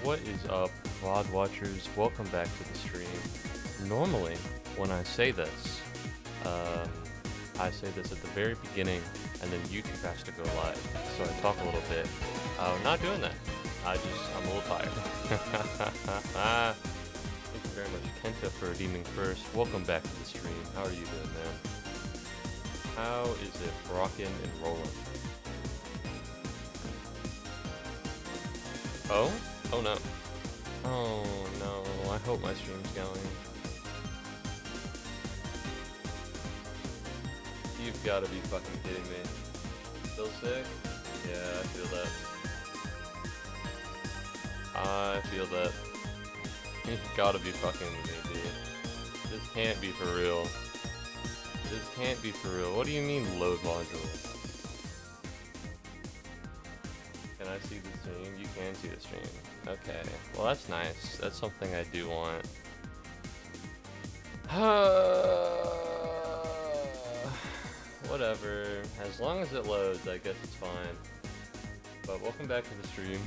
What is up, VOD watchers? Welcome back to the stream. Normally, when I say this, I say this at the very beginning, and then YouTube has to go live, so I talk a little bit. I'm not doing that. I'm a little tired. Thank you very much, Kenta, for redeeming first. Welcome back to the stream. How are you doing, man? How is it rocking and rolling? Oh? Oh no. Oh no, I hope my stream's going. You've gotta be fucking kidding me. Still sick? Yeah, I feel that. I feel that. You've gotta be fucking with me, dude. This can't be for real. This can't be for real. What do you mean load module? Can I see the stream? You can see the stream. Okay, well that's nice. That's something I do want. Whatever. As long as it loads, I guess it's fine. But welcome back to the stream.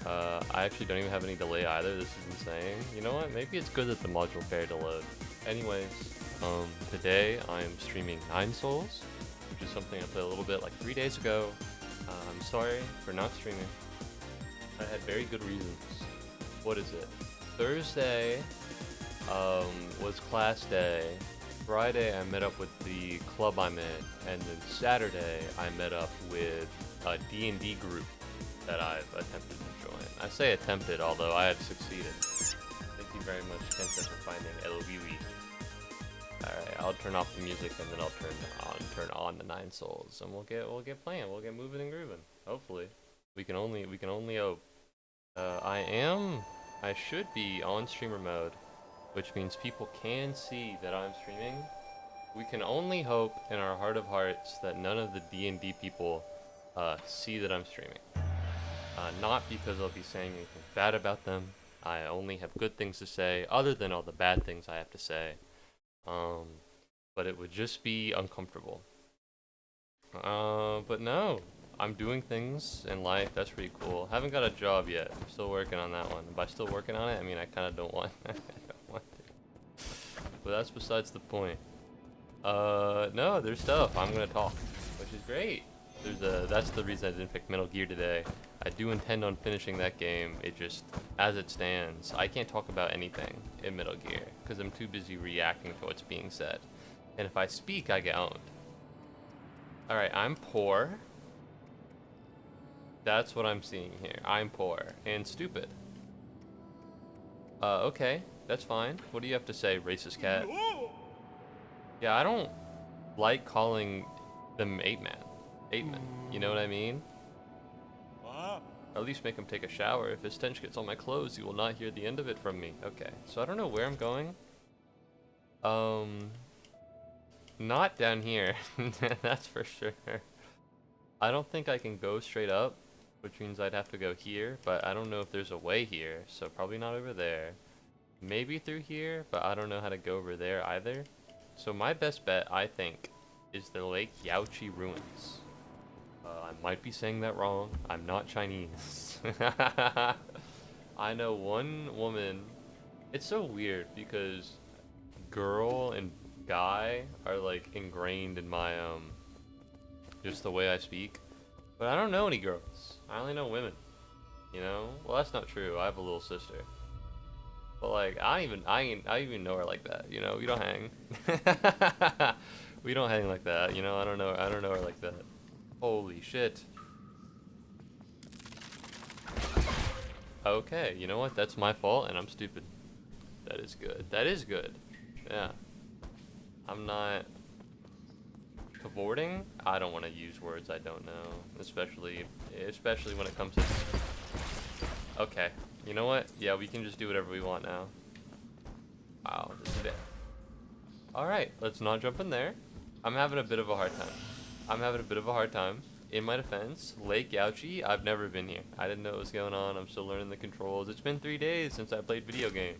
I actually don't even have any delay either. This is insane. You know what? Maybe it's good that the module failed to load. Anyways, today I'm streaming 9 Souls, which is something I played a little bit like 3 days ago. I'm sorry for not streaming. I had very good reasons. What is it? Thursday was class day. Friday I met up with the club I'm in, and then Saturday I met up with a D&D group that I've attempted to join. I say attempted, although I have succeeded. Thank you very much, Kenta, for finding LOBW. Alright, I'll turn off the music and then I'll turn on the 9 Souls, and we'll get playing. We'll get moving and grooving. Hopefully, we can only hope. I should be on streamer mode, which means people can see that I'm streaming. We can only hope in our heart of hearts that none of the D&D people see that I'm streaming. Not because I'll be saying anything bad about them. I only have good things to say, other than all the bad things I have to say. But it would just be uncomfortable. But no, I'm doing things in life. That's pretty cool. Haven't got a job yet. I'm still working on that one. By still working on it, I mean I kind of don't want. I don't want to. But that's besides the point. No, there's stuff. I'm gonna talk, which is great. That's the reason I didn't pick Metal Gear today. I do intend on finishing that game. It just, as it stands, I can't talk about anything in Metal Gear because I'm too busy reacting to what's being said. And if I speak, I get owned. Alright, I'm poor. That's what I'm seeing here. I'm poor and stupid. Okay, that's fine. What do you have to say, racist cat? Yeah, I don't like calling them 8-man. 8-men, you know what I mean? At least make him take a shower. If his stench gets on my clothes, you will not hear the end of it from me. Okay, so I don't know where I'm going. Not down here. That's for sure. I don't think I can go straight up, which means I'd have to go here, but I don't know if there's a way here, so probably not over there. Maybe through here, but I don't know how to go over there either. So my best bet, I think, is the Lake Yaochi Ruins. I might be saying that wrong. I'm not Chinese. I know one woman. It's so weird because girl and guy are like ingrained in my just the way I speak. But I don't know any girls. I only know women. You know? Well, that's not true. I have a little sister. But like I even know her like that. You know? We don't hang. We don't hang like that. You know? I don't know her like that. Holy shit. Okay, you know what? That's my fault and I'm stupid. That is good. That is good. Yeah. I'm not cavorting. I don't want to use words I don't know. Especially when it comes to... Okay. You know what? Yeah, we can just do whatever we want now. Wow, this is it. Alright, let's not jump in there. I'm having a bit of a hard time. In my defense, Lake Yaochi, I've never been here. I didn't know what was going on. I'm still learning the controls. It's been 3 days since I played video game.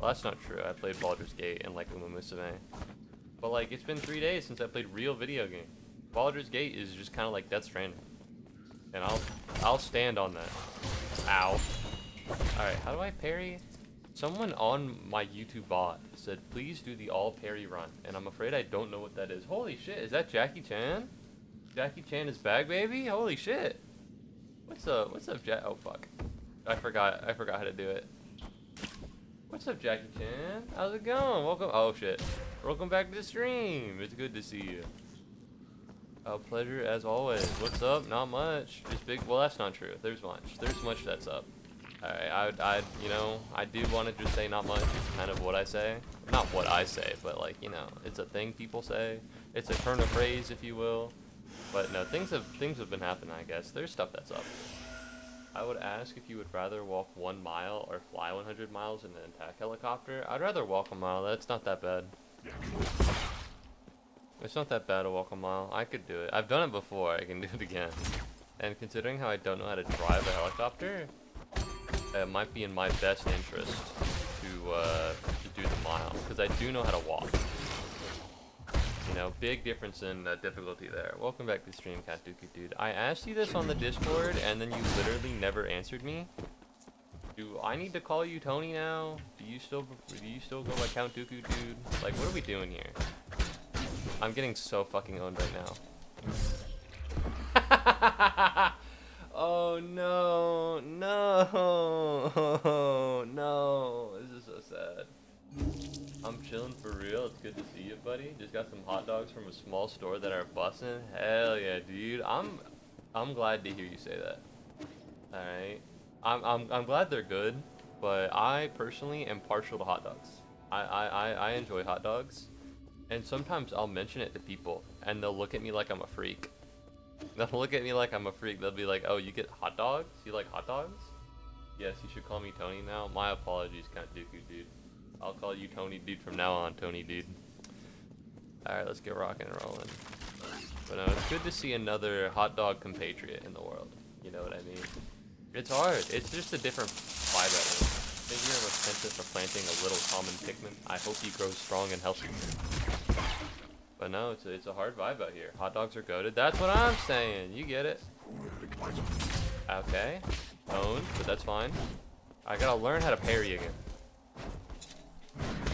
Well, that's not true. I played Baldur's Gate and like Uma Musume. But like, it's been 3 days since I played real video game. Baldur's Gate is just kind of like Death Stranding. And I'll stand on that. Ow. Alright, how do I parry? Someone on my YouTube bot said, please do the all parry run. And I'm afraid I don't know what that is. Holy shit, is that Jackie Chan? Jackie Chan is back, baby? Holy shit. What's up, oh fuck. I forgot how to do it. What's up, Jackie Chan? How's it going? Welcome, oh shit. Welcome back to the stream. It's good to see you. A pleasure as always. What's up? Not much. Just big, well that's not true. There's much that's up. Alright, you know, I do want to just say not much. It's kind of what I say. Not what I say, but like, you know, it's a thing people say. It's a turn of phrase, if you will. But no, things have been happening, I guess. There's stuff that's up. I would ask if you would rather walk 1 mile or fly 100 miles in an attack helicopter. I'd rather walk a mile. That's not that bad. It's not that bad to walk a mile. I could do it. I've done it before. I can do it again. And considering how I don't know how to drive a helicopter, it might be in my best interest to do the mile, because I do know how to walk. You know, big difference in difficulty there. Welcome back to the stream, Cat Dookie dude. I asked you this on the Discord, and then you literally never answered me. Do I need to call you Tony now? Do you still go by Count Dooku dude? Like, what are we doing here? I'm getting so fucking owned right now. Oh no, no, this is so sad. I'm chilling for real. It's good to see you, buddy. Just got some hot dogs from a small store that are bussin'. Hell yeah, dude. I'm glad to hear you say that. All right. I'm glad they're good, but I personally am partial to hot dogs. I enjoy hot dogs, and sometimes I'll mention it to people, and they'll look at me like I'm a freak. They'll look at me like I'm a freak. They'll be like, "Oh, you get hot dogs? You like hot dogs?" Yes, you should call me Tony now. My apologies, Count Dooku dude. I'll call you Tony dude from now on, Tony dude. Alright, let's get rocking and rolling. But no, it's good to see another hot dog compatriot in the world. You know what I mean? It's hard. It's just a different vibe at it. Thank you very much, Vincent, for planting a little common Pikmin. I hope he grows strong and healthy. But no, it's a hard vibe out here. Hot dogs are goated. That's what I'm saying. You get it. Okay. Owned, but that's fine. I gotta learn how to parry again.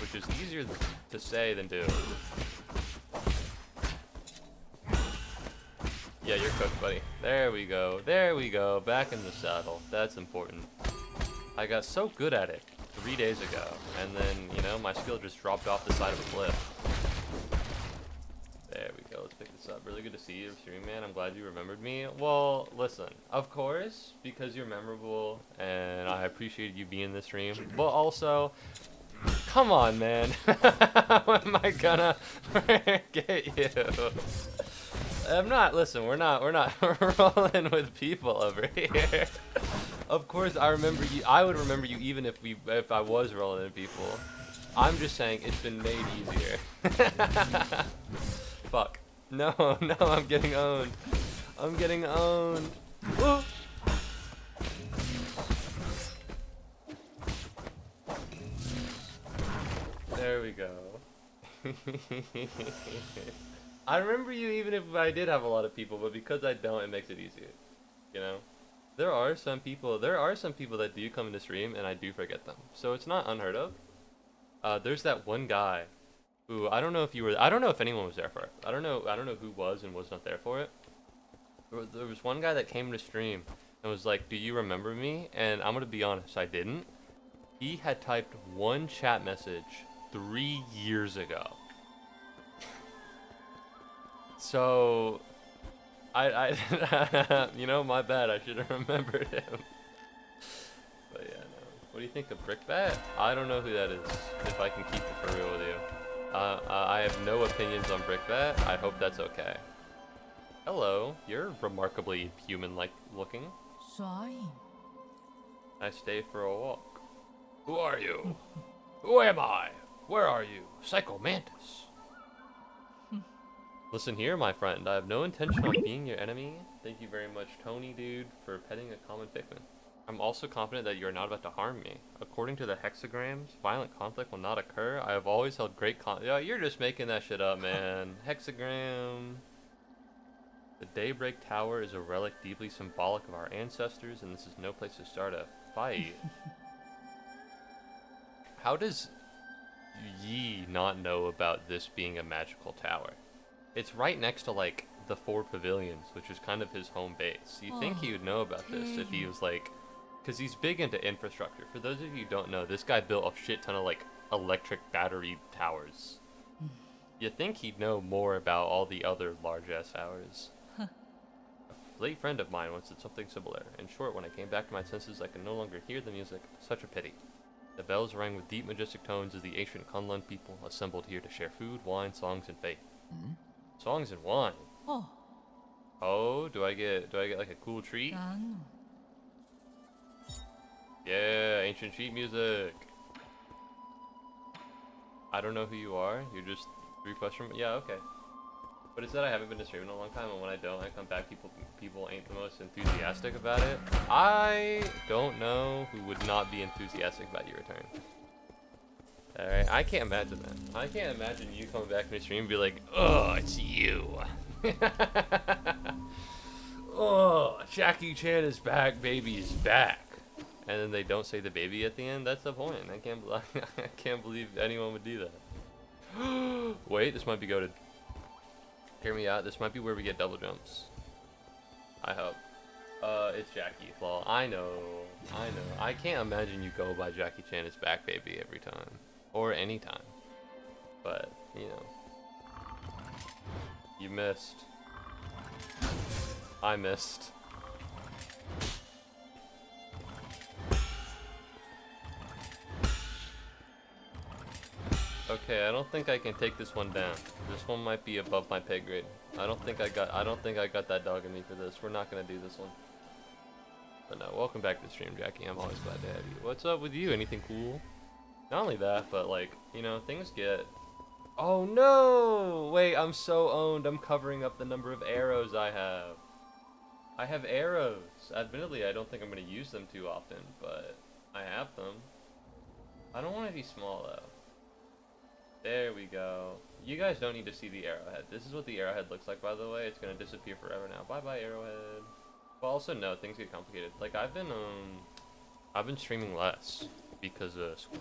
Which is easier to say than do. Yeah, you're cooked, buddy. There we go. There we go. Back in the saddle. That's important. I got so good at it 3 days ago, and then, you know, my skill just dropped off the side of a cliff. There we go. Let's pick this up. Really good to see you, stream man. I'm glad you remembered me. Well, listen, of course, because you're memorable, and I appreciate you being in the stream, but also, come on, man. How am I gonna forget you? I'm not, listen, we're not rolling with people over here. Of course, I remember you. I would remember you even if I was rolling with people. I'm just saying it's been made easier. Fuck. No, I'm getting owned. I'm getting owned. Woo! There we go. I remember you even if I did have a lot of people, but because I don't, it makes it easier. You know? There are some people that do come into stream and I do forget them. So it's not unheard of. There's that one guy who I don't know if anyone was there for it. I don't know who was and was not there for it. There was one guy that came to stream and was like, "Do you remember me?" And I'm gonna be honest, I didn't. He had typed one chat message 3 years ago. So, I you know, my bad. I should have remembered him. But yeah, no. What do you think of Brickbat? I don't know who that is. If I can keep it for real with you, I have no opinions on Brickbat. I hope that's okay. Hello, you're remarkably human-like looking. I stay for a walk. Who are you? Who am I? Where are you? Psycho Mantis. Listen here, my friend. I have no intention of being your enemy. Thank you very much, Tony, dude, for petting a common Pikmin. I'm also confident that you are not about to harm me. According to the hexagrams, violent conflict will not occur. I have always held great Yo, you're just making that shit up, man. Hexagram. The Daybreak Tower is a relic deeply symbolic of our ancestors, and this is no place to start at. fight. How does Yi not know about this being a magical tower? It's right next to, like, the 4 pavilions, which is kind of his home base. You think he would know about this if he was, like... Because he's big into infrastructure. For those of you who don't know, this guy built a shit ton of, like, electric battery towers. You'd think he'd know more about all the other large-ass towers. A late friend of mine once did something similar. In short, when I came back to my senses, I could no longer hear the music. Such a pity. The bells rang with deep, majestic tones as the ancient Kunlun people assembled here to share food, wine, songs, and faith. Songs and wine. Oh, do I get like a cool treat? Yeah, ancient sheet music. I don't know who you are. You're just 3 questions. Yeah, okay. But it's that I haven't been to stream in a long time, and when I don't, I come back. People ain't the most enthusiastic about it. I don't know who would not be enthusiastic about your return. All right, I can't imagine that. I can't imagine you coming back to the stream and be like, "Oh, it's you." Oh, Jackie Chan is back, baby is back. And then they don't say the baby at the end. That's the point. I can't believe anyone would do that. Wait, this might be goated. Hear me out. This might be where we get double jumps. I hope. It's Jackie. Well, I know. I can't imagine you go by Jackie Chan is back, baby every time. Or any time. But, you know. You missed. I missed. Okay, I don't think I can take this one down. This one might be above my pay grade. I don't think I got that dog in me for this. We're not gonna do this one. But no, welcome back to the stream, Jackie. I'm always glad to have you. What's up with you? Anything cool? Not only that, but like, you know, things get... Oh no! Wait, I'm so owned. I'm covering up the number of arrows I have. I have arrows. Admittedly, I don't think I'm gonna use them too often, but I have them. I don't want to be small though. There we go. You guys don't need to see the arrowhead. This is what the arrowhead looks like, by the way. It's gonna disappear forever now. Bye-bye, arrowhead. But also, no, things get complicated. Like, I've been streaming less because of school.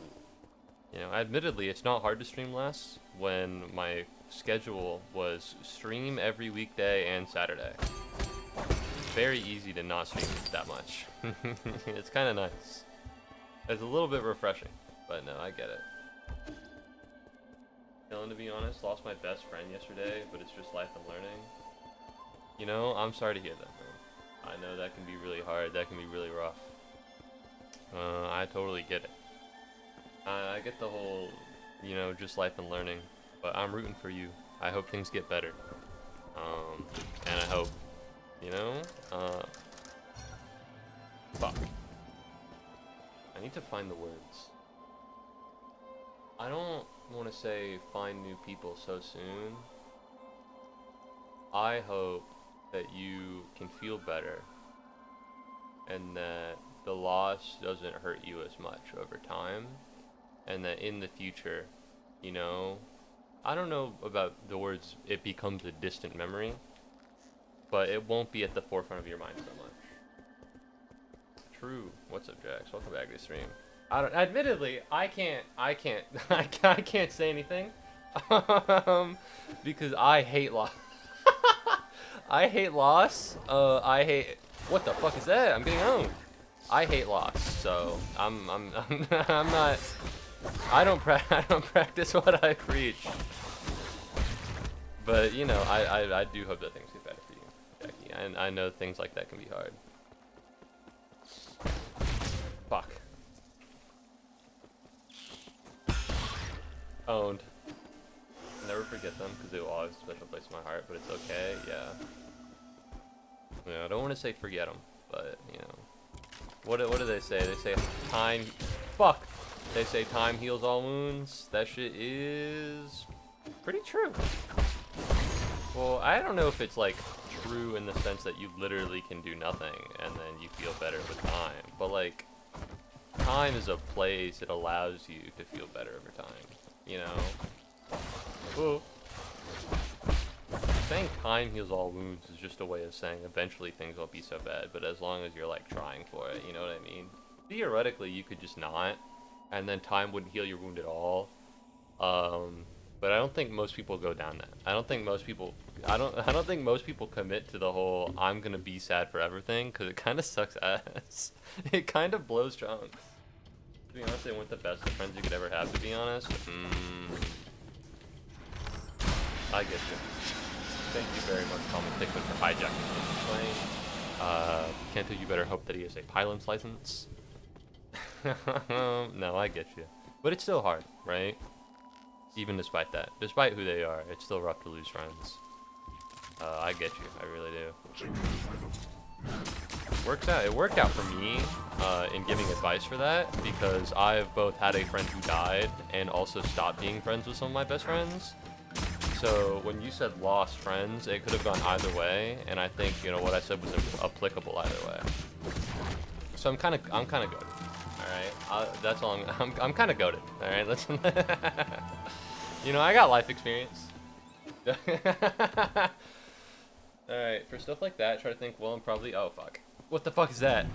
You know, admittedly, it's not hard to stream less when my schedule was stream every weekday and Saturday. It's very easy to not stream that much. It's kind of nice. It's a little bit refreshing, but no, I get it. Feeling, to be honest, lost my best friend yesterday, but it's just life and learning. You know, I'm sorry to hear that, man. I know that can be really hard, that can be really rough. I totally get it. I get the whole, you know, just life and learning, but I'm rooting for you. I hope things get better. And I hope, you know, fuck. I need to find the words. I don't want to say find new people so soon. I hope that you can feel better and that the loss doesn't hurt you as much over time, and that in the future, you know, I don't know about the words it becomes a distant memory, but it won't be at the forefront of your mind so much. True. What's up, Jax? Welcome back to the stream. Admittedly, I can't say anything, because I hate loss. I hate loss. I hate. What the fuck is that? I'm getting owned. I hate loss, so I'm not. I don't practice what I preach. But you know, I do hope that things get better for you, Jackie. And I know things like that can be hard. Fuck. Owned. Never forget them because they will always have a special place in my heart, but it's okay, yeah. Yeah, I don't want to say forget them, but, you know. What do they say? They say time... Fuck! They say time heals all wounds. That shit is... pretty true. Well, I don't know if it's, like, true in the sense that you literally can do nothing and then you feel better with time. But, like, time is a place. It allows you to feel better over time. You know? Ooh. Saying time heals all wounds is just a way of saying eventually things won't be so bad, but as long as you're like trying for it, you know what I mean? theoretically you could just not, and then time wouldn't heal your wound at all. But I don't think most people go down that. I don't think most people commit to the whole I'm gonna be sad forever thing, because it kind of sucks ass. It kind of blows chunks. To be honest, they weren't the best of friends you could ever have, to be honest. I get you. Thank you very much, Common Thickman, for hijacking the plane. Kento, you better hope that he has a pilot's license. No, I get you. But it's still hard, right? Even despite that. Despite who they are, it's still rough to lose friends. I get you. I really do. It worked out for me in giving advice for that, because I've both had a friend who died and also stopped being friends with some of my best friends. So when you said lost friends, it could have gone either way, and I think, you know, what I said was applicable either way. So I'm kind of goated. All right, that's all. I'm kind of goated. All right, let's. You know, I got life experience. All right, for stuff like that, try to think. Well, I'm probably. Oh fuck! What the fuck is that?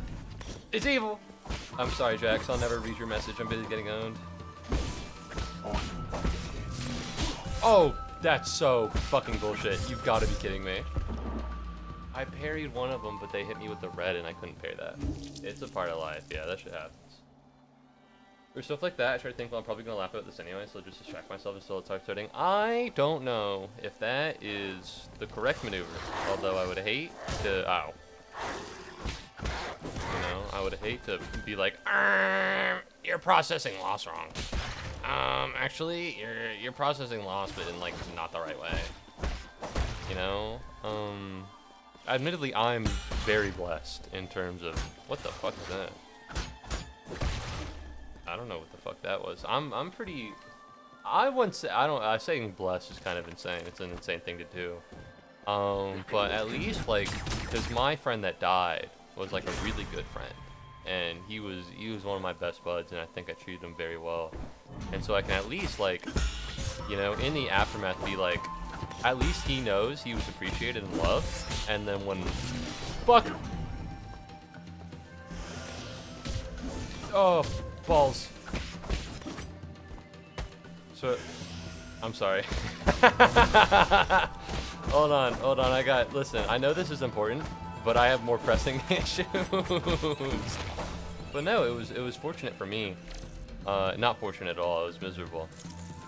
It's evil. I'm sorry, Jax. I'll never read your message. I'm busy getting owned. Oh, that's so fucking bullshit. You've got to be kidding me. I parried one of them, but they hit me with the red, and I couldn't parry that. It's a part of life. Yeah, that shit happens. For stuff like that, I try to think, well, I'm probably going to laugh about this anyway, so I'll just distract myself and still start starting. I don't know if that is the correct maneuver, although I would hate to... Ow. You know, I would hate to be like, you're processing loss wrong. Actually, you're processing loss, but in, like, not the right way. You know? Admittedly, I'm very blessed in terms of... What the fuck is that? I don't know what the fuck that was. I'm pretty... I wouldn't say... saying blessed is kind of insane. It's an insane thing to do. But at least, like... Because my friend that died was, like, a really good friend. And he was one of my best buds, and I think I treated him very well. And so I can at least, like... You know, in the aftermath be like... At least he knows he was appreciated and loved. And then when... Fuck! Oh... Balls. So, I'm sorry. Hold on. Listen, I know this is important, but I have more pressing issues. But no, it was fortunate for me. Not fortunate at all. It was miserable.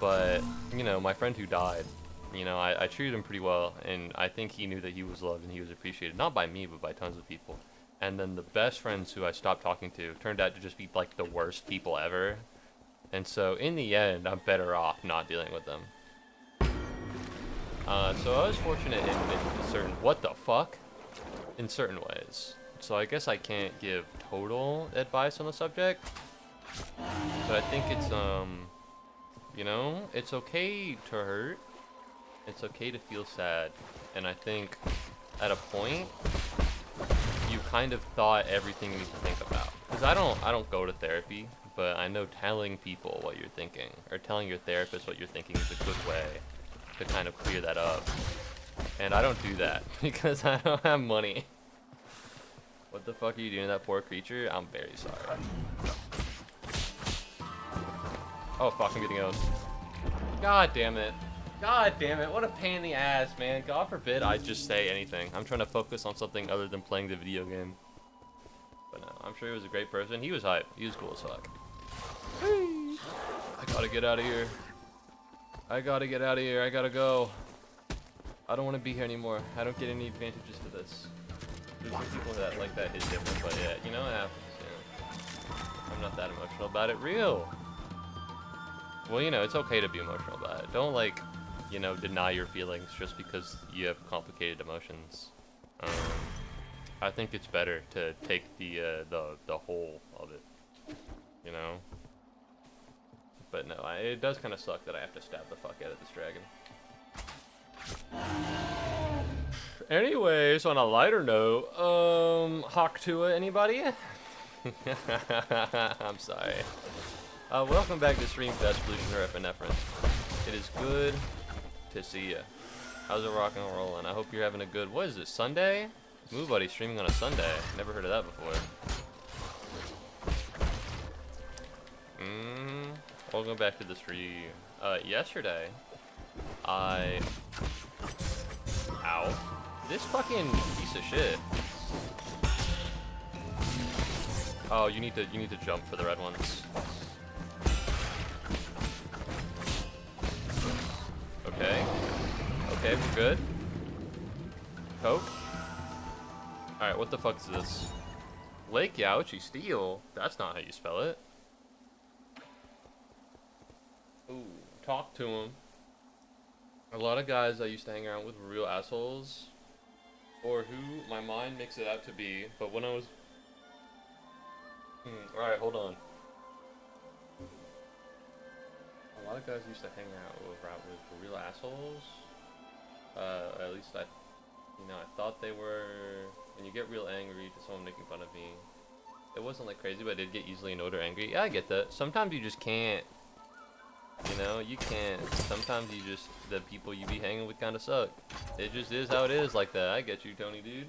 But you know, my friend who died, you know, I treated him pretty well, and I think he knew that he was loved and he was appreciated, not by me, but by tons of people. And then the best friends who I stopped talking to turned out to just be, like, the worst people ever. And so, in the end, I'm better off not dealing with them. So I was fortunate in certain... What the fuck? In certain ways. So I guess I can't give total advice on the subject. But I think it's, you know, it's okay to hurt. It's okay to feel sad. And I think, at a point... you kind of thought everything you need to think about. Because I don't go to therapy, but I know telling people what you're thinking, or telling your therapist what you're thinking is a good way to kind of clear that up. And I don't do that, because I don't have money. What the fuck are you doing to that poor creature? I'm very sorry. Oh fuck, I'm getting owned. God damn it. God damn it, what a pain in the ass, man. God forbid I just say anything. I'm trying to focus on something other than playing the video game. But no, I'm sure he was a great person. He was hype. He was cool as fuck. I gotta get out of here. I gotta go. I don't want to be here anymore. I don't get any advantages to this. There's some people that like that is different, but yeah, you know what happens. Yeah. I'm not that emotional about it. Real. Well, you know, it's okay to be emotional about it. Don't, like... you know, deny your feelings just because you have complicated emotions. I think it's better to take the whole of it, you know? But no, it does kind of suck that I have to stab the fuck out of this dragon. Anyways, on a lighter note, Hawktua, anybody? I'm sorry. Welcome back to Stream Fest, Pollution or Epinephrine. It is good to see ya. How's it rocking and rolling? I hope you're having a good... What is this, Sunday? Muubody streaming on a Sunday. Never heard of that before. I'll go back to the stream. Yesterday, I... Ow. This fucking piece of shit. Oh, you need to jump for the red ones. Okay. Okay, we're good. Coke. Alright, what the fuck is this? Lake Yaochi Steel? That's not how you spell it. Ooh, talk to him. A lot of guys I used to hang around with were real assholes. Or who my mind makes it out to be, but when I was... Alright, hold on. A lot of guys used to hang out with were real assholes. At least I thought they were. When you get real angry to someone making fun of me, it wasn't like crazy, but I did get easily annoyed or angry. Yeah, I get that. Sometimes you just can't. You know, you can't. Sometimes you just, the people you be hanging with kind of suck. It just is how it is like that. I get you, Tony, dude.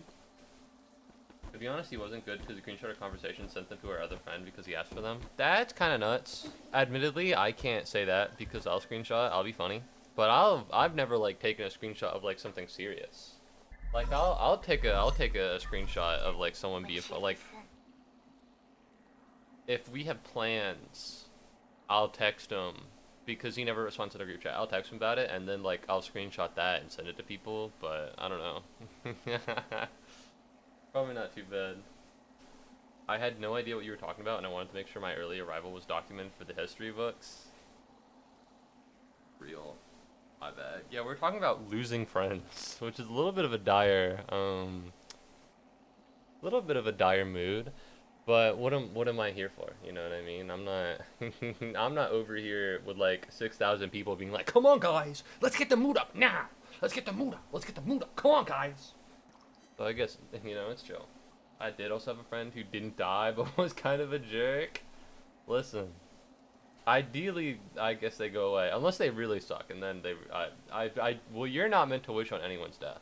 To be honest, he wasn't good because the screenshot of conversation sent them to our other friend because he asked for them. That's kind of nuts. Admittedly, I can't say that because I'll screenshot. I'll be funny, but I've never like taken a screenshot of like something serious. Like I'll take a screenshot of like someone being like, if we have plans, I'll text him because he never responds to the group chat. I'll text him about it and then like I'll screenshot that and send it to people. But I don't know. Probably not too bad. I had no idea what you were talking about, and I wanted to make sure my early arrival was documented for the history books. Real. My bad. Yeah, we're talking about losing friends, which is a little bit of a dire, mood. But what am I here for? You know what I mean? I'm not, I'm not over here with like 6,000 people being like, "Come on, guys, let's get the mood up now. Let's get the mood up. Let's get the mood up. Come on, guys." So I guess, you know, it's chill. I did also have a friend who didn't die, but was kind of a jerk. Listen, ideally, I guess they go away, unless they really suck, and then they, well, you're not meant to wish on anyone's death.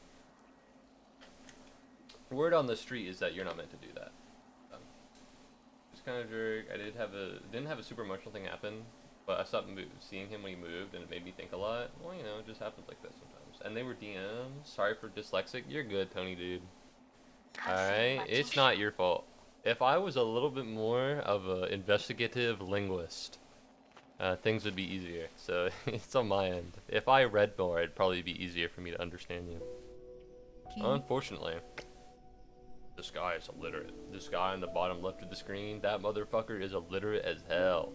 Word on the street is that you're not meant to do that. Just kind of jerk. I didn't have a super emotional thing happen, but I stopped seeing him when he moved, and it made me think a lot. Well, you know, it just happens like that sometimes. And they were DMs. Sorry for dyslexic. You're good, Tony, dude. Alright? It's not your fault. If I was a little bit more of an investigative linguist, things would be easier. So, it's on my end. If I read more, it'd probably be easier for me to understand you. Unfortunately, this guy is illiterate. This guy on the bottom left of the screen, that motherfucker is illiterate as hell.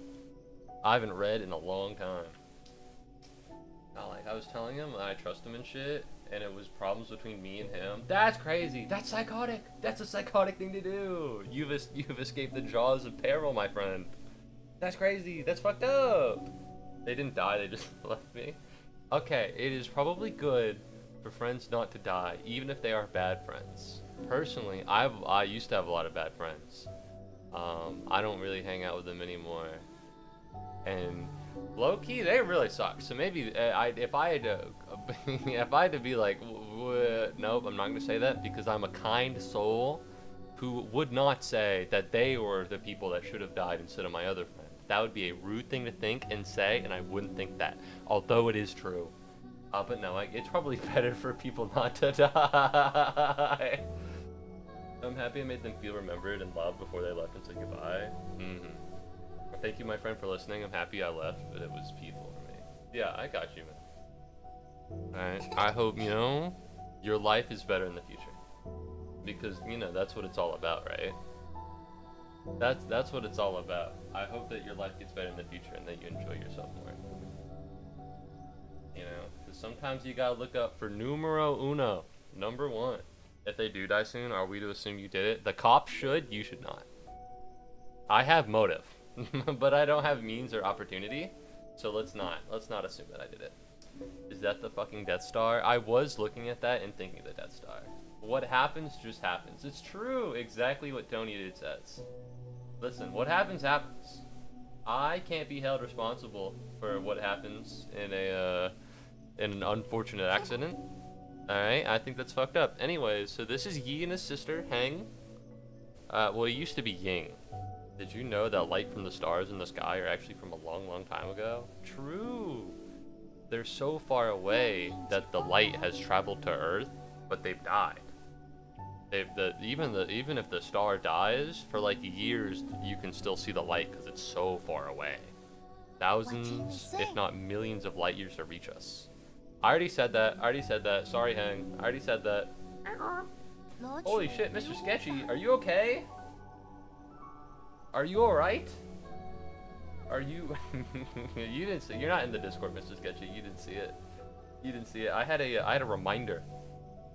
I haven't read in a long time. Not like I was telling him I trust him and shit, and it was problems between me and him. That's crazy. That's psychotic. That's a psychotic thing to do. You've escaped the jaws of peril, my friend. That's crazy. That's fucked up. They didn't die. They just left me. Okay, it is probably good for friends not to die, even if they are bad friends. Personally, I used to have a lot of bad friends. I don't really hang out with them anymore, and low key, they really suck. So maybe if I had to be like, nope, I'm not gonna say that because I'm a kind soul who would not say that they were the people that should have died instead of my other friend. That would be a rude thing to think and say, and I wouldn't think that, although it is true. But no, it's probably better for people not to die. I'm happy I made them feel remembered and loved before they left and said goodbye. Thank you, my friend, for listening. I'm happy I left, but it was peaceful for me. Yeah, I got you, man. Alright, I hope, you know, your life is better in the future. Because, you know, that's what it's all about, right? That's what it's all about. I hope that your life gets better in the future and that you enjoy yourself more. You know, because sometimes you gotta look up for numero uno, number one. If they do die soon, are we to assume you did it? The cops should, you should not. I have motive. But I don't have means or opportunity, so let's not assume that I did it. Is that the fucking Death Star? I was looking at that and thinking the Death Star. What happens just happens. It's true, exactly what Tony did says. Listen, what happens happens. I can't be held responsible for what happens in an unfortunate accident. Alright, I think that's fucked up. Anyways, so this is Yi and his sister, Heng. Well, it used to be Ying. Did you know that light from the stars in the sky are actually from a long, long time ago? True. They're so far away that the light has traveled to Earth, but they've died. Even if the star dies for like years, you can still see the light because it's so far away. Thousands, if not millions of light years to reach us. I already said that. Sorry, Hang. I already said that. Holy shit, Mr. Sketchy, are you okay? Are you alright? Are you... You didn't see... You're not in the Discord, Mr. Sketchy. You didn't see it. You didn't see it. I had a reminder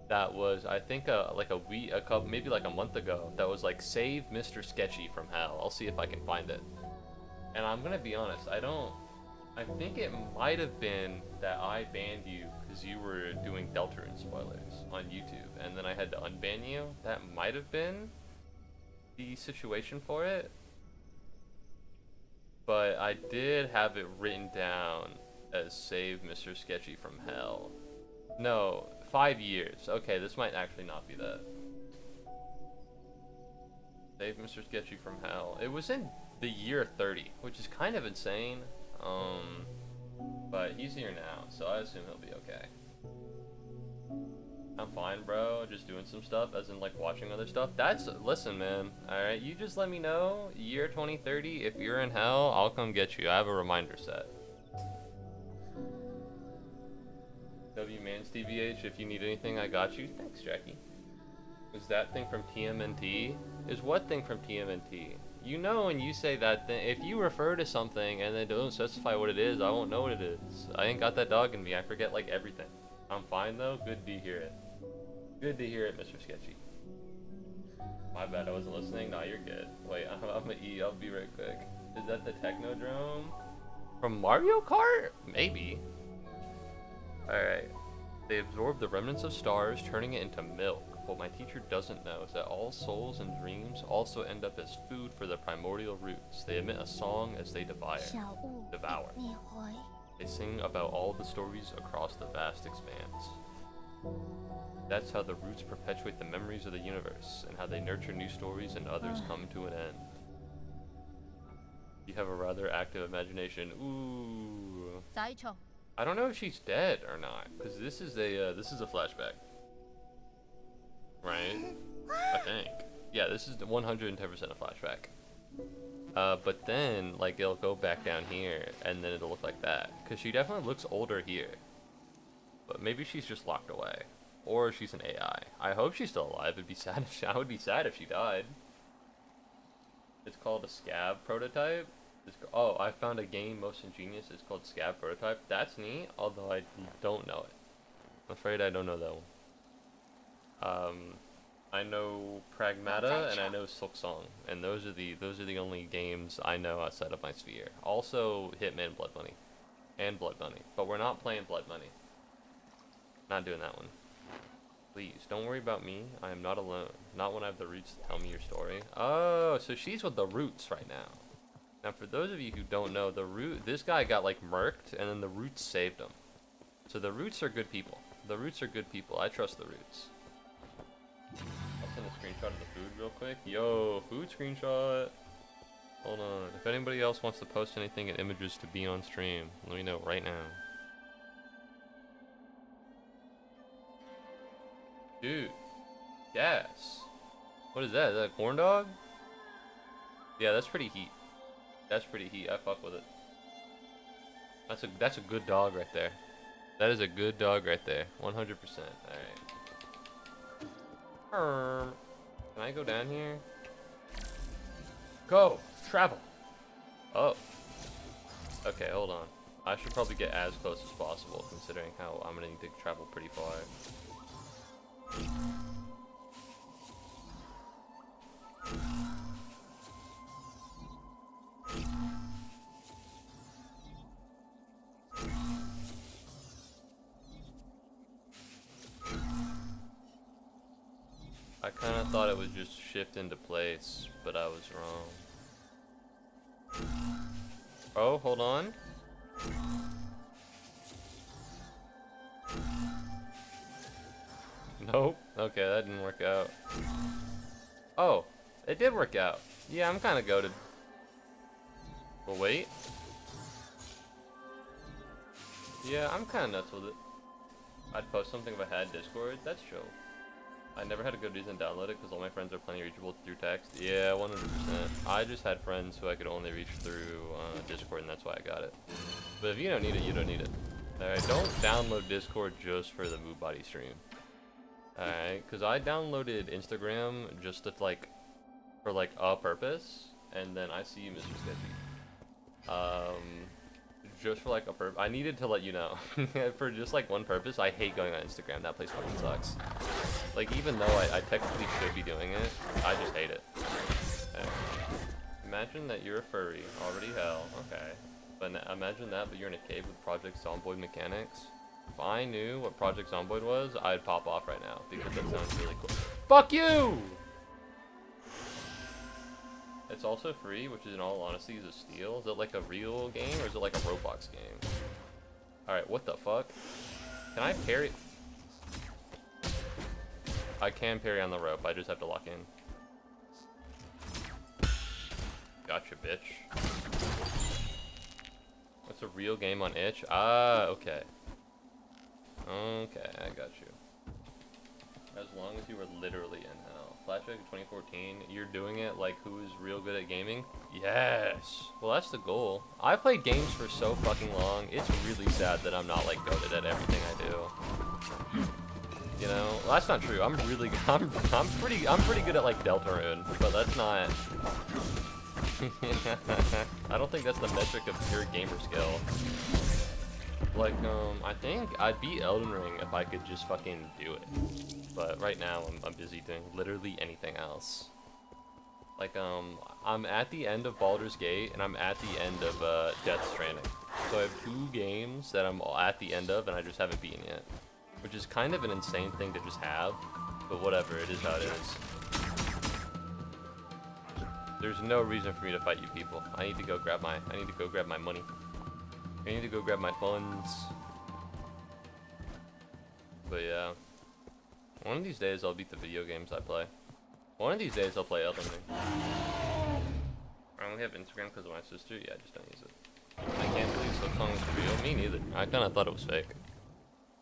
that was, I think, like a week, maybe like a month ago, that was like, save Mr. Sketchy from hell. I'll see if I can find it. And I'm gonna be honest, I think it might have been that I banned you because you were doing Deltarune spoilers on YouTube, and then I had to unban you. That might have been the situation for it. But I did have it written down as save Mr. Sketchy from hell. No, 5 years. Okay, this might actually not be that. Save Mr. Sketchy from hell. It was in the year 30, which is kind of insane. But he's here now, so I assume he'll be okay. I'm fine, bro. Just doing some stuff, as in like watching other stuff. Listen, man. Alright, you just let me know, year 2030, if you're in hell, I'll come get you. I have a reminder set. W Mans TBH, if you need anything, I got you. Thanks, Jackie. Is that thing from TMNT? Is what thing from TMNT? You know when you say that thing, if you refer to something and then don't specify what it is, I won't know what it is. I ain't got that dog in me. I forget like everything. I'm fine though. Good to hear it. Good to hear it, Mr. Sketchy. My bad, I wasn't listening. Nah, you're good. Wait, I'm gonna eat. I'll be right quick. Is that the Technodrome? From Mario Kart? Maybe. Alright. They absorb the remnants of stars, turning it into milk. What my teacher doesn't know is that all souls and dreams also end up as food for the primordial roots. They emit a song as they devour. They sing about all the stories across the vast expanse. That's how the roots perpetuate the memories of the universe, and how they nurture new stories and others come to an end. You have a rather active imagination. Ooh. I don't know if she's dead or not, because this is a flashback. Right? I think. Yeah, this is 110% a flashback. But then, like, it'll go back down here, and then it'll look like that. Because she definitely looks older here. But maybe she's just locked away. Or she's an AI. I hope she's still alive. It'd be sad if I would be sad if she died. It's called a scab prototype. Oh, I found a game most ingenious. It's called Scab Prototype. That's neat, although I don't know it. I'm afraid I don't know that one. I know Pragmata and I know Silk Song, and those are the only games I know outside of my sphere. Also, Hitman Blood Money, and Blood Money, but we're not playing Blood Money. Not doing that one. Please don't worry about me. I am not alone. Not when I have the roots to tell me your story. Oh, so she's with the roots right now. Now, for those of you who don't know, this guy got, like, murked, and then the Roots saved him. So the Roots are good people. The Roots are good people. I trust the Roots. I'll send a screenshot of the food real quick. Yo, food screenshot. Hold on. If anybody else wants to post anything in images to be on stream, let me know right now. Dude. Gas. What is that? Is that a corn dog? Yeah, that's pretty heat. That's pretty heat. I fuck with it. That's a good dog right there. That is a good dog right there. 100%. Alright. Can I go down here? Go! Travel! Oh. Okay, hold on. I should probably get as close as possible, considering how I'm gonna need to travel pretty far. I kind of thought it would just shift into place, but I was wrong. Oh, hold on. Nope. Okay, that didn't work out. Oh, it did work out. Yeah, I'm kind of goated. But wait. Yeah, I'm kind of nuts with it. I'd post something if I had Discord. That's chill. I never had a good reason to download it because all my friends are plenty reachable through text. Yeah, 100%. I just had friends who I could only reach through Discord, and that's why I got it. But if you don't need it, you don't need it. Alright, don't download Discord just for the Muubody stream. Alright, because I downloaded Instagram just to, like, for like a purpose, and then I see you, Mr. Sketchy. Just for like a purpose. I needed to let you know. For just like one purpose, I hate going on Instagram. That place fucking sucks. Like, even though I technically should be doing it, I just hate it. Imagine that you're a furry. Already hell. Okay. But imagine that, but you're in a cave with Project Zomboid mechanics. If I knew what Project Zomboid was, I'd pop off right now, because that sounds really cool. Fuck you! It's also free, which is, in all honesty, is a steal. Is it like a real game, or is it like a Roblox game? Alright, what the fuck? Can I parry? I can parry on the rope, I just have to lock in. Gotcha, bitch. What's a real game on itch? Ah, okay. Okay, I got you. As long as you were literally in hell. Flashback 2014, you're doing it like who's real good at gaming? Yes! Well, that's the goal. I played games for so fucking long, it's really sad that I'm not like goated at everything I do. You know? Well, that's not true. I'm really good. I'm pretty good at like Deltarune, but that's not... I don't think that's the metric of pure gamer skill. Like, I think I'd beat Elden Ring if I could just fucking do it. But right now, I'm busy doing literally anything else. Like, I'm at the end of Baldur's Gate, and I'm at the end of, Death Stranding. So I have 2 games that I'm at the end of, and I just haven't beaten yet. Which is kind of an insane thing to just have, but whatever, it is how it is. There's no reason for me to fight you people. I need to go grab my money. I need to go grab my funds. But yeah. One of these days I'll beat the video games I play. One of these days I'll play Elden Ring. I only have Instagram because of my sister. Yeah, I just don't use it. I can't believe Silksong is real. Me neither. I kind of thought it was fake.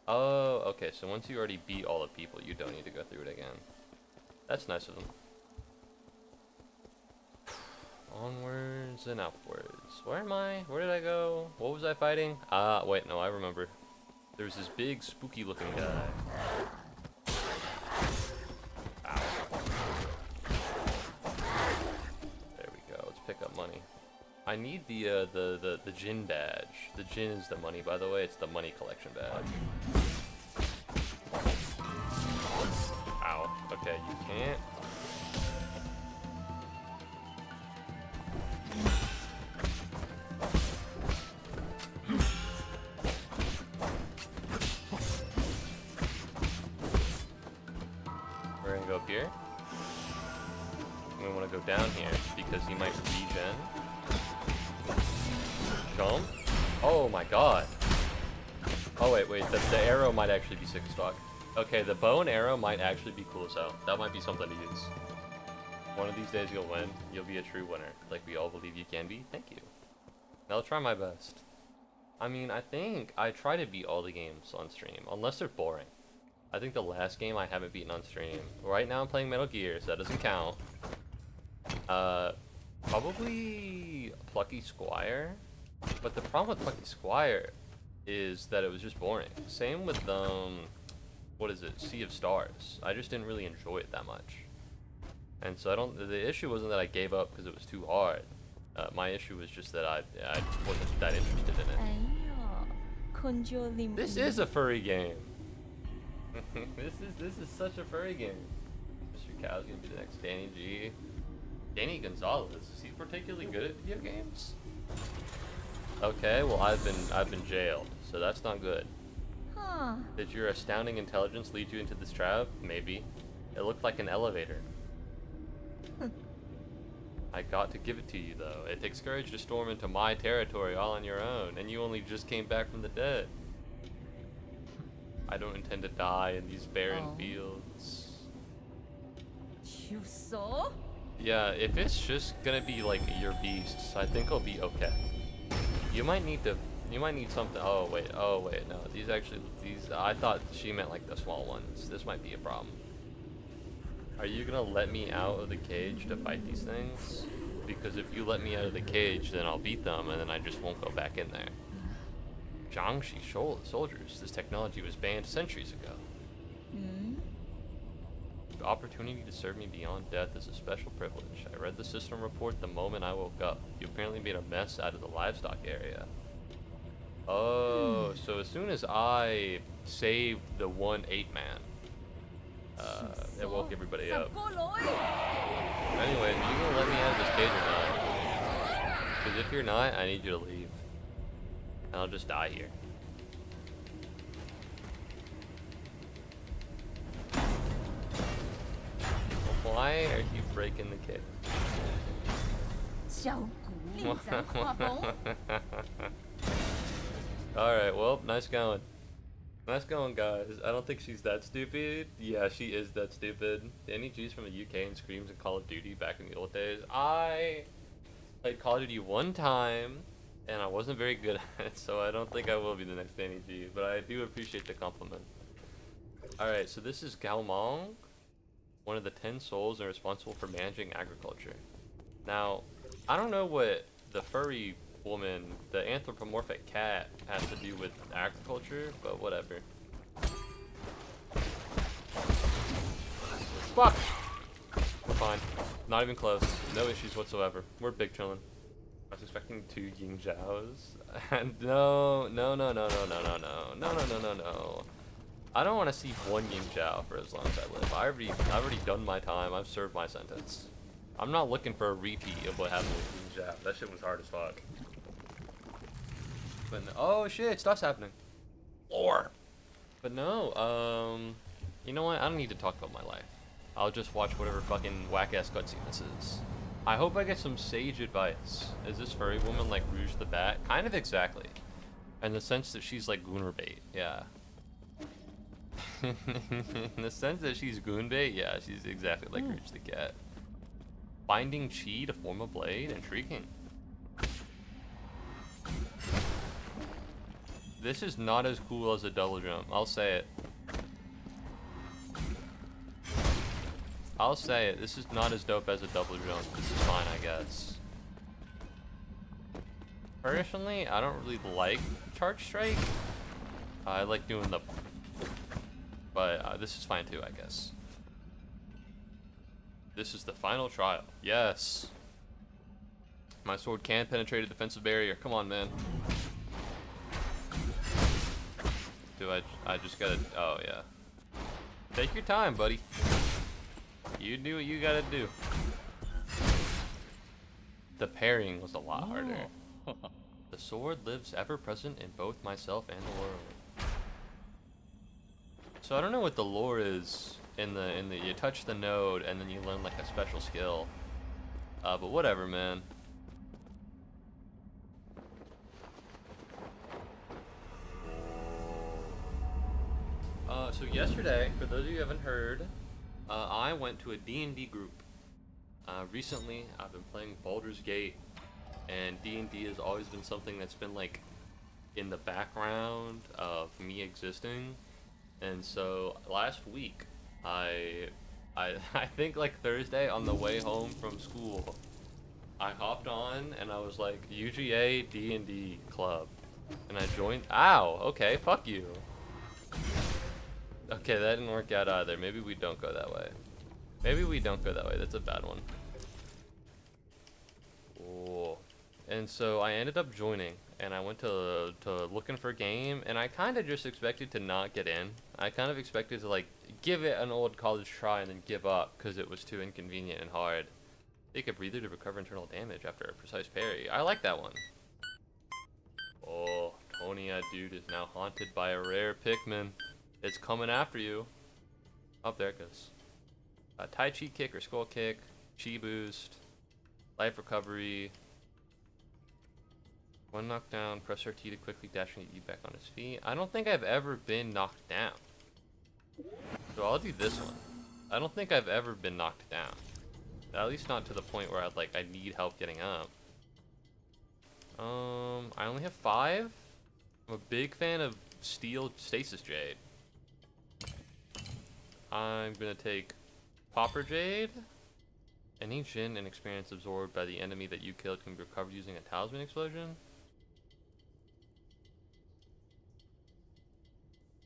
Oh, okay. So once you already beat all the people, you don't need to go through it again. That's nice of them. Onwards and upwards. Where am I? Where did I go? What was I fighting? Wait, no, I remember. There's this big, spooky-looking guy. Ow. There we go. Let's pick up money. I need the Jin badge. The Jin is the money, by the way. It's the money collection badge. Ow. Okay, you can't. We're gonna go up here. We want to go down here because he might regen. Jump. Oh my god. Oh wait, the arrow might actually be sick as fuck. Okay, the bow and arrow might actually be cool as hell. That might be something to use. One of these days you'll win. You'll be a true winner. Like we all believe you can be. Thank you. I'll try my best. I mean, I think I try to beat all the games on stream, unless they're boring. I think the last game I haven't beaten on stream. Right now I'm playing Metal Gear, so that doesn't count. Probably Plucky Squire. But the problem with Plucky Squire is that it was just boring. Same with, what is it? Sea of Stars. I just didn't really enjoy it that much. And so the issue wasn't that I gave up because it was too hard. My issue was just that I wasn't that interested in it. This is a furry game. This is such a furry game. Mr. Cow's gonna be the next Danny G. Danny Gonzalez. Is he particularly good at video games? Okay, well I've been jailed, so that's not good. Huh. Did your astounding intelligence lead you into this trap? Maybe. It looked like an elevator. I got to give it to you though. It takes courage to storm into my territory all on your own, and you only just came back from the dead. I don't intend to die in these barren fields. You saw? Yeah, if it's just gonna be like your beasts, I think I'll be okay. You might need to, you might need something. Oh wait, no. These actually, I thought she meant like the small ones. This might be a problem. Are you gonna let me out of the cage to fight these things? Because if you let me out of the cage, then I'll beat them, and then I just won't go back in there. Jiangxi soldiers. This technology was banned centuries ago. The opportunity to serve me beyond death is a special privilege. I read the system report the moment I woke up. You apparently made a mess out of the livestock area. Oh, so as soon as I saved the 1-8 man, it woke everybody up. Anyway, are you gonna let me out of this cage or not? Because if you're not, I need you to leave. And I'll just die here. Why are you breaking the cage? Alright, well, nice going. Nice going, guys. I don't think she's that stupid. Yeah, she is that stupid. Danny G's from the UK and screams in Call of Duty back in the old days. I played Call of Duty one time, and I wasn't very good at it, so I don't think I will be the next Danny G, but I do appreciate the compliment. Alright, so this is Galmong, one of the 10 souls and responsible for managing agriculture. Now, I don't know what the furry woman, the anthropomorphic cat, has to do with agriculture, but whatever. Fuck! We're fine. Not even close. No issues whatsoever. We're big chillin'. I was expecting 2 Ying Zhaos. And no. I don't want to see 1 Ying Zhao for as long as I live. I've already done my time. I've served my sentence. I'm not looking for a repeat of what happened with Ying Zhao. That shit was hard as fuck. But no, oh shit, stuff's happening. Lore. But no, you know what? I don't need to talk about my life. I'll just watch whatever fucking whack-ass cutscene this is. I hope I get some sage advice. Is this furry woman like Rouge the Bat? Kind of exactly. In the sense that she's like Gooner bait, yeah. In the sense that she's goon bait, yeah, she's exactly like Rouge the Cat. Binding chi to form a blade? Intriguing. This is not as cool as a double jump. I'll say it. I'll say it. This is not as dope as a double jump. This is fine, I guess. Personally, I don't really like charge strike. I like doing the... But this is fine too, I guess. This is the final trial. Yes. My sword can penetrate a defensive barrier. Come on, man. Do I just gotta... Oh, yeah. Take your time, buddy. You do what you gotta do. The parrying was a lot harder. The sword lives ever present in both myself and the world. So I don't know what the lore is in the you touch the node and then you learn like a special skill. But whatever, man. So yesterday, for those of you who haven't heard, I went to a D&D group. Recently, I've been playing Baldur's Gate, and D&D has always been something that's been like in the background of me existing. And so last week, I think like Thursday on the way home from school, I hopped on and I was like UGA D&D club, and I joined. Ow. Okay. Fuck you. Okay, that didn't work out either. Maybe we don't go that way. Maybe we don't go that way. That's a bad one. Oh. And so I ended up joining, and I went to looking for a game, and I kind of just expected to not get in. I kind of expected to like give it an old college try and then give up because it was too inconvenient and hard. Take a breather to recover internal damage after a precise parry. I like that one. Oh, Tonya dude is now haunted by a rare Pikmin. It's coming after you. Oh, there it goes. Tai Chi kick or skull kick, chi boost, life recovery. One knockdown, press RT to quickly dash and get you back on his feet. I don't think I've ever been knocked down. So I'll do this one. I don't think I've ever been knocked down. At least not to the point where I need help getting up. I only have 5. I'm a big fan of steel stasis jade. I'm gonna take Popper Jade. Any Jin and experience absorbed by the enemy that you killed can be recovered using a talisman explosion.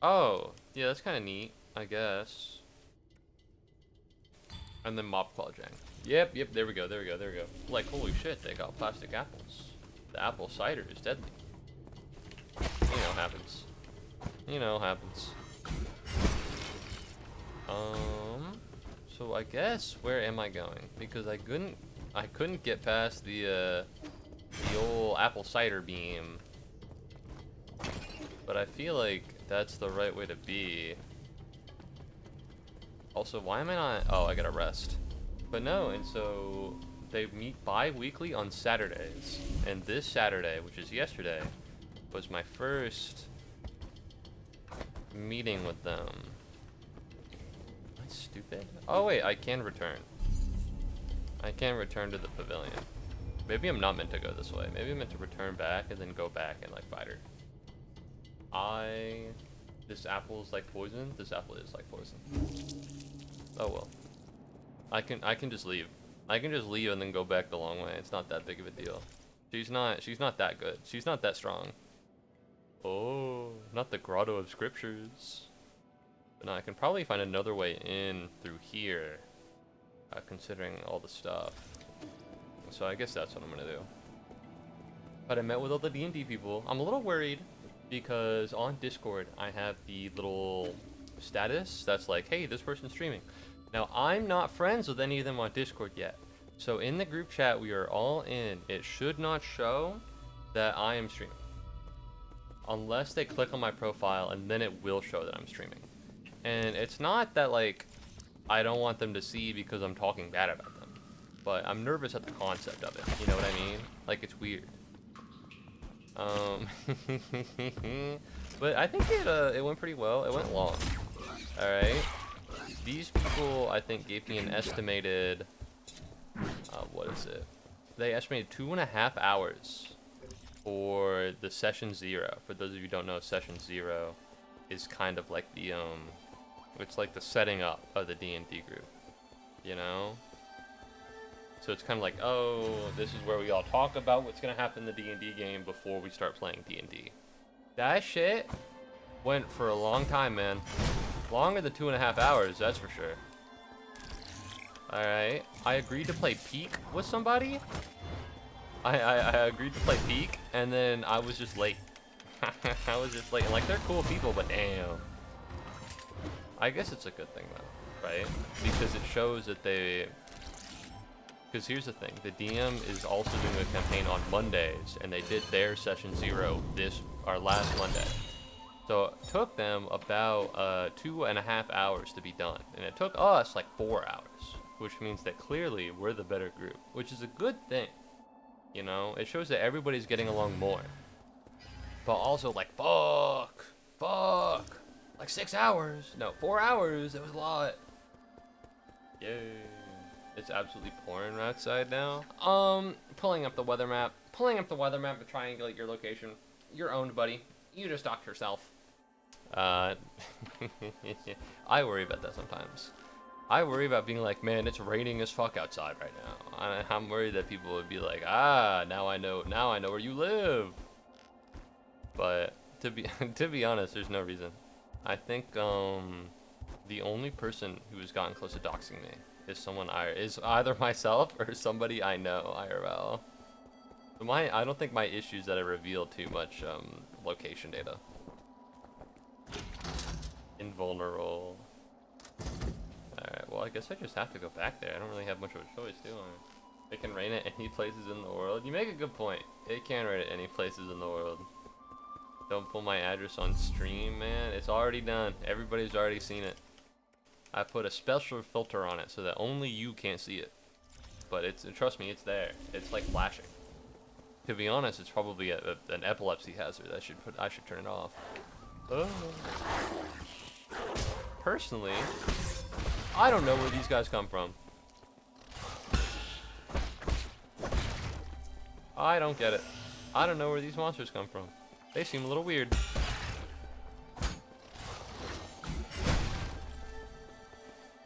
Oh, yeah, that's kind of neat, I guess. And then Mob Claw Jang. Yep, there we go. Like, holy shit, they got plastic apples. The apple cider is deadly. Happens. Happens. So I guess, where am I going? Because I couldn't get past the old apple cider beam. But I feel like that's the right way to be. Also, why am I not... Oh, I gotta rest. But no, and so they meet bi-weekly on Saturdays. And this Saturday, which is yesterday, was my first meeting with them. Am I stupid? Oh wait, I can return. I can return to the pavilion. Maybe I'm not meant to go this way. Maybe I'm meant to return back and then go back and fight her. This apple is like poison. This apple is like poison. Oh well. I can just leave. I can just leave and then go back the long way. It's not that big of a deal. She's not that good. She's not that strong. Oh, not the Grotto of Scriptures. But no, I can probably find another way in through here, considering all the stuff. So I guess that's what I'm gonna do. But I met with all the D&D people. I'm a little worried because on Discord I have the little status that's like, hey, this person's streaming. Now I'm not friends with any of them on Discord yet. So in the group chat we are all in, it should not show that I am streaming. Unless they click on my profile, and then it will show that I'm streaming. And it's not that I don't want them to see because I'm talking bad about them. But I'm nervous at the concept of it, you know what I mean? It's weird. But I think it went pretty well. It went long. Alright. These people, I think, gave me an estimated... what is it? They estimated 2.5 hours for the session 0. For those of you who don't know, session 0 is kind of like the, it's like the setting up of the D&D group. You know? So it's kind of like, oh, this is where we all talk about what's going to happen in the D&D game before we start playing D&D. That shit went for a long time, man. Longer than 2.5 hours, that's for sure. Alright. I agreed to play Peak with somebody. I agreed to play Peak, and then I was just late. I was just late. And they're cool people, but damn. I guess it's a good thing, though, right? Because it shows that they... Because here's the thing, the DM is also doing a campaign on Mondays, and they did their session 0 last Monday. So it took them about 2.5 hours to be done, and it took us 4 hours, which means that clearly we're the better group, which is a good thing. You know, it shows that everybody's getting along more. But also fuck, 6 hours, no, 4 hours, it was a lot. Yay. It's absolutely pouring outside now. Pulling up the weather map to triangulate your location. You're owned, buddy. You just docked yourself. I worry about that sometimes. I worry about being like, man, it's raining as fuck outside right now. I'm worried that people would be like, now I know where you live. But to be honest, there's no reason. I think the only person who has gotten close to doxing me is either myself or somebody I know IRL. So I don't think my issue is that I reveal too much location data. Invulnerable. Alright, well I guess I just have to go back there. I don't really have much of a choice, do I? It can rain at any places in the world. You make a good point. It can rain at any places in the world. Don't pull my address on stream, man. It's already done. Everybody's already seen it. I put a special filter on it so that only you can't see it. But trust me, it's there. It's flashing. To be honest, it's probably an epilepsy hazard. I should turn it off. Oh. Personally, I don't know where these guys come from. I don't get it. I don't know where these monsters come from. They seem a little weird.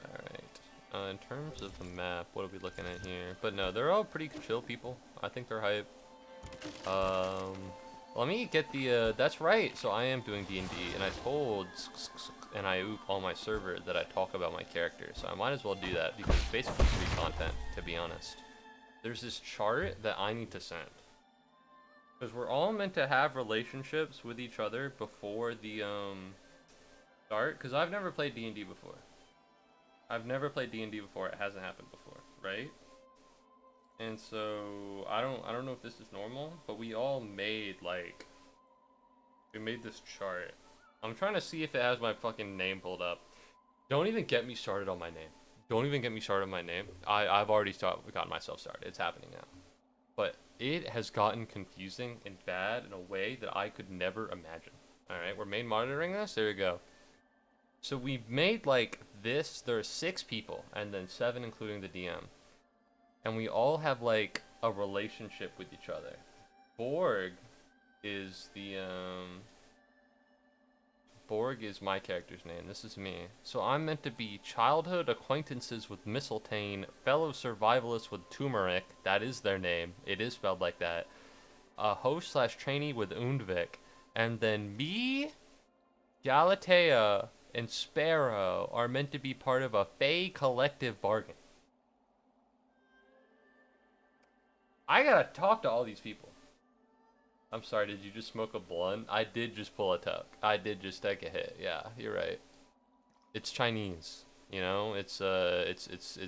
Alright. In terms of the map, what are we looking at here? But no, they're all pretty chill people. I think they're hype. Let me get the, that's right. So I am doing D&D, and I told and I oop on my server that I talk about my character. So I might as well do that because it's basically free content, to be honest. There's this chart that I need to send. Because we're all meant to have relationships with each other before the, start. Because I've never played D&D before. I've never played D&D before. It hasn't happened before, right? And so I don't know if this is normal, but we all made like we made this chart. I'm trying to see if it has my fucking name pulled up. Don't even get me started on my name. Don't even get me started on my name. I've already gotten myself started. It's happening now. But it has gotten confusing and bad in a way that I could never imagine. Alright, we're main monitoring this. There we go. So we made like this. There are 6 people, and then 7 including the DM. And we all have like a relationship with each other. Borg is the Borg is my character's name. This is me. So I'm meant to be childhood acquaintances with Mistletoe, fellow survivalists with Turmeric. That is their name. It is spelled like that. A host/trainee with Undvik. And then me, Galatea, and Sparrow are meant to be part of a Fey collective bargain. I gotta talk to all these people. I'm sorry, did you just smoke a blunt? I did just pull a tuck. I did just take a hit. Yeah, you're right. It's Chinese, you know? It's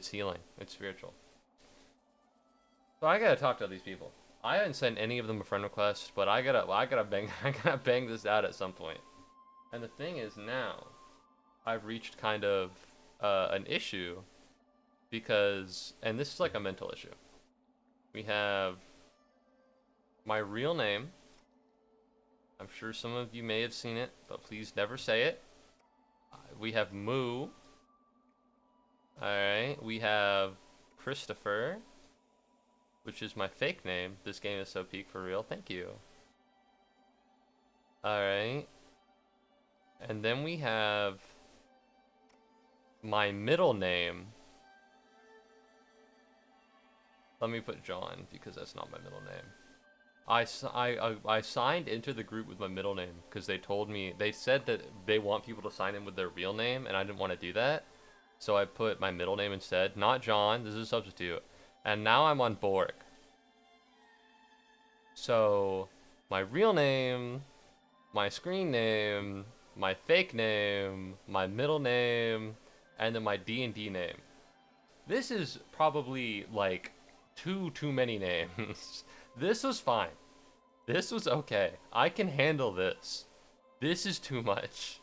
healing. It's spiritual. So I gotta talk to all these people. I haven't sent any of them a friend request, but I gotta bang this out at some point. And the thing is now, I've reached kind of an issue because, and this is like a mental issue. We have my real name. I'm sure some of you may have seen it, but please never say it. We have Moo. Alright, we have Christopher, which is my fake name. This game is so peak for real. Thank you. Alright. And then we have my middle name. Let me put John, because that's not my middle name. I signed into the group with my middle name, because they said that they want people to sign in with their real name, and I didn't want to do that. So I put my middle name instead. Not John, this is a substitute. And now I'm on Borg. So, my real name, my screen name, my fake name, my middle name, and then my D&D name. This is probably, like, too many names. This was fine. This was okay. I can handle this. This is too much.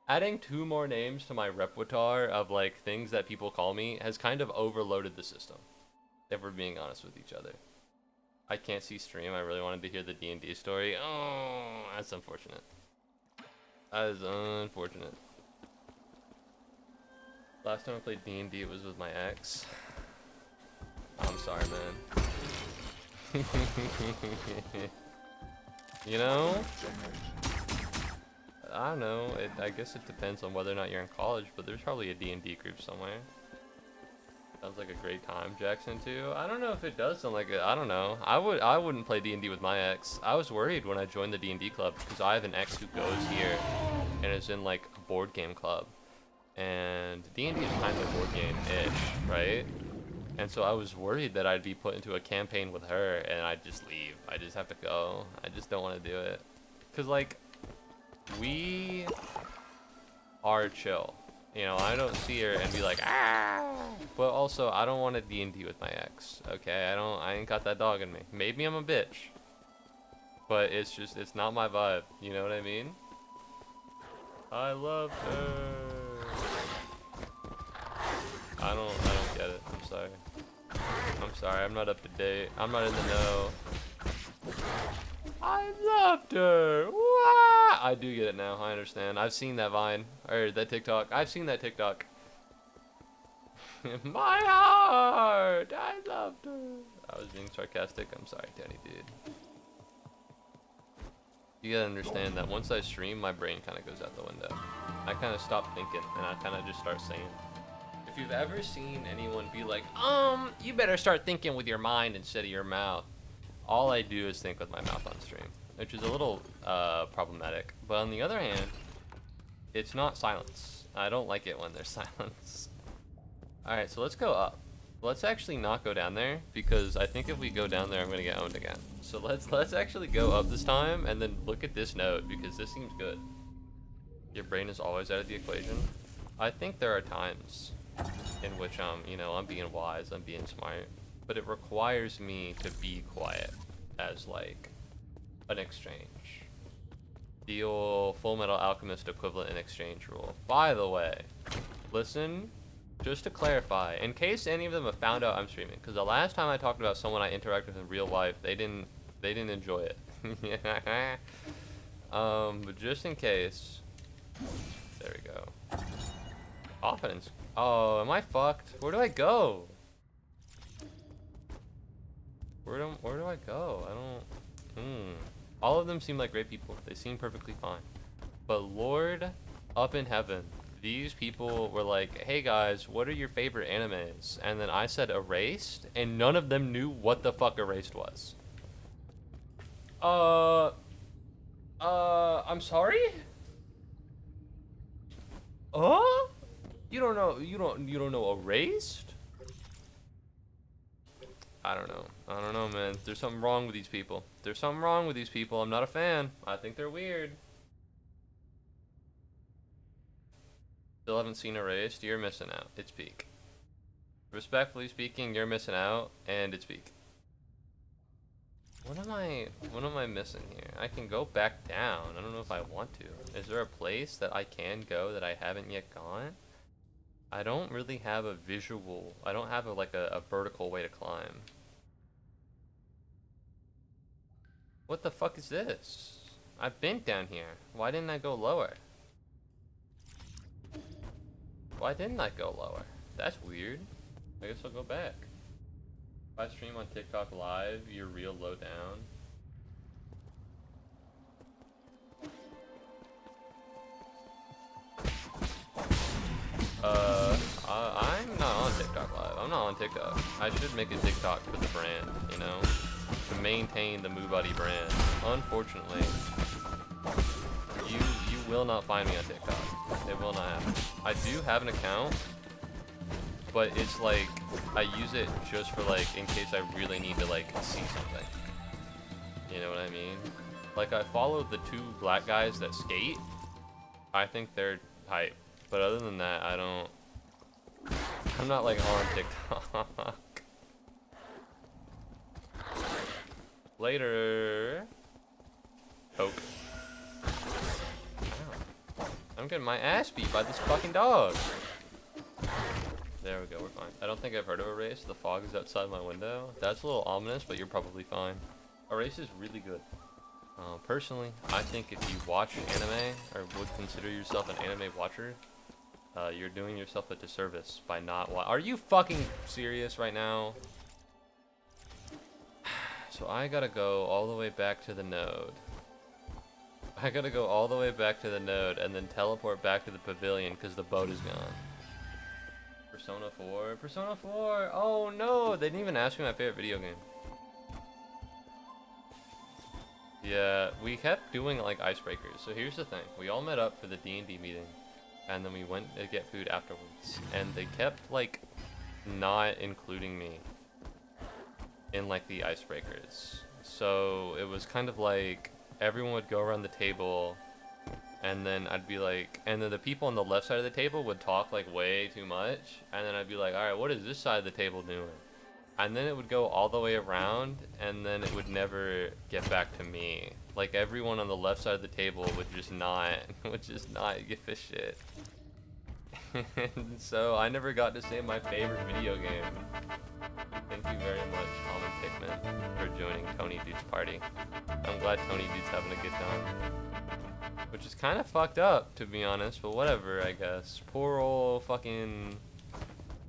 Adding 2 more names to my repertoire of like things that people call me has kind of overloaded the system, if we're being honest with each other. I can't see stream. I really wanted to hear the D&D story. Oh, that's unfortunate. That is unfortunate. Last time I played D&D, it was with my ex. I'm sorry, man. You know? I don't know. I guess it depends on whether or not you're in college, but there's probably a D&D group somewhere. Sounds like a great time, Jackson, too. I don't know if it does sound like it. I don't know. I wouldn't play D&D with my ex. I was worried when I joined the D&D club because I have an ex who goes here and is in like a board game club. And D&D is kind of a board game-ish, right? And so I was worried that I'd be put into a campaign with her and I'd just leave. I just have to go. I just don't want to do it. Because, like, we are chill. You know, I don't see her and be like, ah! But also, I don't want to D&D with my ex, okay? I ain't got that dog in me. Maybe I'm a bitch. But it's just, it's not my vibe. You know what I mean? I love her. I don't get it. I'm sorry. I'm sorry. I'm not up to date. I'm not in the know. I loved her. Wah! I do get it now. I understand. I've seen that Vine or that TikTok. I've seen that TikTok. My heart! I loved her. I was being sarcastic. I'm sorry, Tony, dude. You gotta understand that once I stream, my brain kind of goes out the window. I kind of stop thinking, and I kind of just start saying. If you've ever seen anyone be like, you better start thinking with your mind instead of your mouth. All I do is think with my mouth on stream, which is a little problematic. But on the other hand, it's not silence. I don't like it when there's silence. Alright, so let's go up. Let's actually not go down there, because I think if we go down there, I'm gonna get owned again. So let's actually go up this time, and then look at this node, because this seems good. Your brain is always out of the equation. I think there are times in which you know, I'm being wise, I'm being smart, but it requires me to be quiet as like an exchange. The old Full Metal Alchemist equivalent in exchange rule. By the way, listen, just to clarify, in case any of them have found out I'm streaming, because the last time I talked about someone I interacted with in real life, they didn't enjoy it. But just in case, there we go. Confidence. Oh, am I fucked? Where do I go? Where do I go? I don't. All of them seem like great people. They seem perfectly fine. But Lord up in heaven, these people were like, hey guys, what are your favorite animes? And then I said Erased, and none of them knew what the fuck Erased was. I'm sorry? You don't know Erased? I don't know, man. There's something wrong with these people. I'm not a fan. I think they're weird. Still haven't seen Erased? You're missing out. It's peak. Respectfully speaking, you're missing out, and it's peak. What am I missing here? I can go back down. I don't know if I want to. Is there a place that I can go that I haven't yet gone? I don't really have a visual. I don't have a vertical way to climb. What the fuck is this? I've been down here. Why didn't I go lower? Why didn't I go lower? That's weird. I guess I'll go back. If I stream on TikTok live, you're real low down. I'm not on TikTok live. I'm not on TikTok. I should make a TikTok for the brand, you know? To maintain the Muubody brand. Unfortunately, you will not find me on TikTok. It will not happen. I do have an account, but it's like, I use it just for like, in case I really need to like see something. You know what I mean? Like, I follow the two black guys that skate. I think they're hype. But other than that, I'm not like on TikTok. Later. Coke. Wow. I'm getting my ass beat by this fucking dog. There we go, we're fine. I don't think I've heard of Erase. The fog is outside my window. That's a little ominous, but you're probably fine. Erase is really good. Personally, I think if you watch anime, or would consider yourself an anime watcher, you're doing yourself a disservice by not Are you fucking serious right now? So I gotta go all the way back to the node. I gotta go all the way back to the node and then teleport back to the pavilion because the boat is gone. Persona 4? Persona 4! Oh no! They didn't even ask me my favorite video game. Yeah, we kept doing like icebreakers. So here's the thing. We all met up for the D&D meeting. And then we went to get food afterwards. And they kept like not including me in like the icebreakers. So it was kind of like everyone would go around the table and then I'd be like, and then the people on the left side of the table would talk like way too much, and then I'd be like, alright, what is this side of the table doing? And then it would go all the way around, and then it would never get back to me. Like everyone on the left side of the table would just not give a shit. And so I never got to say my favorite video game. Thank you very much, Common Pikmin, for joining Tony Dude's party. I'm glad Tony Dude's having a good time. Which is kind of fucked up, to be honest, but whatever, I guess. Poor old fucking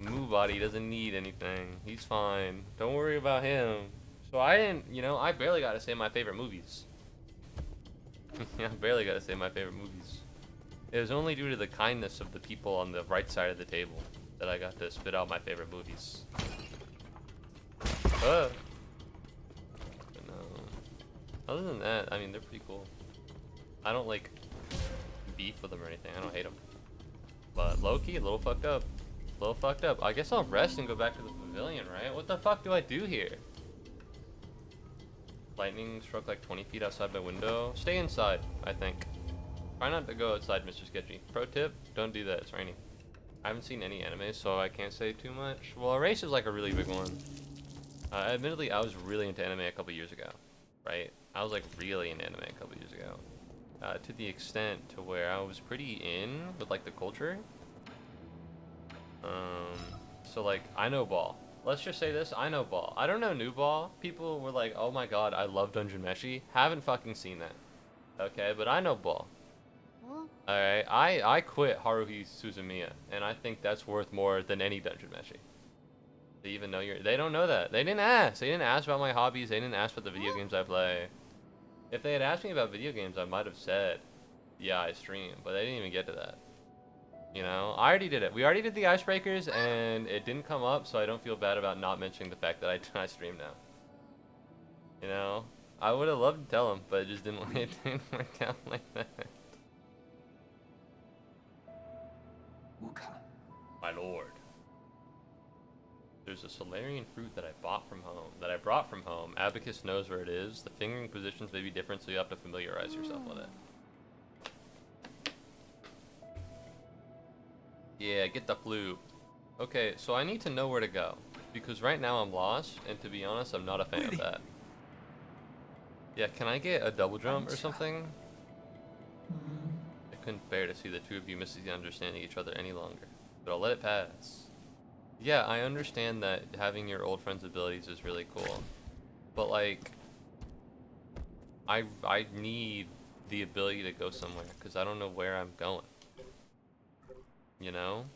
Muubody doesn't need anything. He's fine. Don't worry about him. So I didn't, you know, I barely got to say my favorite movies. Yeah, I barely got to say my favorite movies. It was only due to the kindness of the people on the right side of the table that I got to spit out my favorite movies. But no. Other than that, I mean, they're pretty cool. I don't like beef with them or anything. I don't hate them. But low-key, a little fucked up. A little fucked up. I guess I'll rest and go back to the pavilion, right? What the fuck do I do here? Lightning struck like 20 feet outside my window. Stay inside, I think. Try not to go outside, Mr. Sketchy. Pro tip, don't do that. It's raining. I haven't seen any anime, so I can't say too much. Well, Erase is like a really big one. Admittedly, I was really into anime a couple years ago, right? I was like really into anime a couple years ago. To the extent to where I was pretty in with like the culture. So like, I know Ball. Let's just say this, I know Ball. I don't know New Ball. People were like, oh my god, I love Dungeon Meshi. Haven't fucking seen that. Okay, but I know Ball. Alright, I quit Haruhi Suzumiya, and I think that's worth more than any Dungeon Meshi. They even know they don't know that. They didn't ask. They didn't ask about my hobbies. They didn't ask about the video games I play. If they had asked me about video games, I might have said, yeah, I stream, but they didn't even get to that. You know, I already did it. We already did the icebreakers, and it didn't come up, so I don't feel bad about not mentioning the fact that I stream now. You know, I would have loved to tell them, but it just didn't work out like that. My lord. There's a Solarian fruit that I brought from home. Abacus knows where it is. The fingering positions may be different, so you have to familiarize yourself with it. Yeah, get the flute. Okay, so I need to know where to go. Because right now I'm lost, and to be honest, I'm not a fan of that. Yeah, can I get a double jump or something? I couldn't bear to see the two of you misunderstanding each other any longer. But I'll let it pass. Yeah, I understand that having your old friend's abilities is really cool. But like, I need the ability to go somewhere, because I don't know where I'm going. You know?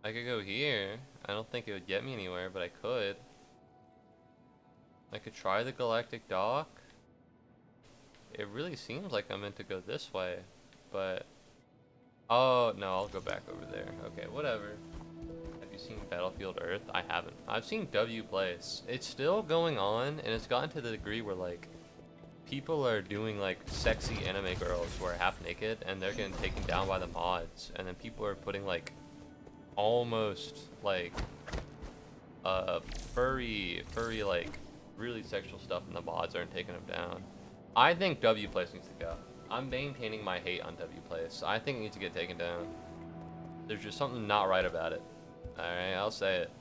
I could go here. I don't think it would get me anywhere, but I could. I could try the Galactic Dock. It really seems like I'm meant to go this way, but... Oh, no, I'll go back over there. Okay, whatever. Have you seen Battlefield Earth? I haven't. I've seen W Plays. It's still going on, and it's gotten to the degree where, like, people are doing, like, sexy anime girls who are half naked, and they're getting taken down by the mods, and then people are putting, like, almost, like, furry, like, really sexual stuff, and the mods aren't taking them down. I think W Place needs to go. I'm maintaining my hate on W Place. I think it needs to get taken down. There's just something not right about it. Alright, I'll say it.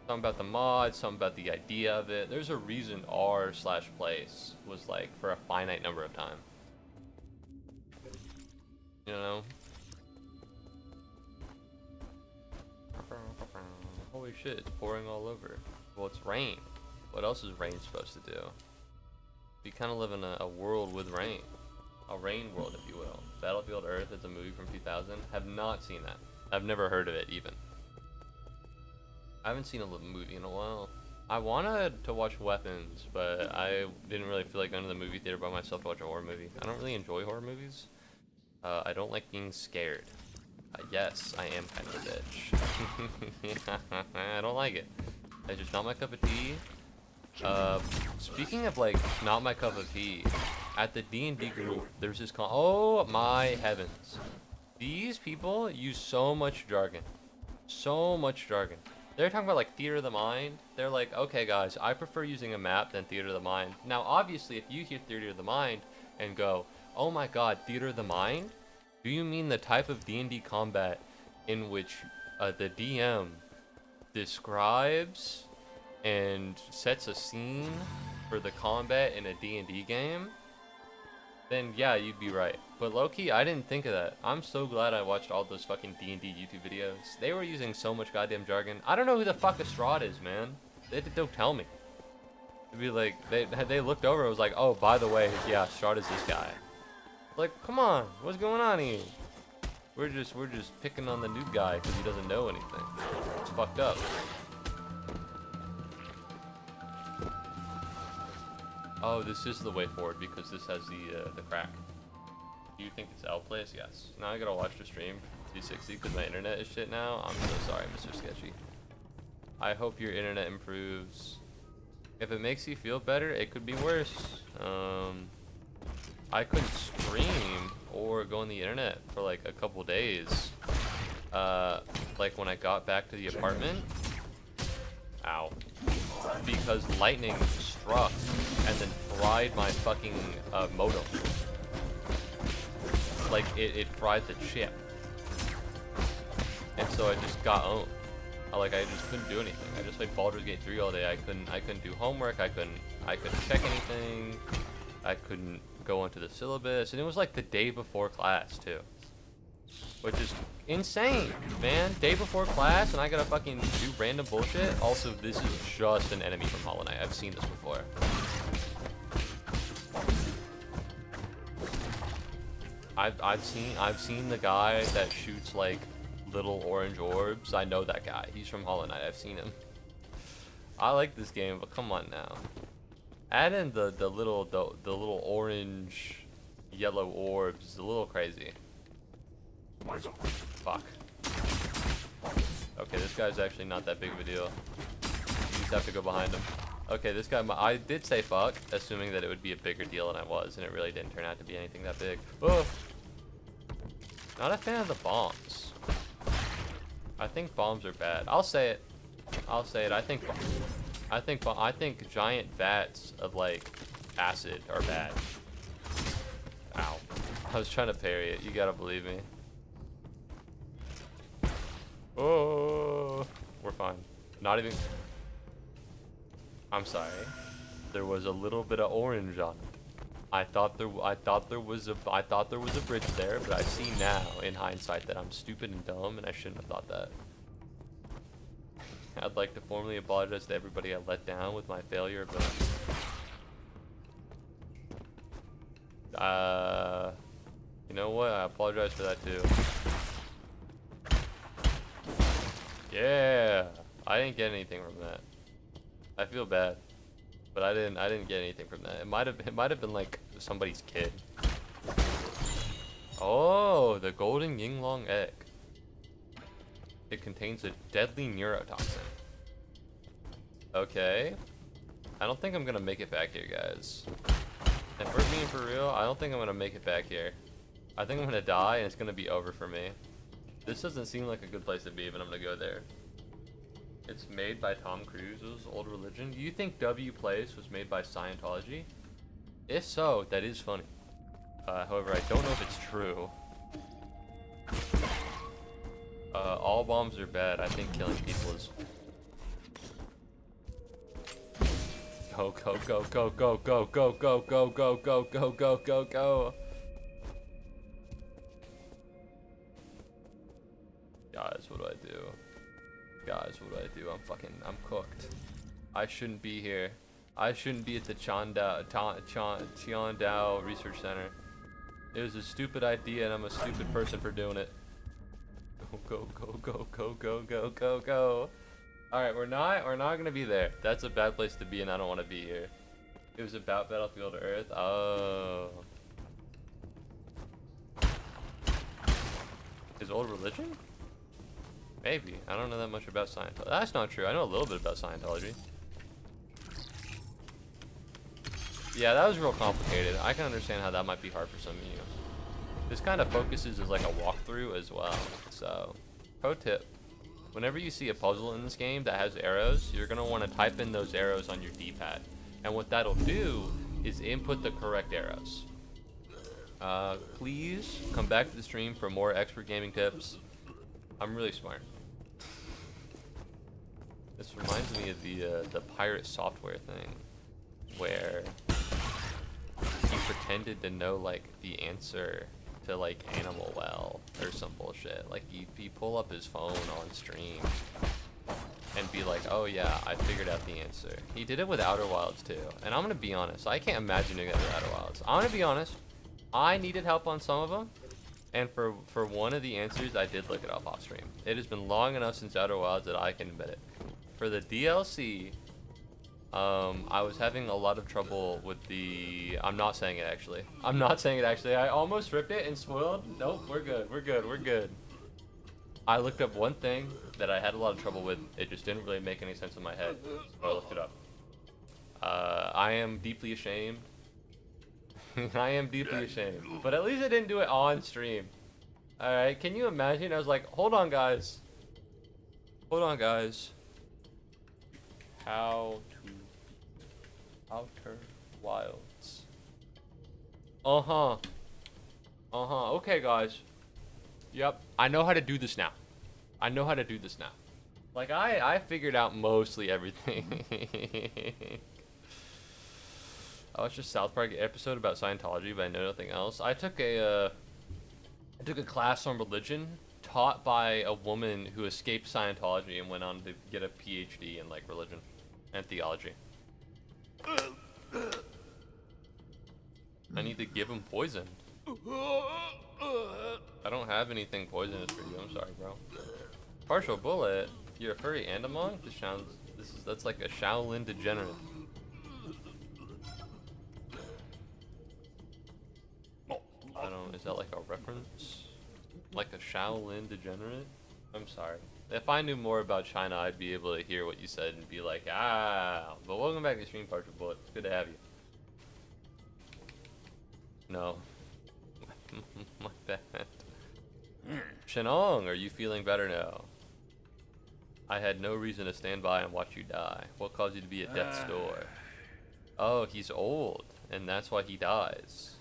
Something about the mod, something about the idea of it. There's a reason r/place was like for a finite number of time. You know? Holy shit, it's pouring all over. Well, it's rain. What else is rain supposed to do? We kind of live in a world with rain. A rain world, if you will. Battlefield Earth is a movie from 2000. Have not seen that. I've never heard of it, even. I haven't seen a movie in a while. I wanted to watch Weapons, but I didn't really feel like going to the movie theater by myself to watch a horror movie. I don't really enjoy horror movies. I don't like being scared. Yes, I am kind of a bitch. I don't like it. It's just not my cup of tea. Speaking of like not my cup of tea, at the D&D group, there's this oh my heavens. These people use so much jargon. So much jargon. They're talking about like theater of the mind. They're like, okay guys, I prefer using a map than theater of the mind. Now obviously if you hear theater of the mind and go, oh my god, theater of the mind? Do you mean the type of D&D combat in which the DM describes and sets a scene for the combat in a D&D game? Then yeah, you'd be right. But low-key, I didn't think of that. I'm so glad I watched all those fucking D&D YouTube videos. They were using so much goddamn jargon. I don't know who the fuck Estrad is, man. They don't tell me. It'd be like, they looked over, it was like, oh, by the way, yeah, Estrad is this guy. Like, come on, what's going on here? We're just picking on the new guy because he doesn't know anything. It's fucked up. Oh, this is the way forward because this has the crack. Do you think it's L place? Yes. Now I gotta watch the stream 260 because my internet is shit now. I'm so sorry, Mr. Sketchy. I hope your internet improves. If it makes you feel better, it could be worse. I couldn't stream or go on the internet for like a couple days. Like when I got back to the apartment. Ow. Because lightning struck and then fried my fucking modem. Like it fried the chip. And so I just got owned. I just couldn't do anything. I just played Baldur's Gate 3 all day. I couldn't do homework. I couldn't check anything. I couldn't go into the syllabus, and it was like the day before class too, which is insane, man. Day before class, and I gotta fucking do random bullshit. Also, this is just an enemy from Hollow Knight. I've seen this before. I've seen the guy that shoots like little orange orbs. I know that guy. He's from Hollow Knight. I've seen him. I like this game, but come on now. Add in the little orange yellow orbs. It's a little crazy. Fuck. Okay, this guy's actually not that big of a deal. You just have to go behind him. Okay, this guy, I did say fuck, assuming that it would be a bigger deal than I was, and it really didn't turn out to be anything that big. Oh! Not a fan of the bombs. I think bombs are bad. I'll say it. I'll say it. I think giant vats of like acid are bad. Ow. I was trying to parry it. You gotta believe me. Oh, we're fine. Not even. I'm sorry. There was a little bit of orange on it. I thought there was a bridge there, but I see now in hindsight that I'm stupid and dumb, and I shouldn't have thought that. I'd like to formally apologize to everybody I let down with my failure, but you know what? I apologize for that too. Yeah, I didn't get anything from that. I feel bad, but I didn't get anything from that. It might have been like somebody's kid. Oh, the golden yinglong egg. It contains a deadly neurotoxin. Okay. I don't think I'm gonna make it back here, guys. If we're being for real, I don't think I'm gonna make it back here. I think I'm gonna die and it's gonna be over for me. This doesn't seem like a good place to be, but I'm gonna go there. It's made by Tom Cruise's old religion. Do you think W Place was made by Scientology? If so, that is funny. However, I don't know if it's true. All bombs are bad. I think killing people is. Go, go, go, go, go, go, go, go, go, go, go, go, go, go, go. Guys, what do I do? Guys, what do I do? I'm cooked. I shouldn't be here. I shouldn't be at the Tiandao Research Center. It was a stupid idea and I'm a stupid person for doing it. Go, go, go, go, go, go, go, go. Alright, we're not gonna be there. That's a bad place to be and I don't want to be here. It was about Battlefield Earth. Oh. His old religion? Maybe. I don't know that much about Scientology. That's not true. I know a little bit about Scientology. Yeah, that was real complicated. I can understand how that might be hard for some of you. This kind of focuses as like a walkthrough as well. So, pro tip. Whenever you see a puzzle in this game that has arrows, you're going to want to type in those arrows on your D-pad. And what that'll do is input the correct arrows. Please come back to the stream for more expert gaming tips. I'm really smart. This reminds me of the pirate software thing, where he pretended to know like the answer to like Animal Well or some bullshit. Like he pull up his phone on stream and be like, oh yeah, I figured out the answer. He did it with Outer Wilds too. And I'm gonna be honest, I can't imagine doing it with Outer Wilds. I'm gonna be honest, I needed help on some of them, And for one of the answers, I did look it up off stream. It has been long enough since Outer Wilds that I can admit it. For the DLC, I was having a lot of trouble with the... I'm not saying it actually. I'm not saying it actually. I almost ripped it and spoiled. Nope, we're good. We're good. We're good. I looked up one thing that I had a lot of trouble with. It just didn't really make any sense in my head. So I looked it up. I am deeply ashamed. I am deeply ashamed. But at least I didn't do it on stream. Alright, can you imagine? I was like, hold on, guys. Hold on, guys. How to Outer Wilds. Okay, guys. Yep, I know how to do this now. I know how to do this now. Like, I figured out mostly everything. I watched a South Park episode about Scientology, but I know nothing else. I took a class on religion taught by a woman who escaped Scientology and went on to get a PhD in, like, religion and theology. I need to give him poison. I don't have anything poisonous for you. I'm sorry, bro. Partial bullet. You're a furry and a monk? That's like a Shaolin degenerate. Is that like a reference? Like a Shaolin degenerate? I'm sorry. If I knew more about China, I'd be able to hear what you said and be like, ah. But welcome back to Stream Partial Bullet. It's good to have you. No. My bad. Shenong, are you feeling better now? I had no reason to stand by and watch you die. What caused you to be at death's door? Oh, he's old, and that's why he dies.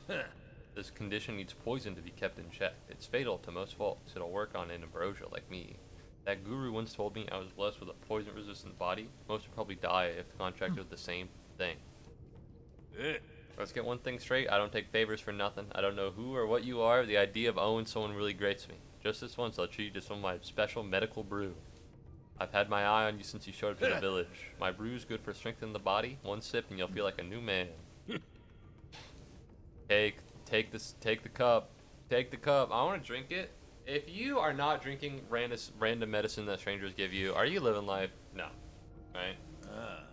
This condition needs poison to be kept in check. It's fatal to most folks. It'll work on an ambrosia like me. That guru once told me I was blessed with a poison-resistant body. Most would probably die if contracted with the same thing. Let's get one thing straight. I don't take favors for nothing. I don't know who or what you are. The idea of owing someone really grates me. Just this once, I'll treat you to some of my special medical brew. I've had my eye on you since you showed up in the village. My brew's good for strengthening the body. One sip and you'll feel like a new man. Take the cup. Take the cup. I want to drink it. If you are not drinking random medicine that strangers give you, are you living life? No. Right?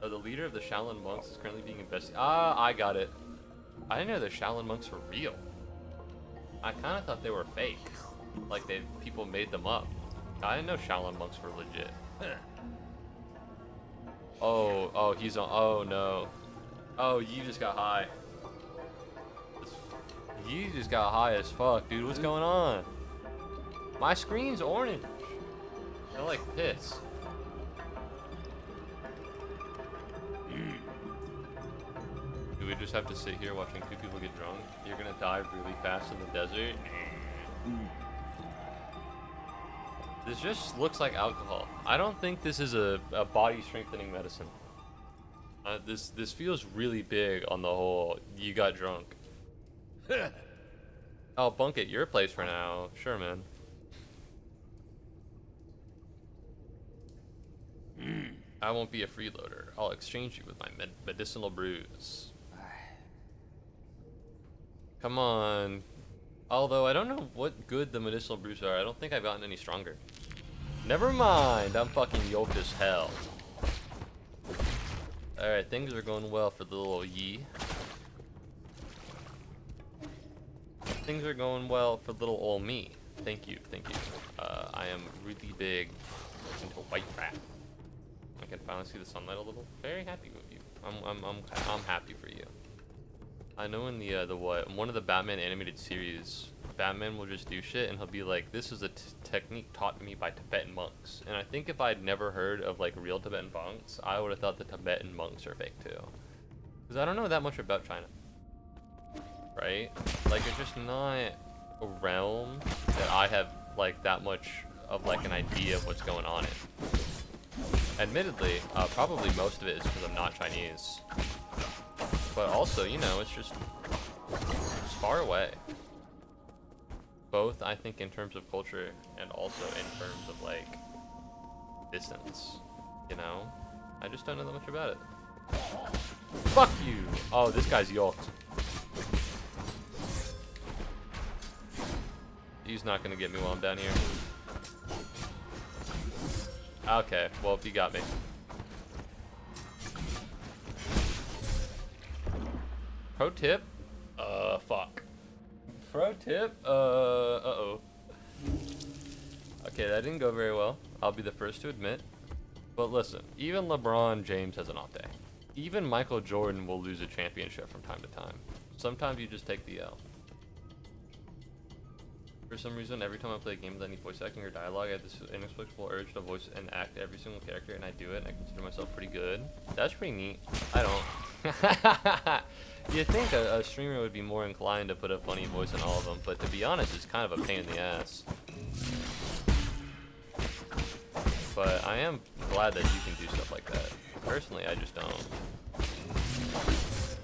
Oh, the leader of the Shaolin monks is currently being investigated. Ah, I got it. I didn't know the Shaolin monks were real. I kind of thought they were fake. Like people made them up. I didn't know Shaolin monks were legit. Oh, he's on. Oh, no. Oh, you just got high. You just got high as fuck, dude. What's going on? My screen's orange. I like piss. Do we just have to sit here watching two people get drunk? You're gonna die really fast in the desert? This just looks like alcohol. I don't think this is a body strengthening medicine. This feels really big on the whole. You got drunk. I'll bunk at your place for now. Sure, man. I won't be a freeloader. I'll exchange you with my medicinal brews. Come on. Although I don't know what good the medicinal brews are. I don't think I've gotten any stronger. Never mind. I'm fucking yoked as hell. Alright, things are going well for the little Yi. Things are going well for little old me. Thank you, thank you. I am really big into white rat. I can finally see the sunlight a little. Very happy with you. I'm happy for you. I know in one of the Batman animated series, Batman will just do shit and he'll be like, this is a technique taught to me by Tibetan monks. And I think if I'd never heard of like real Tibetan monks, I would have thought the Tibetan monks are fake too. Because I don't know that much about China. Right? Like, it's just not a realm that I have like that much of like an idea of what's going on in. Admittedly, probably most of it is because I'm not Chinese. But also, you know, it's far away. Both, I think, in terms of culture and also in terms of, like, distance. You know? I just don't know that much about it. Fuck you! Oh, this guy's yoked. He's not gonna get me while I'm down here. Okay, well, he got me. Pro tip? Fuck. Pro tip? Uh-oh. Okay, that didn't go very well. I'll be the first to admit. But listen, even LeBron James has an off day. Even Michael Jordan will lose a championship from time to time. Sometimes you just take the L. For some reason, every time I play a game with any voice acting or dialogue, I have this inexplicable urge to voice and act every single character, and I do it, and I consider myself pretty good. That's pretty neat. I don't. You'd think a streamer would be more inclined to put a funny voice in all of them, but to be honest, it's kind of a pain in the ass. But I am glad that you can do stuff like that. Personally, I just don't.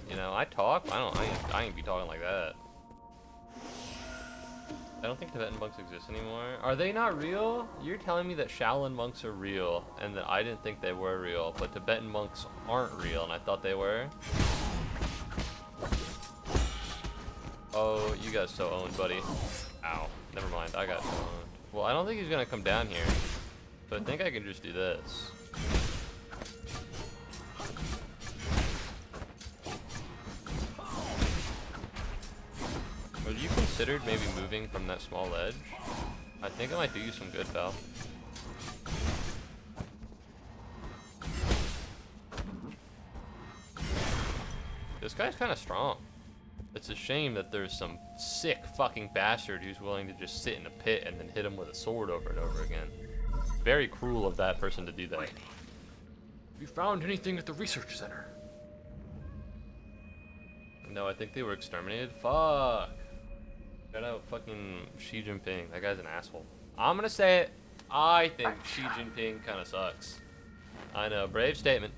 You know, I talk. I ain't be talking like that. I don't think Tibetan monks exist anymore. Are they not real? You're telling me that Shaolin monks are real, and that I didn't think they were real, but Tibetan monks aren't real, and I thought they were? Oh, you got so owned, buddy. Ow. Never mind, I got so owned. Well, I don't think he's gonna come down here, but I think I can just do this. Have you considered maybe moving from that small ledge? I think I might do you some good, pal. This guy's kind of strong. It's a shame that there's some sick fucking bastard who's willing to just sit in a pit and then hit him with a sword over and over again. Very cruel of that person to do that. Have you found anything at the research center? No, I think they were exterminated. Fuck. Shout out fucking Xi Jinping. That guy's an asshole. I'm gonna say it. I think Xi Jinping kind of sucks. I know. Brave statement.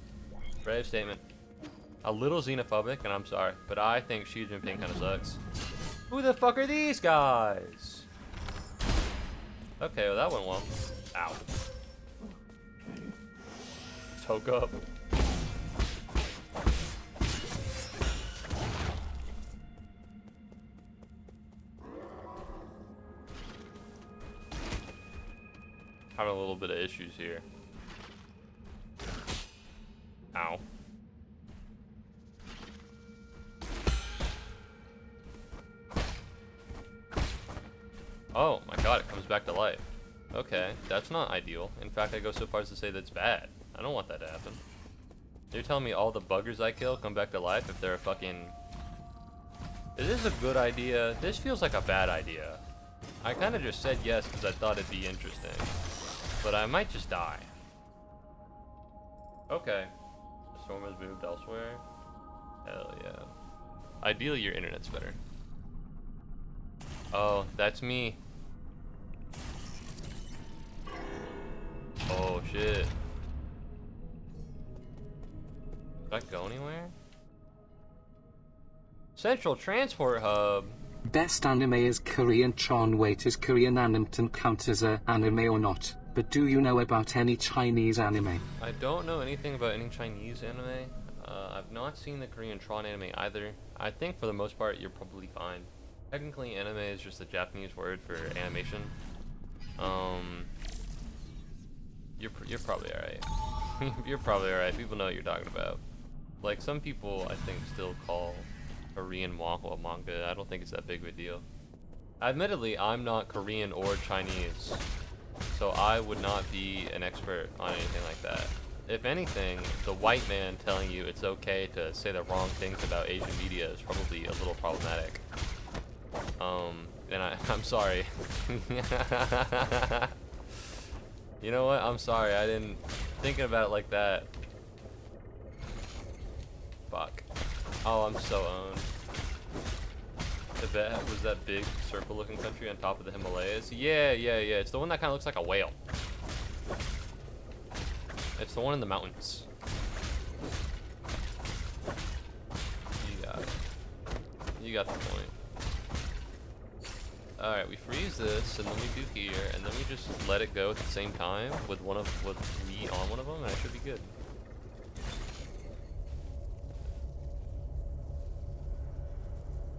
Brave statement. A little xenophobic, and I'm sorry, but I think Xi Jinping kind of sucks. Who the fuck are these guys? Okay, well that went well. Ow. Toke up. Having a little bit of issues here. Ow. Oh my god, it comes back to life. Okay, that's not ideal. In fact, I go so far as to say that's bad. I don't want that to happen. You're telling me all the buggers I kill come back to life if they're a fucking... Is this a good idea? This feels like a bad idea. I kind of just said yes because I thought it'd be interesting. But I might just die. Okay. The storm has moved elsewhere. Hell yeah. Ideally, your internet's better. Oh, that's me. Oh, shit. Did I go anywhere? Central Transport Hub. Best anime is Korean. Chon wait, is Korean anime count as a anime or not? But do you know about any Chinese anime? I don't know anything about any Chinese anime. I've not seen the Korean Tron anime either. I think for the most part you're probably fine. Technically anime is just a Japanese word for animation. You're probably alright. You're probably alright. People know what you're talking about. Like some people I think still call Korean manga. I don't think it's that big of a deal. Admittedly, I'm not Korean or Chinese, so I would not be an expert on anything like that. If anything, the white man telling you it's okay to say the wrong things about Asian media is probably a little problematic. And I'm sorry. You know what? I'm sorry. I didn't thinking about it like that. Fuck. Oh, I'm so owned. Tibet was that big circle-looking country on top of the Himalayas. Yeah. It's the one that kind of looks like a whale. It's the one in the mountains. You got it. You got the point. Alright, we freeze this, and then we do here, and then we just let it go at the same time with me on one of them, and I should be good.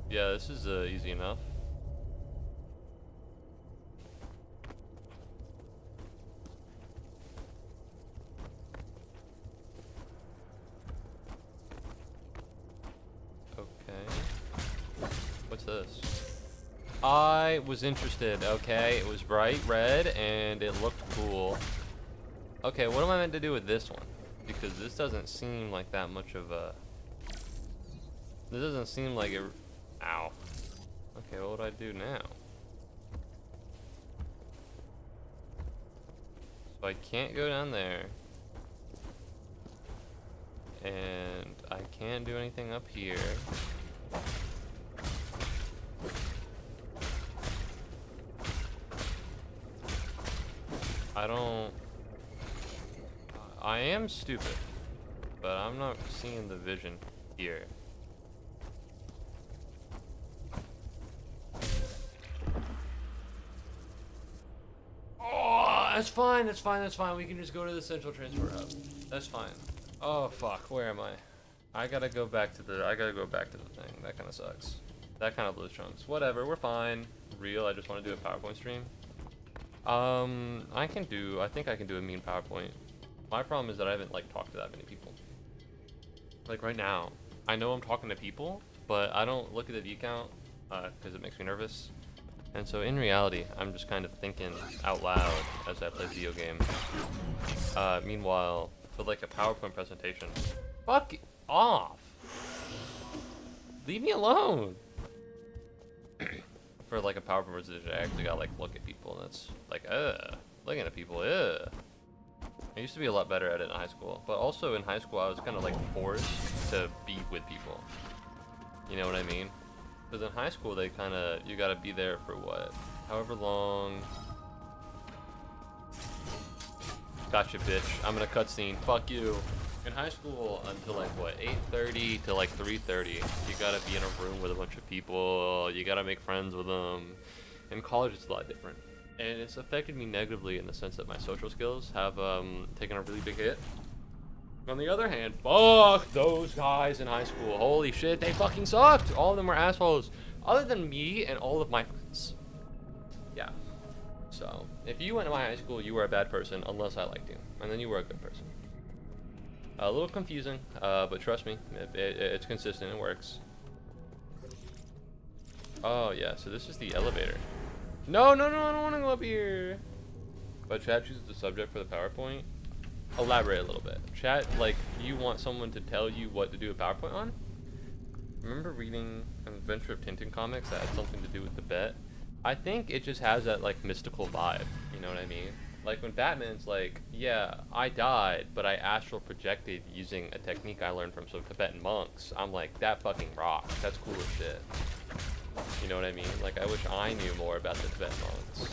Yeah, this is easy enough. this? I was interested, okay? It was bright red and it looked cool. Okay, what am I meant to do with this one? Because this doesn't seem like that much of a... This doesn't seem like it... Ow. Okay, what would I do now? So I can't go down there. And I can't do anything up here. I am stupid, but I'm not seeing the vision here. Oh, that's fine, that's fine, that's fine. We can just go to the central transfer hub. That's fine. Oh fuck, where am I? I gotta go back to the thing. That kinda sucks. That kinda blows chunks. Whatever, we're fine. Real, I just wanna do a PowerPoint stream. I think I can do a mean PowerPoint. My problem is that I haven't like talked to that many people. Like right now, I know I'm talking to people, but I don't look at the view count because it makes me nervous. And so in reality, I'm just kind of thinking out loud as I play the video game. Meanwhile, for like a PowerPoint presentation, fuck off! Leave me alone! For like a PowerPoint presentation, I actually gotta like look at people, and it's like, looking at people, I used to be a lot better at it in high school, but also in high school I was kind of like forced to be with people. You know what I mean? Because in high school you gotta be there for what? However long. Gotcha, bitch. I'm in a cutscene. Fuck you. In high school until like what, 8:30 to like 3:30, you gotta be in a room with a bunch of people. You gotta make friends with them. In college, it's a lot different. And it's affected me negatively in the sense that my social skills have taken a really big hit. On the other hand, fuck those guys in high school. Holy shit, they fucking sucked. All of them were assholes. Other than me and all of my friends. Yeah. So, if you went to my high school, you were a bad person unless I liked you. And then you were a good person. A little confusing, but trust me, it's consistent, it works. Oh yeah, so this is the elevator. No, I don't want to go up here. But chat chooses the subject for the PowerPoint. Elaborate a little bit. Chat, like, you want someone to tell you what to do a PowerPoint on? Remember reading an Adventure of Tintin comics that had something to do with the bet? I think it just has that, like, mystical vibe. You know what I mean? Like, when Batman's like, yeah, I died, but I astral projected using a technique I learned from some Tibetan monks. I'm like, that fucking rocks. That's cool as shit. You know what I mean? Like, I wish I knew more about the Tibetan monks.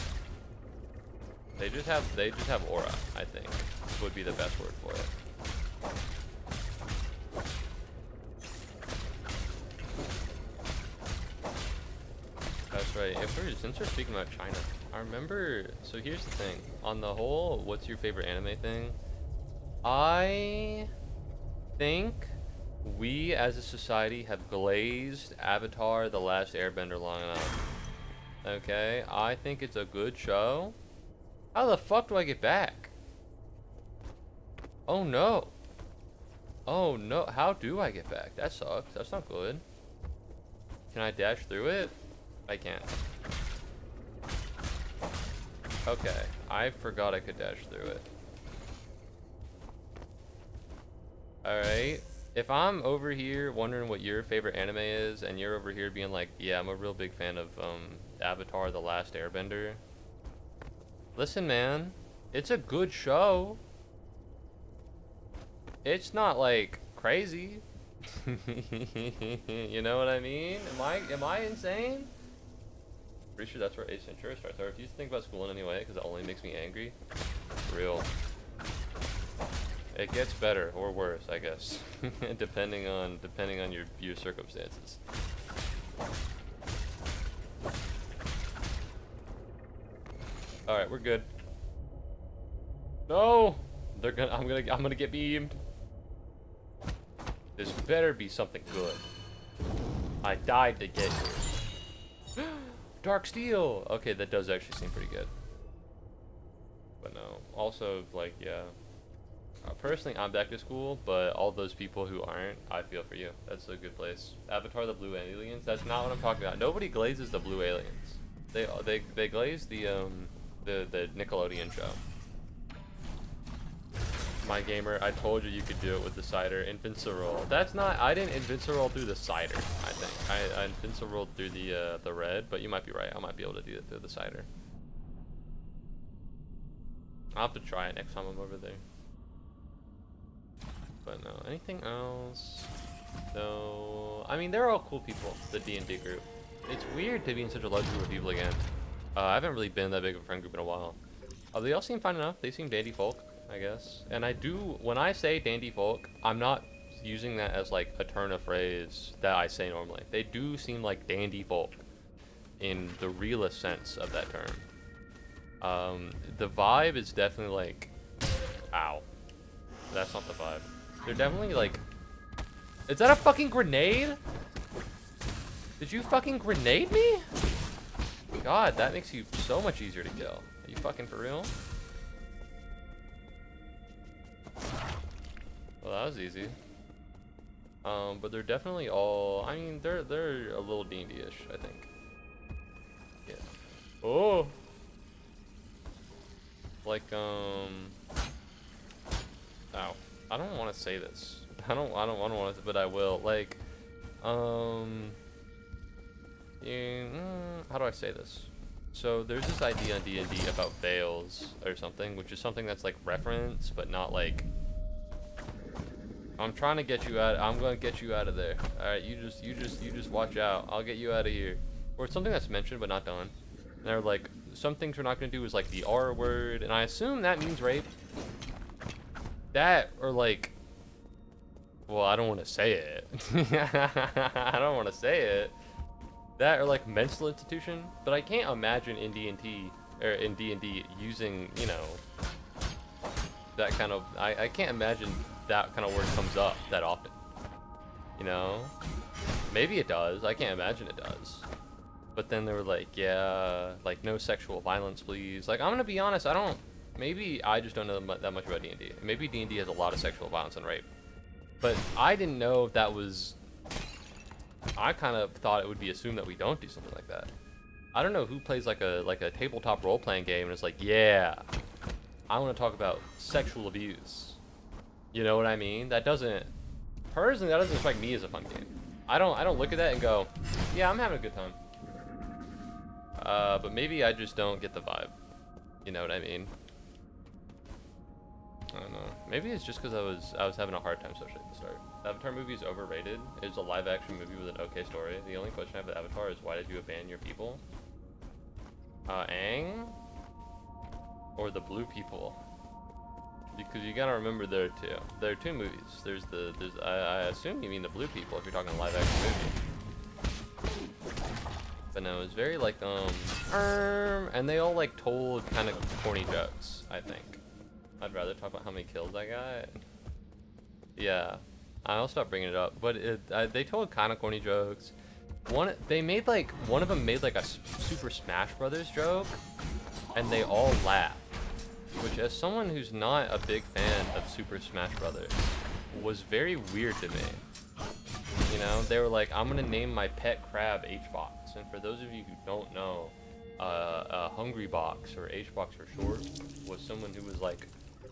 They just have aura, I think, would be the best word for it. That's right. Since we're speaking about China, I remember, so here's the thing. On the whole, what's your favorite anime thing? I think we as a society have glazed Avatar: The Last Airbender long enough. Okay, I think it's a good show. How the fuck do I get back? Oh no. Oh no, how do I get back? That sucks, that's not good. Can I dash through it? I can't. Okay, I forgot I could dash through it. Alright. If I'm over here wondering what your favorite anime is, and you're over here being like, yeah, I'm a real big fan of Avatar: The Last Airbender. Listen, man, it's a good show. It's not like crazy. You know what I mean? Am I insane? Pretty sure that's where Ace Ventura starts. Or if you think about school in any way, because it only makes me angry. Real. It gets better or worse, I guess, depending on your circumstances. All right, we're good. No, I'm gonna get beamed. This better be something good. I died to get here. Dark Steel. Okay, that does actually seem pretty good. But no, also like yeah. personally, I'm back to school, but all those people who aren't, I feel for you. That's a good place. Avatar: The Blue Aliens. That's not what I'm talking about. Nobody glazes the blue aliens. They glaze the Nickelodeon show. My gamer, I told you could do it with the cider. Invincible. That's not. I didn't Invincible through the cider. I think I Invincible through the red, but you might be right. I might be able to do it through the cider. I'll have to try it next time I'm over there. But no, anything else? No. I mean, they're all cool people. The D&D group. It's weird to be in such a large group of people again. I haven't really been that big of a friend group in a while. They all seem fine enough. They seem dandy folk, I guess. And I do, when I say dandy folk, I'm not using that as like a turn of phrase that I say normally. They do seem like dandy folk in the realest sense of that term. The vibe is definitely like, ow. That's not the vibe. They're definitely like, is that a fucking grenade? Did you fucking grenade me? God, that makes you so much easier to kill. Are you fucking for real? Well, that was easy. But they're definitely all, I mean, they're a little D&D-ish, I think. Yeah. Oh! Like, ow. I don't want to say this. I don't want to, but I will. Like, how do I say this? So there's this idea in D&D about veils or something, which is something that's like reference, but not like. I'm trying to get you out. I'm gonna get you out of there. All right, you just watch out. I'll get you out of here. Or it's something that's mentioned but not done. And they're like, some things we're not gonna do is like the R word, and I assume that means rape. That or like, well, I don't want to say it. I don't want to say it. That or like mental institution, but I can't imagine in D&D or in D&D using, you know, that kind of. I can't imagine that kind of word comes up that often. You know, maybe it does. I can't imagine it does. But then they were like, yeah, like no sexual violence, please. Like I'm gonna be honest, I don't. Maybe I just don't know that much about D&D. Maybe D&D has a lot of sexual violence and rape. But I didn't know if that was. I kind of thought it would be assumed that we don't do something like that. I don't know who plays like a tabletop role-playing game and it's like, yeah, I want to talk about sexual abuse. You know what I mean? That doesn't strike me as a fun game. I don't look at that and go, yeah, I'm having a good time. But maybe I just don't get the vibe. You know what I mean? I don't know. Maybe it's just because I was having a hard time socially at the start. The Avatar movie is overrated. It's a live-action movie with an okay story. The only question I have with Avatar is why did you abandon your people? Aang? Or the blue people? Because you gotta remember there are two movies. There's I assume you mean the blue people if you're talking a live-action movie. But no, it's very like and they all like told kind of corny jokes. I think. I'd rather talk about how many kills I got. Yeah, I'll stop bringing it up. But they told kind of corny jokes. One of them made like a Super Smash Brothers joke, and they all laughed. Which, as someone who's not a big fan of Super Smash Brothers, was very weird to me. You know, they were like, I'm gonna name my pet crab H-Box. And for those of you who don't know, Hungry Box, or H-Box for short, was someone who was like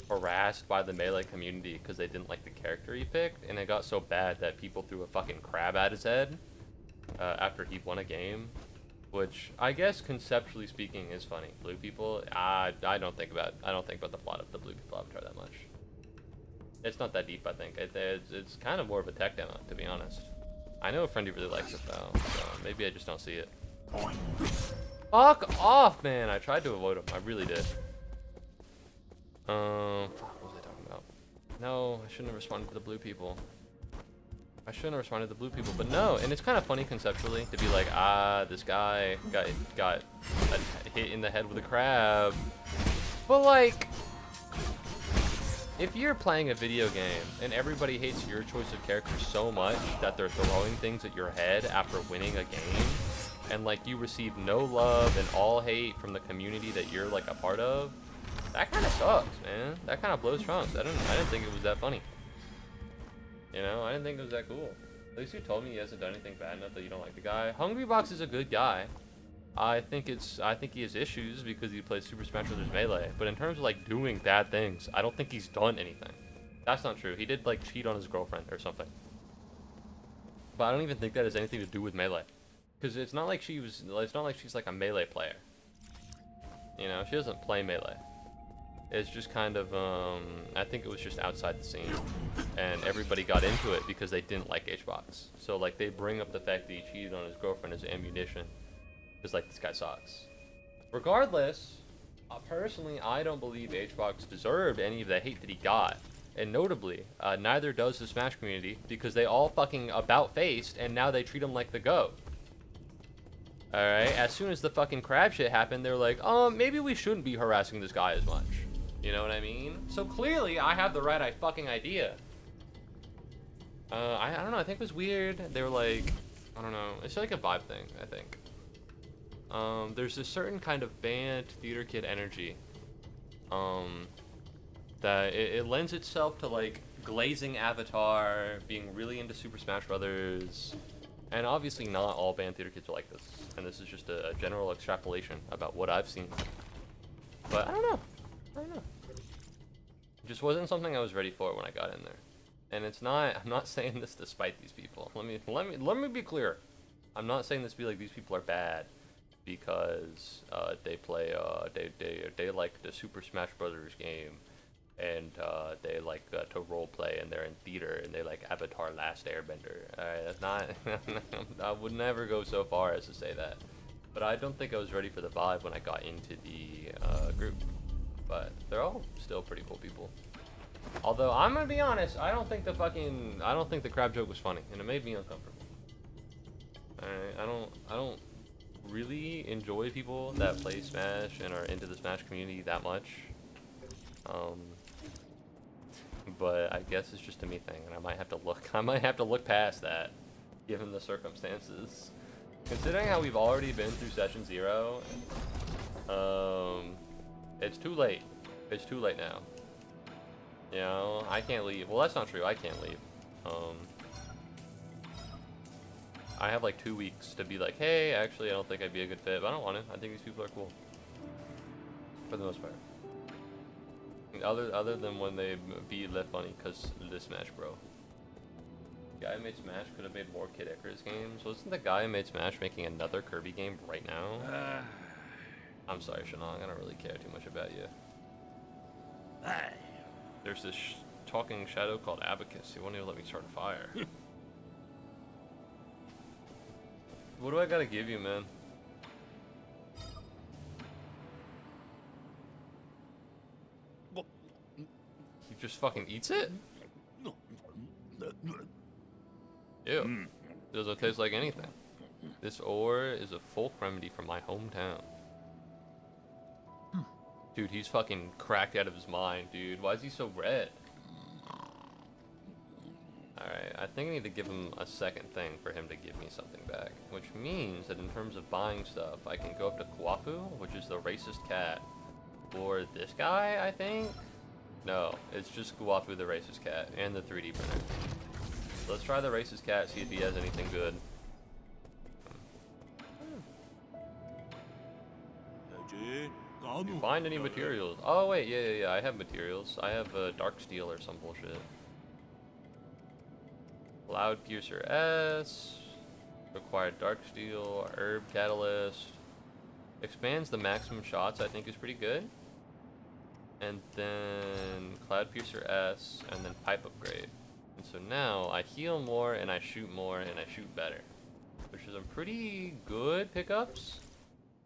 harassed by the Melee community because they didn't like the character he picked, and it got so bad that people threw a fucking crab at his head after he won a game. Which I guess conceptually speaking is funny. Blue people, I don't think about the plot of the Blue People Avatar that much. It's not that deep, I think. It's kind of more of a tech demo, to be honest. I know a friend who really likes it though, so maybe I just don't see it. Fuck off, man! I tried to avoid him. I really did. What was I talking about? No, I shouldn't have responded to the blue people. I shouldn't have responded to the blue people, but no, and it's kind of funny conceptually to be like, this guy got hit in the head with a crab. But like, if you're playing a video game and everybody hates your choice of character so much that they're throwing things at your head after winning a game, and like you receive no love and all hate from the community that you're like a part of, That kind of sucks, man. That kind of blows trunks. I didn't think it was that funny. You know, I didn't think it was that cool. At least you told me he hasn't done anything bad enough that you don't like the guy. Hungrybox is a good guy. I think he has issues because he plays Super Smash Bros. Melee. But in terms of like doing bad things, I don't think he's done anything. That's not true. He did like cheat on his girlfriend or something. But I don't even think that has anything to do with Melee. Because it's not like she's like a Melee player. You know, she doesn't play Melee. It's just kind of, I think it was just outside the scene. And everybody got into it because they didn't like HBox. So, like, they bring up the fact that he cheated on his girlfriend as ammunition. Because, like, this guy sucks. Regardless, personally, I don't believe HBox deserved any of the hate that he got. And notably, neither does the Smash community, because they all fucking about-faced, and now they treat him like the GOAT. Alright, as soon as the fucking crab shit happened, they're like, maybe we shouldn't be harassing this guy as much. You know what I mean? So clearly, I have the right fucking idea. I don't know, I think it was weird. They were like, I don't know, it's like a vibe thing, I think. There's this certain kind of band theater kid energy. That it lends itself to like glazing Avatar, being really into Super Smash Brothers. And obviously not all band theater kids are like this. And this is just a general extrapolation about what I've seen. But I don't know. It just wasn't something I was ready for when I got in there. And it's not, I'm not saying this to spite these people. Let me be clear. I'm not saying this to be like these people are bad because they play they like the Super Smash Brothers game, and they like to role play, and they're in theater, and they like Avatar: Last Airbender. Alright, that's not. I would never go so far as to say that, but I don't think I was ready for the vibe when I got into the group. But they're all still pretty cool people. Although I'm gonna be honest, I don't think the crab joke was funny, and it made me uncomfortable. Alright, I don't really enjoy people that play Smash and are into the Smash community that much. But I guess it's just a me thing, and I might have to look past that, given the circumstances. Considering how we've already been through session 0, it's too late. It's too late now. You know, I can't leave. Well, that's not true. I can't leave. I have like 2 weeks to be like, hey, actually, I don't think I'd be a good fit, but I don't want to. I think these people are cool. For the most part. Other than when they be left funny, because the Smash Bro. The guy who made Smash could have made more Kid Icarus games. Wasn't the guy who made Smash making another Kirby game right now? I'm sorry, Shanong, I don't really care too much about you. There's this talking shadow called Abacus. He won't even let me start a fire. What do I gotta give you, man? He just fucking eats it? Ew. It doesn't taste like anything. This ore is a folk remedy from my hometown. Dude, he's fucking cracked out of his mind, dude. Why is he so red? Alright, I think I need to give him a second thing for him to give me something back. Which means that in terms of buying stuff, I can go up to Kuafu, which is the racist cat. Or this guy, I think? No, it's just Kuafu the racist cat, and the 3D printer. So let's try the racist cat, see if he has anything good. You find any materials? Oh wait, yeah, I have materials. I have dark steel or some bullshit. Cloud Piercer S. Required dark steel, herb catalyst. Expands the maximum shots, I think is pretty good. And then Cloud Piercer S, and then pipe upgrade. And so now I heal more, and I shoot more, and I shoot better. Which is some pretty good pickups.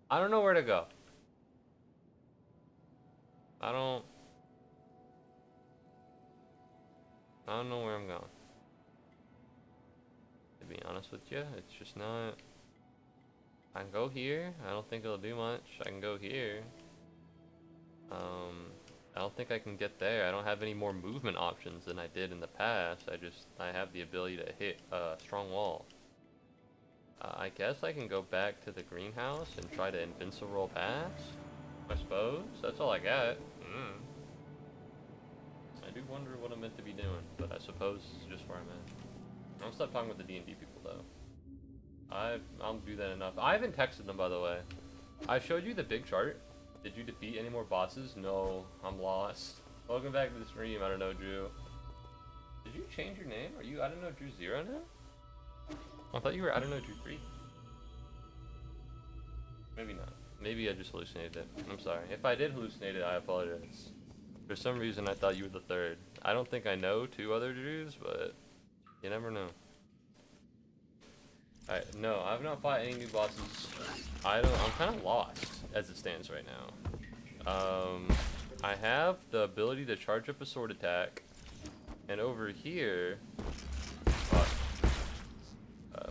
I don't know where to go. I don't know where I'm going. To be honest with you, it's just not. I can go here. I don't think it'll do much. I can go here. I don't think I can get there. I don't have any more movement options than I did in the past. I have the ability to hit a strong wall. I guess I can go back to the greenhouse and try to invincible roll past. I suppose. That's all I got. I do wonder what I'm meant to be doing, but I suppose this is just where I'm at. I'll stop talking with the D&D people though. I'll do that enough. I haven't texted them, by the way. I showed you the big chart. Did you defeat any more bosses? No, I'm lost. Welcome back to the stream. I don't know, Drew. Did you change your name? Are you I don't know Drew 0 now? I thought you were I don't know Drew 3. Maybe not. Maybe I just hallucinated it. I'm sorry. If I did hallucinate it, I apologize. For some reason, I thought you were the third. I don't think I know 2 other Drews, but you never know. Alright, no, I've not fought any new bosses. I'm kind of lost as it stands right now. I have the ability to charge up a sword attack, and over here,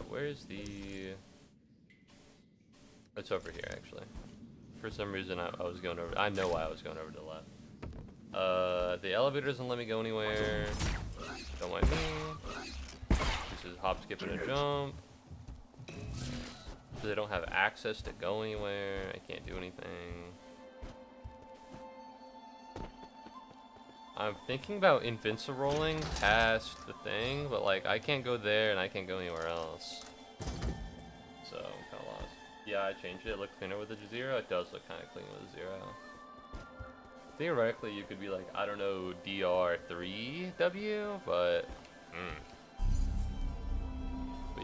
where's the? It's over here actually. For some reason, I was going over. I know why I was going over to the left. The elevator doesn't let me go anywhere. Don't mind me. This is hop, skip, and a jump. So they don't have access to go anywhere. I can't do anything. I'm thinking about invincirolling past the thing, but like I can't go there and I can't go anywhere else. So I'm kind of lost. Yeah, I changed it. It looked cleaner with the 0. It does look kind of clean with the 0. Theoretically, you could be like, I don't know, DR3W, but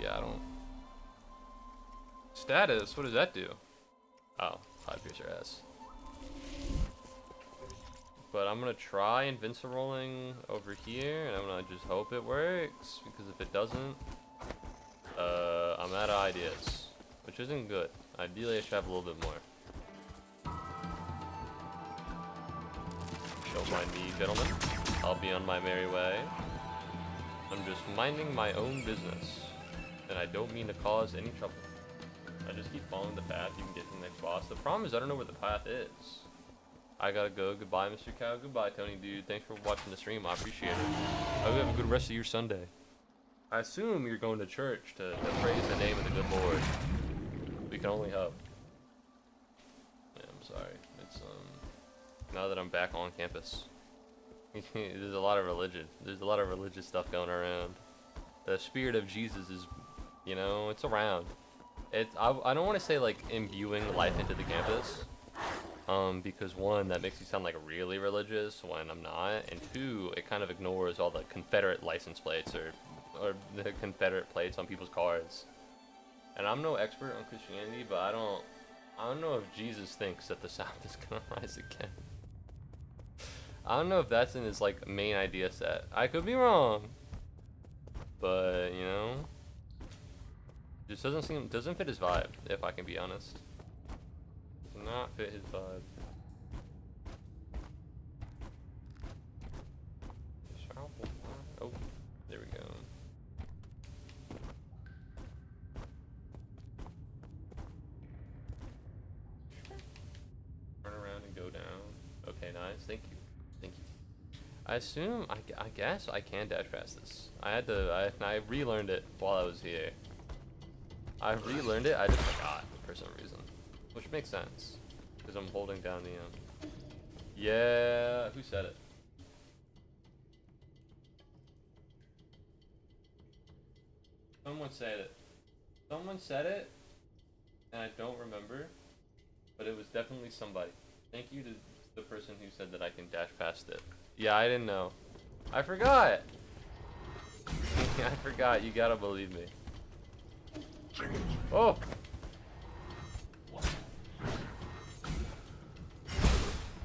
yeah, I don't. Status, what does that do? Oh, hide piercer S. But I'm gonna try invincirolling over here, and I'm gonna just hope it works, because if it doesn't, I'm out of ideas, which isn't good. Ideally, I should have a little bit more. Don't mind me, gentlemen. I'll be on my merry way. I'm just minding my own business, and I don't mean to cause any trouble. I just keep following the path you can get to the next boss. The problem is I don't know where the path is. I gotta go. Goodbye, Mr. Cow. Goodbye, Tony, dude. Thanks for watching the stream. I appreciate it. I hope you have a good rest of your Sunday. I assume you're going to church to praise the name of the good Lord. We can only hope. Yeah, I'm sorry. It's now that I'm back on campus, there's a lot of religion. There's a lot of religious stuff going around. The spirit of Jesus is, you know, it's around. I don't want to say like imbuing life into the campus, because one, that makes me sound like really religious when I'm not, and two, it kind of ignores all the Confederate license plates or the Confederate plates on people's cars. And I'm no expert on Christianity, but I don't know if Jesus thinks that the South is gonna rise again. I don't know if that's in his like main idea set. I could be wrong, but you know. Just doesn't fit his vibe, if I can be honest. Does not fit his vibe. Oh, there we go. Turn around and go down. Okay, nice. Thank you. Thank you. I assume, I guess I can dash past this. I relearned it while I was here. I relearned it, I just forgot for some reason. Which makes sense. Because I'm holding down the yeah, who said it? Someone said it. Someone said it, and I don't remember, but it was definitely somebody. Thank you to the person who said that I can dash past it. Yeah, I didn't know. I forgot! I forgot, you gotta believe me. Oh!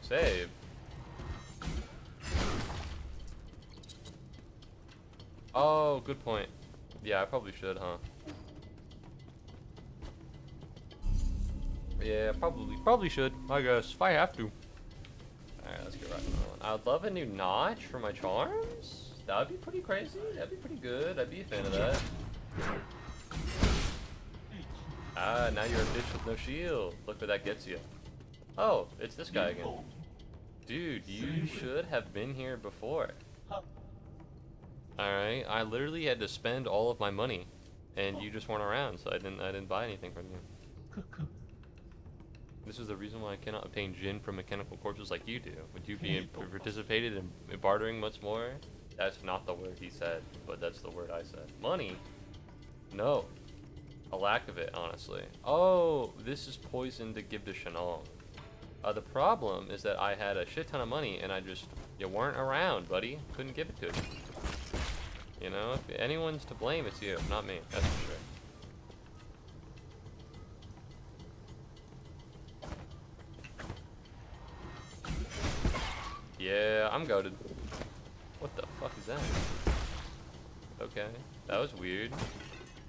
Save. Oh, good point. Yeah, I probably should, huh? Yeah, probably should, I guess, if I have to. Alright, let's get rocking on. I'd love a new notch for my charms. That would be pretty crazy. That'd be pretty good. I'd be a fan of that. Ah, now you're a bitch with no shield. Look where that gets you. Oh, it's this guy again. Dude, you should have been here before. Alright, I literally had to spend all of my money, and you just weren't around, so I didn't buy anything from you. This is the reason why I cannot obtain Jin from mechanical corpses like you do. Would you be participated in bartering much more? That's not the word he said, but that's the word I said. Money? No. A lack of it, honestly. Oh, this is poison to give to Shanong. The problem is that I had a shit ton of money and you weren't around, buddy. Couldn't give it to you. You know, if anyone's to blame, it's you, not me. That's for sure. Yeah, I'm goated. What the fuck is that? Okay, that was weird.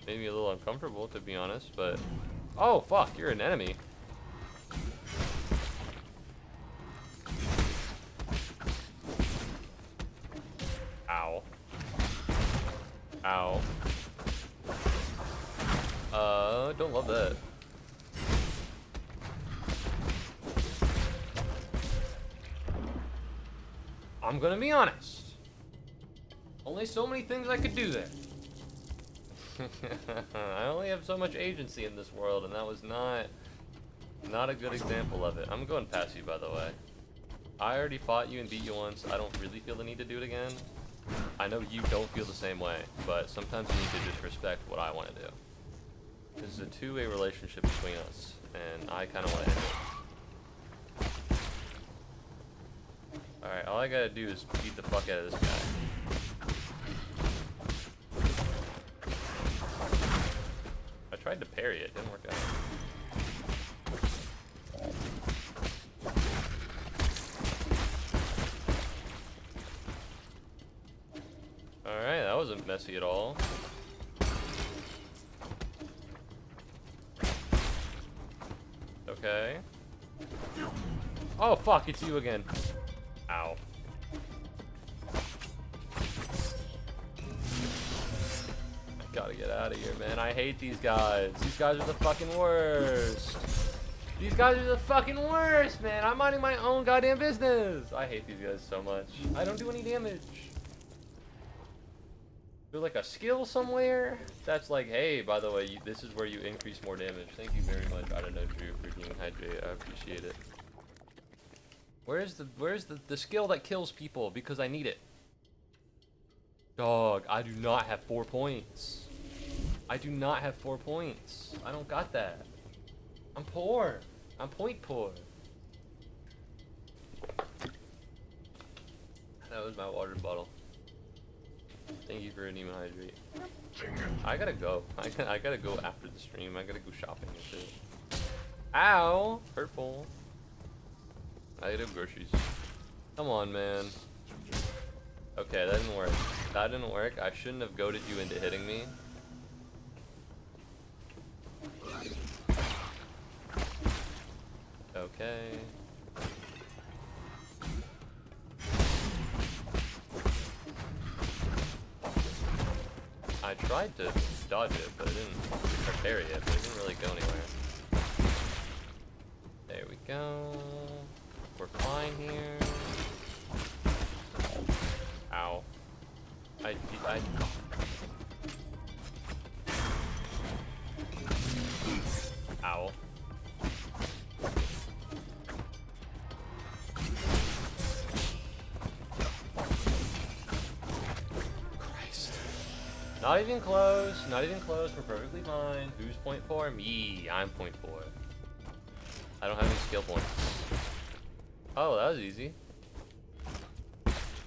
Made me a little uncomfortable, to be honest, but... Oh, fuck, you're an enemy. Ow. Ow. Don't love that. I'm gonna be honest. Only so many things I could do there. I only have so much agency in this world, and that was not a good example of it. I'm going past you, by the way. I already fought you and beat you once. I don't really feel the need to do it again. I know you don't feel the same way, but sometimes you need to just respect what I want to do. This is a two-way relationship between us, and I kind of want to end it. Alright, all I gotta do is beat the fuck out of this guy. I tried to parry it, didn't work out. Alright, that wasn't messy at all. Okay. Oh fuck, it's you again. Ow. I gotta get out of here, man. I hate these guys. These guys are the fucking worst. These guys are the fucking worst, man. I'm minding my own goddamn business. I hate these guys so much. I don't do any damage. There's like a skill somewhere that's like, hey, by the way, this is where you increase more damage. Thank you very much. I don't know, Drew, for being hydrated. I appreciate it. Where's the skill that kills people? Because I need it. Dog, I do not have 4 points. I do not have 4 points. I don't got that. I'm poor. I'm point poor. That was my water bottle. Thank you for an Nemo hydrate. I gotta go. I gotta go after the stream. I gotta go shopping and shit. Ow! Hurtful. I gotta have groceries. Come on, man. Okay, that didn't work. That didn't work. I shouldn't have goaded you into hitting me. Okay. I tried to dodge it, but it didn't, or parry it, but it didn't really go anywhere. There we go. We're fine here. Ow. Ow. Christ. Not even close, not even close, we're perfectly fine. Who's point 4? Me, I'm point 4. I don't have any skill points. Oh, that was easy.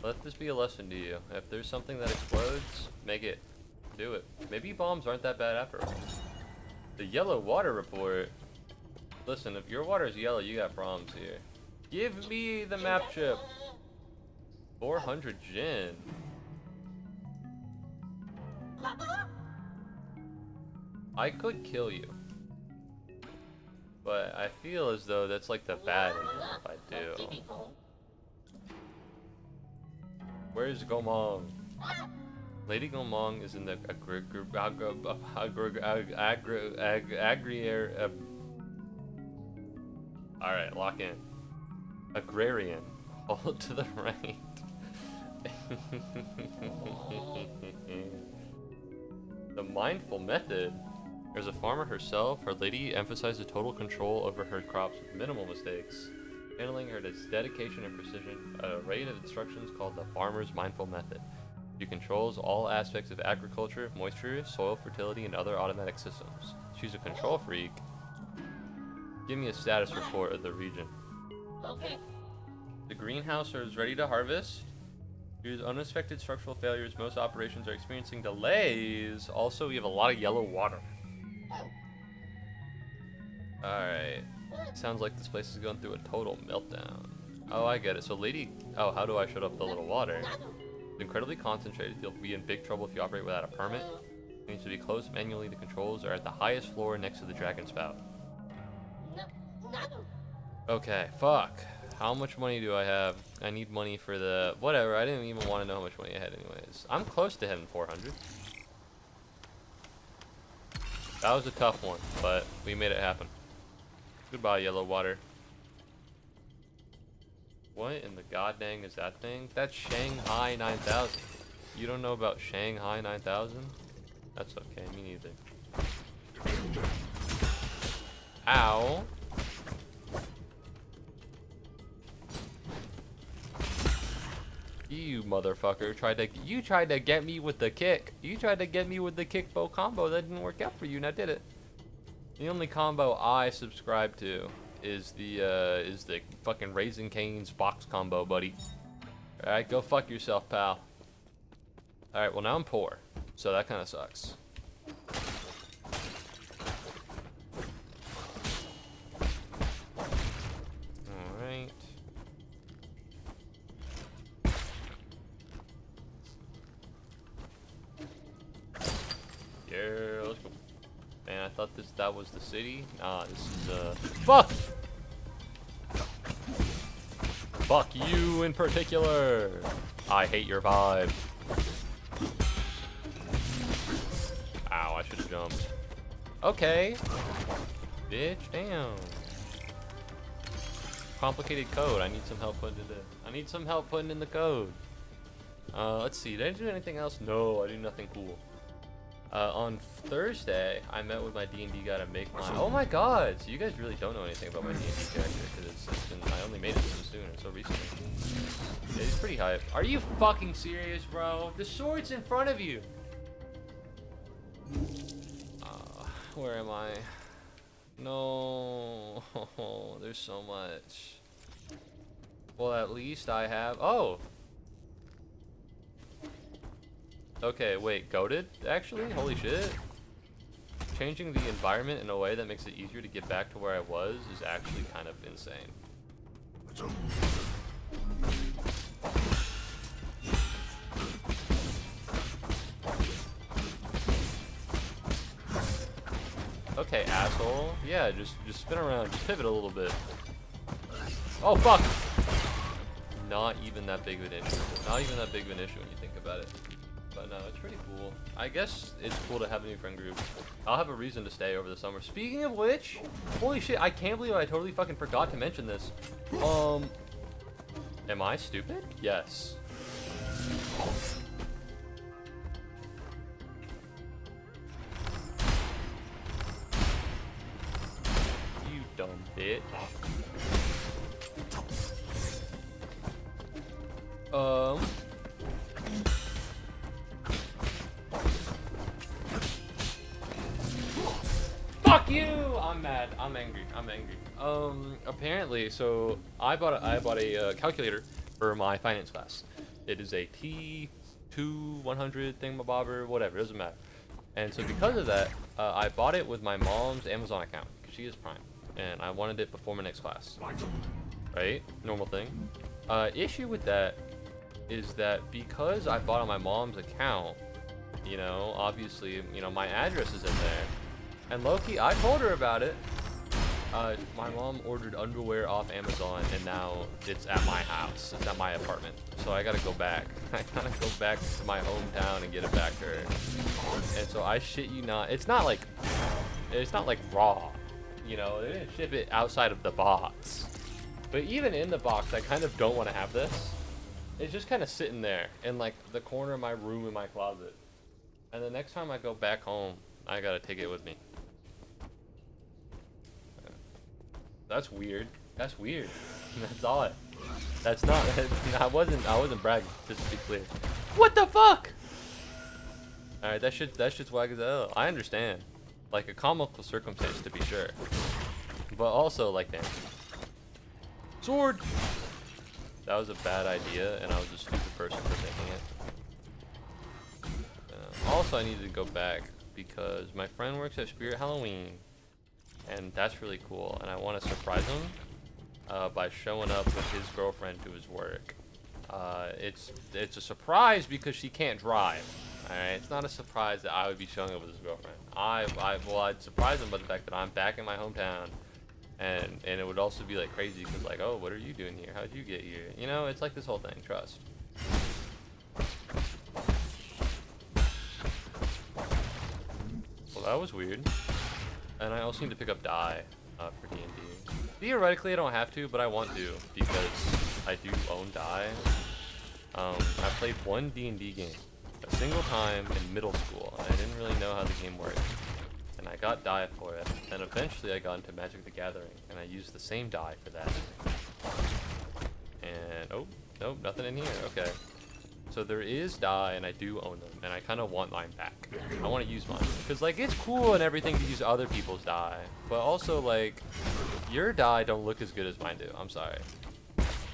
Let this be a lesson to you. If there's something that explodes, make it. Do it. Maybe bombs aren't that bad after all. The yellow water report. Listen, if your water is yellow, you got problems here. Give me the map chip. 400 Jin. I could kill you. But I feel as though that's like the bad in here if I do. Where's Gomong? Lady Gomong is in the Alright, lock in. Agrarian. Hold to the right. The mindful method. As a farmer herself, her lady emphasizes total control over her crops with minimal mistakes, handling her dedication and precision, an array of instructions called the farmer's mindful method. She controls all aspects of agriculture, moisture, soil fertility, and other automatic systems. She's a control freak. Give me a status report of the region. Okay. The greenhouse is ready to harvest. Due to unexpected structural failures, most operations are experiencing delays. Also, we have a lot of yellow water. Alright. Sounds like this place is going through a total meltdown. Oh, I get it. So lady... Oh, how do I shut off the little water? It's incredibly concentrated. You'll be in big trouble if you operate without a permit. It needs to be closed manually. The controls are at the highest floor next to the dragon spout. Okay, fuck. How much money do I have? I need money for the... Whatever, I didn't even want to know how much money I had anyways. I'm close to hitting 400. That was a tough one, but we made it happen. Goodbye, yellow water. What in the god dang is that thing? That's Shanghai 9000. You don't know about Shanghai 9000? That's okay, me neither. Ow. You motherfucker you tried to get me with the kick. You tried to get me with the kick bow combo. That didn't work out for you, now did it? The only combo I subscribe to is the fucking Raising Cane's box combo, buddy. Alright, go fuck yourself, pal. Alright, well now I'm poor. So that kinda sucks. Alright. Yeah, let's go. Man, I thought that was the city. Nah, this is fuck! Fuck you in particular! I hate your vibe. Ow, I should've jumped. Okay. Bitch, damn. Complicated code. I need some help putting it in. I need some help putting in the code. Let's see. Did I do anything else? No, I did nothing cool. On Thursday, I met with my D&D guy to make my... Oh my god! So you guys really don't know anything about my D&D character, because I only made it so soon, and so recently. Yeah, he's pretty hype. Are you fucking serious, bro? The sword's in front of you! Where am I? No, there's so much. Well, at least I have... Oh! Okay, wait, goated, actually? Holy shit. Changing the environment in a way that makes it easier to get back to where I was is actually kind of insane. Okay, asshole. Yeah, just spin around, just pivot a little bit. Oh, fuck! Not even that big of an issue. Not even that big of an issue when you think about it. But no, it's pretty cool. I guess it's cool to have a new friend group. I'll have a reason to stay over the summer. Speaking of which, holy shit, I can't believe I totally fucking forgot to mention this. Am I stupid? Yes. You dumb bitch. Fuck you! I'm mad. I'm angry. I'm angry. Apparently, so I bought a calculator for my finance class. It is a T2100 thingamabobber, whatever. Doesn't matter. And so because of that, I bought it with my mom's Amazon account. She is Prime, and I wanted it before my next class. Right? Normal thing. Issue with that is that because I bought on my mom's account, you know, obviously, you know, my address is in there. And low-key, I told her about it. My mom ordered underwear off Amazon, and now it's at my house. It's at my apartment. So I gotta go back. I gotta go back to my hometown and get it back to her. And so I shit you not. It's not like raw. You know, they didn't ship it outside of the box. But even in the box, I kind of don't want to have this. It's just kind of sitting there in like the corner of my room in my closet. And the next time I go back home, I gotta take it with me. That's weird. That's weird. That's odd. That's not. I wasn't bragging. Just to be clear. What the fuck? All right, that shit's whack as hell. I understand. Like a comical circumstance to be sure. But also like, damn. Sword. That was a bad idea, and I was a stupid person for thinking it. Also, I needed to go back because my friend works at Spirit Halloween, and that's really cool. And I want to surprise him by showing up with his girlfriend to his work. It's a surprise because she can't drive. All right, it's not a surprise that I would be showing up with his girlfriend. I'd surprise him by the fact that I'm back in my hometown. And it would also be like crazy because like, oh, what are you doing here? How'd you get here? You know, it's like this whole thing. Trust. Well, that was weird. And I also need to pick up dye for D&D. Theoretically, I don't have to, but I want to because I do own dye. I played one D&D game a single time in middle school, and I didn't really know how the game worked. And I got dye for it, and eventually I got into Magic the Gathering, and I used the same dye for that. And, oh, nope, nothing in here, okay. So there is dye, and I do own them, and I kind of want mine back. I want to use mine, because, like, it's cool and everything to use other people's dye, but also, like, your dye don't look as good as mine do, I'm sorry.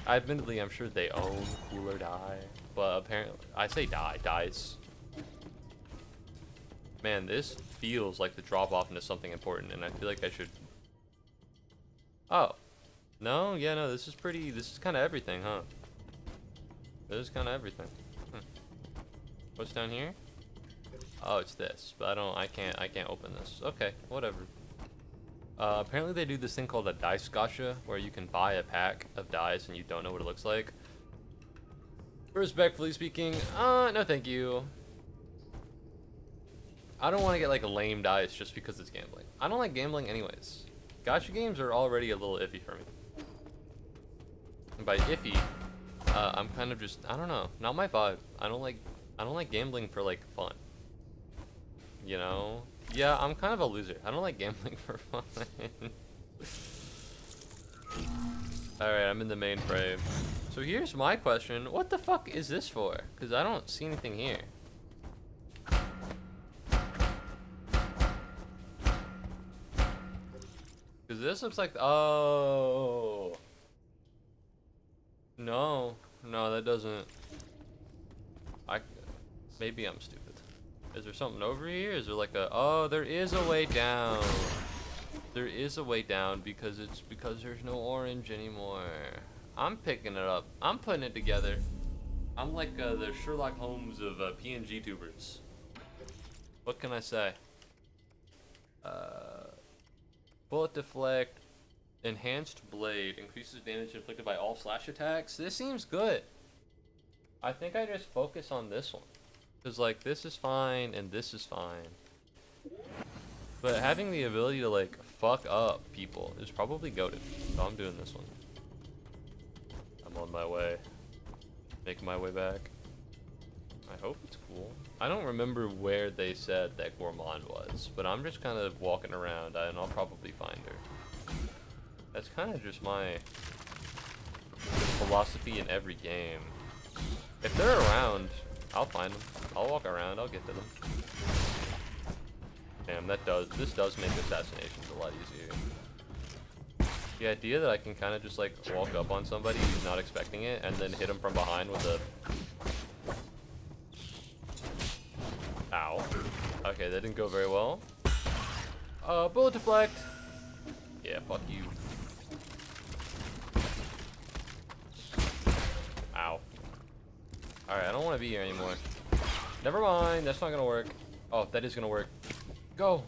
Admittedly, I'm sure they own cooler dye, but apparently, I say dye, dyes. Man, this feels like the drop off into something important, and I feel like I should... Oh. No? Yeah, no, this is kind of everything, huh? This is kind of everything. What's down here? Oh, it's this, but I can't open this. Okay, whatever. Apparently they do this thing called a dice gacha, where you can buy a pack of dice and you don't know what it looks like. Respectfully speaking, no thank you. I don't want to get like a lame dice just because it's gambling. I don't like gambling anyways. Gacha games are already a little iffy for me. And by iffy, I'm kind of just, I don't know, not my vibe. I don't like gambling for like fun. You know? Yeah, I'm kind of a loser. I don't like gambling for fun. Alright, I'm in the main frame. So here's my question. What the fuck is this for? Because I don't see anything here. Because this looks like... Oh. No. No, that doesn't... Maybe I'm stupid. Is there something over here? Is there like a... Oh, there is a way down. There is a way down because there's no orange anymore. I'm picking it up. I'm putting it together. I'm like the Sherlock Holmes of PNG tubers. What can I say? Bullet deflect, enhanced blade, increases damage inflicted by all slash attacks. This seems good. I think I just focus on this one. Because like this is fine and this is fine. But having the ability to like fuck up people is probably goated. So I'm doing this one. I'm on my way. Making my way back. I hope it's cool. I don't remember where they said that Gourmand was, but I'm just kind of walking around and I'll probably find her. That's kind of just my philosophy in every game. If they're around, I'll find them. I'll walk around, I'll get to them. Damn, this does make assassinations a lot easier. The idea that I can kind of just like walk up on somebody who's not expecting it and then hit him from behind with a... Ow. Okay, that didn't go very well. Bullet deflect. Yeah, fuck you. Ow. Alright, I don't want to be here anymore. Never mind, that's not gonna work. Oh, that is gonna work. Go.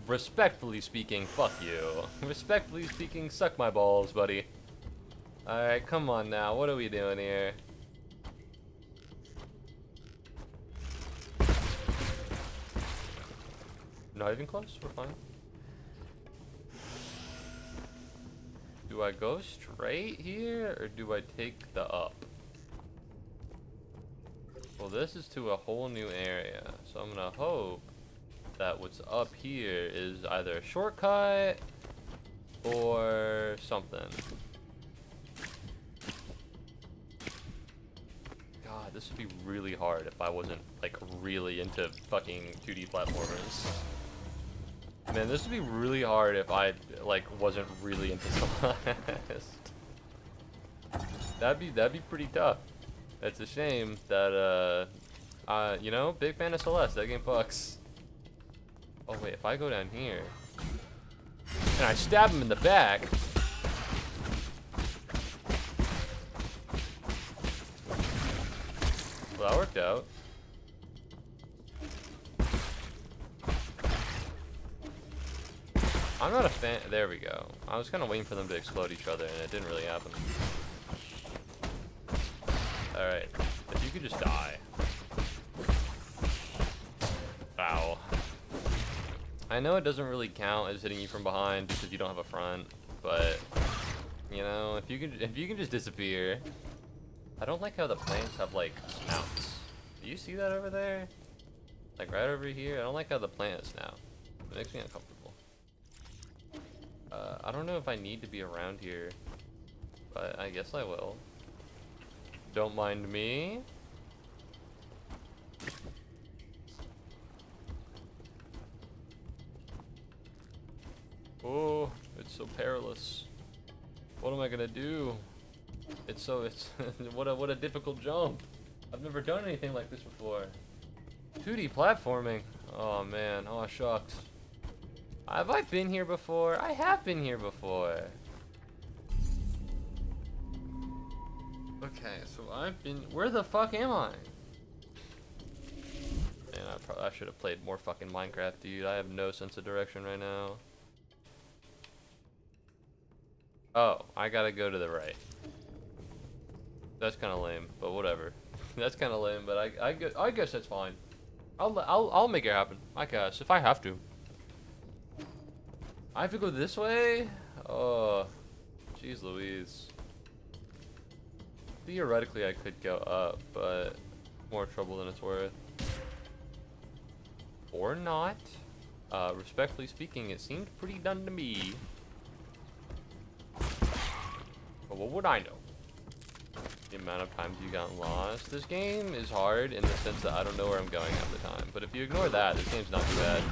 Respectfully speaking, fuck you. Respectfully speaking, suck my balls, buddy. Alright, come on now. What are we doing here? Not even close? We're fine. Do I go straight here, or do I take the up? Well, this is to a whole new area, so I'm gonna hope that what's up here is either a shortcut or something. God, this would be really hard if I wasn't like really into fucking 2D platformers. Man, this would be really hard if I like wasn't really into Celeste. That'd be pretty tough. It's a shame that you know, big fan of Celeste. That game fucks. Oh wait, if I go down here and I stab him in the back. Well, that worked out. I'm not a fan. There we go. I was kind of waiting for them to explode each other, and it didn't really happen. Alright. If you could just die. Wow. I know it doesn't really count as hitting you from behind because you don't have a front, but you know, if you can just disappear. I don't like how the plants have like snouts. Do you see that over there? Like right over here? I don't like how the plant has snout. It makes me uncomfortable. I don't know if I need to be around here, but I guess I will. Don't mind me. Oh, it's so perilous. What am I gonna do? It's what a difficult jump. I've never done anything like this before. 2D platforming. Oh man, oh shucks. Have I been here before? I have been here before. Okay, so I've been. Where the fuck am I? Man, I should have played more fucking Minecraft, dude. I have no sense of direction right now. Oh, I gotta go to the right. That's kind of lame, but whatever. That's kind of lame, but I guess that's fine. I'll make it happen. I guess if I have to. I have to go this way? Oh, jeez Louise. Theoretically, I could go up, but more trouble than it's worth. Or not. Respectfully speaking, it seemed pretty done to me. But what would I know? The amount of times you got lost. This game is hard in the sense that I don't know where I'm going half the time. But if you ignore that, this game's not too bad.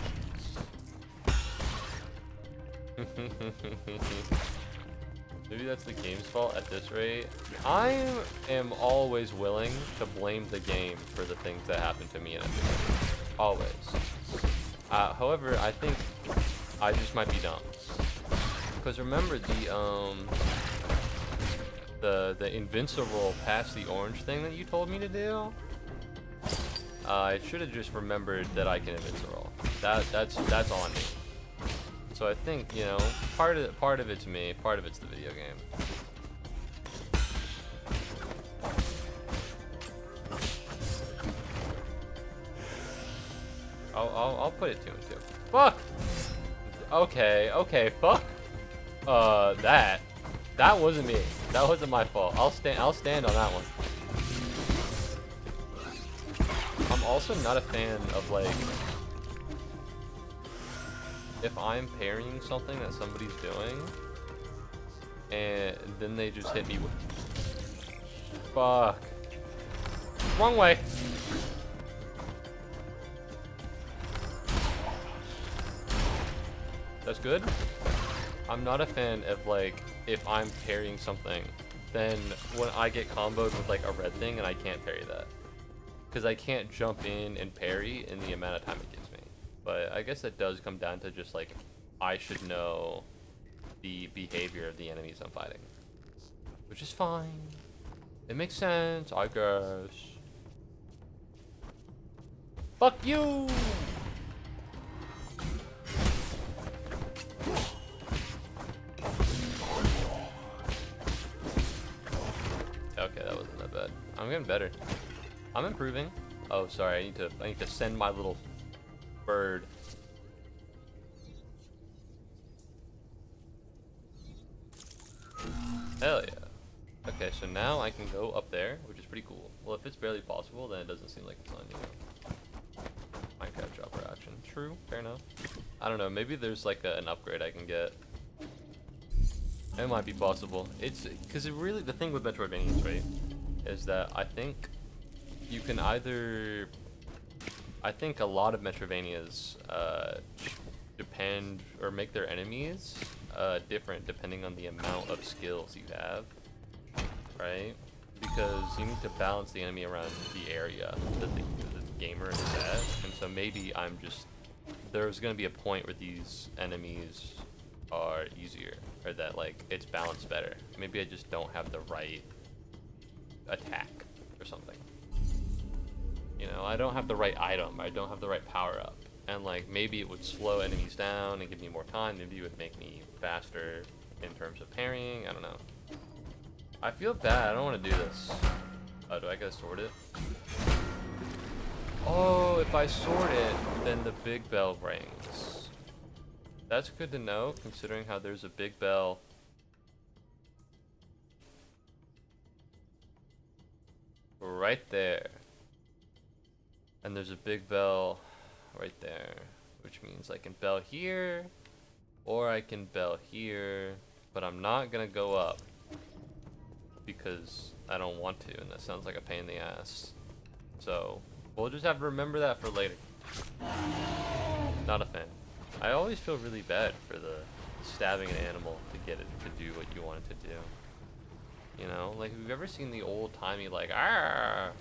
Maybe that's the game's fault at this rate. I am always willing to blame the game for the things that happen to me in a video. Always. However, I think I just might be dumb. Because remember the invincible past the orange thing that you told me to do? I should have just remembered that I can invincible. That's on me. So I think, you know, part of it's me, part of it's the video game. I'll put it 2 and 2. Fuck. Okay, fuck. That wasn't me. That wasn't my fault. I'll stand on that one. I'm also not a fan of like if I'm parrying something that somebody's doing and then they just hit me with fuck. Wrong way. That's good. I'm not a fan of like if I'm parrying something, then when I get comboed with like a red thing and I can't parry that. Because I can't jump in and parry in the amount of time it gives me. But I guess it does come down to just like I should know the behavior of the enemies I'm fighting. Which is fine. It makes sense, I guess. Fuck you! Okay, that wasn't that bad. I'm getting better. I'm improving. Oh, sorry. I need to send my little bird. Hell yeah. Okay, so now I can go up there, which is pretty cool. Well, if it's barely possible, then it doesn't seem like it's on, you know. Minecraft dropper action. True. Fair enough. I don't know. Maybe there's like an upgrade I can get. It might be possible. It's because it really, the thing with Metroidvanias, right, is that I think you can either, I think a lot of Metroidvanias depend or make their enemies different depending on the amount of skills you have, right? Because you need to balance the enemy around the area that the gamer is at, and so maybe I'm just, there's going to be a point where these enemies are easier, or that like it's balanced better. Maybe I just don't have the right attack or something. You know, I don't have the right item, I don't have the right power up, and like maybe it would slow enemies down and give me more time. Maybe it would make me faster in terms of parrying. I don't know. I feel bad. I don't want to do this. Oh, do I gotta sort it? Oh, if I sort it, then the big bell rings. That's good to know, considering how there's a big bell right there. And there's a big bell right there, which means I can bell here, or I can bell here, but I'm not gonna go up because I don't want to, and that sounds like a pain in the ass. So we'll just have to remember that for later. Not a fan. I always feel really bad for the stabbing an animal to get it to do what you want it to do. You know, like, have you ever seen the old-timey, like, "Arr,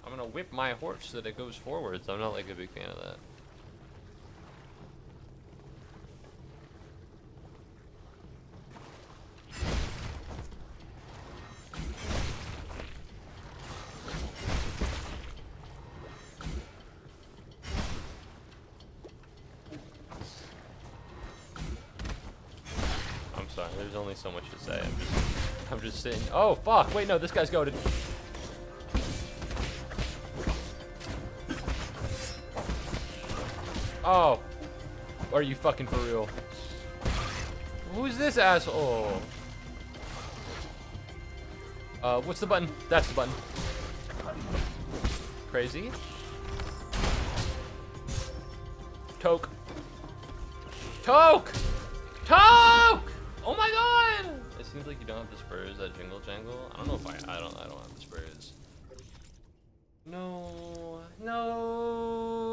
I'm gonna whip my horse so that it goes forwards"? I'm not, like, a big fan of that. I'm sorry, there's only so much to say. I'm just sitting. Oh, fuck, wait, no, this guy's goated. Oh, are you fucking for real? Who's this asshole? What's the button? That's the button. Crazy. Toke. Toke! Toke! Oh my god! It seems like you don't have the spurs that jingle jangle. I don't know if I don't have the spurs. No,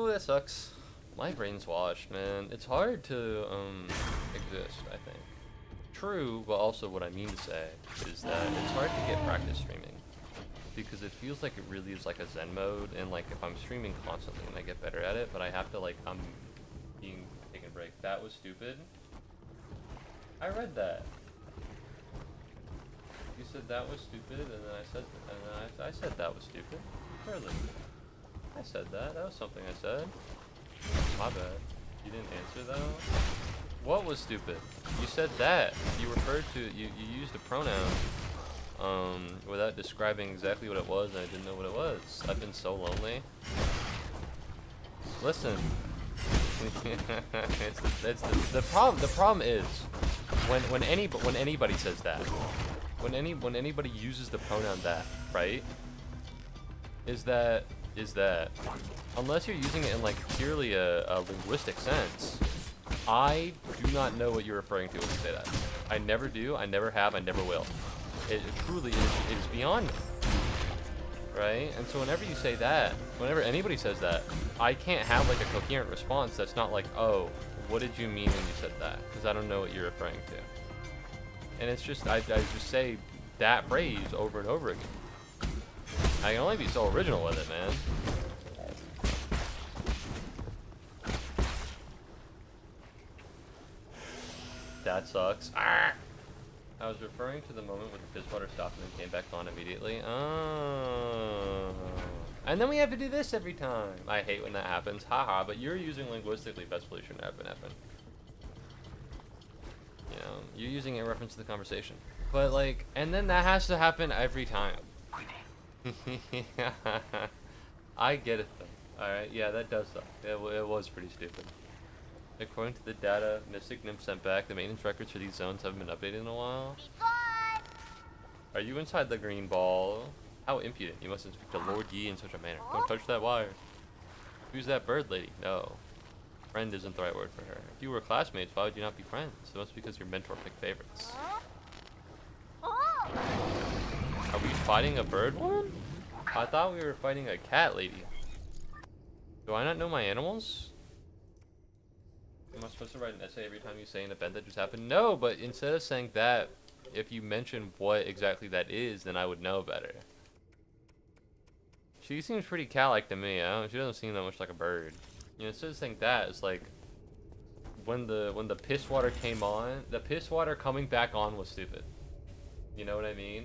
that sucks. My brain's washed, man. It's hard to exist, I think. True, but also what I mean to say is that it's hard to get practice streaming because it feels like it really is like a zen mode, and like if I'm streaming constantly and I get better at it, but I have to, like, I'm being taken a break. That was stupid. I read that. You said that was stupid, and then I said that was stupid. Surely. I said that. That was something I said. My bad. You didn't answer though. What was stupid? You said that. You referred to, you used a pronoun without describing exactly what it was, and I didn't know what it was. I've been so lonely. Listen. The problem is when anybody says that, when anybody uses the pronoun that, right? Is that unless you're using it in like purely a linguistic sense, I do not know what you're referring to when you say that. I never do, I never have, I never will. It truly is beyond me. Right? And so whenever you say that, whenever anybody says that, I can't have like a coherent response that's not like, oh, what did you mean when you said that? Because I don't know what you're referring to. And it's just, I just say that phrase over and over again. I can only be so original with it, man. That sucks. Ah! I was referring to the moment when the fizz water stopped and then came back on immediately. Oh. And then we have to do this every time. I hate when that happens. Haha, but you're using linguistically best solution epinephrine. You know, you're using it in reference to the conversation. But like, and then that has to happen every time. I get it though. Alright, yeah, that does suck. It was pretty stupid. According to the data Mystic Nymph sent back, the maintenance records for these zones haven't been updated in a while. Are you inside the green ball? How impudent. You mustn't speak to Lord Yi in such a manner. Don't touch that wire. Who's that bird lady? No. Friend isn't the right word for her. If you were classmates, why would you not be friends? It must be because your mentor picked favorites. Are we fighting a bird woman? I thought we were fighting a cat lady. Do I not know my animals? Am I supposed to write an essay every time you say an event that just happened? No, but instead of saying that, if you mention what exactly that is, then I would know better. She seems pretty cat-like to me. She doesn't seem that much like a bird. You know, instead of saying that, it's like when the piss water came on, the piss water coming back on was stupid. You know what I mean?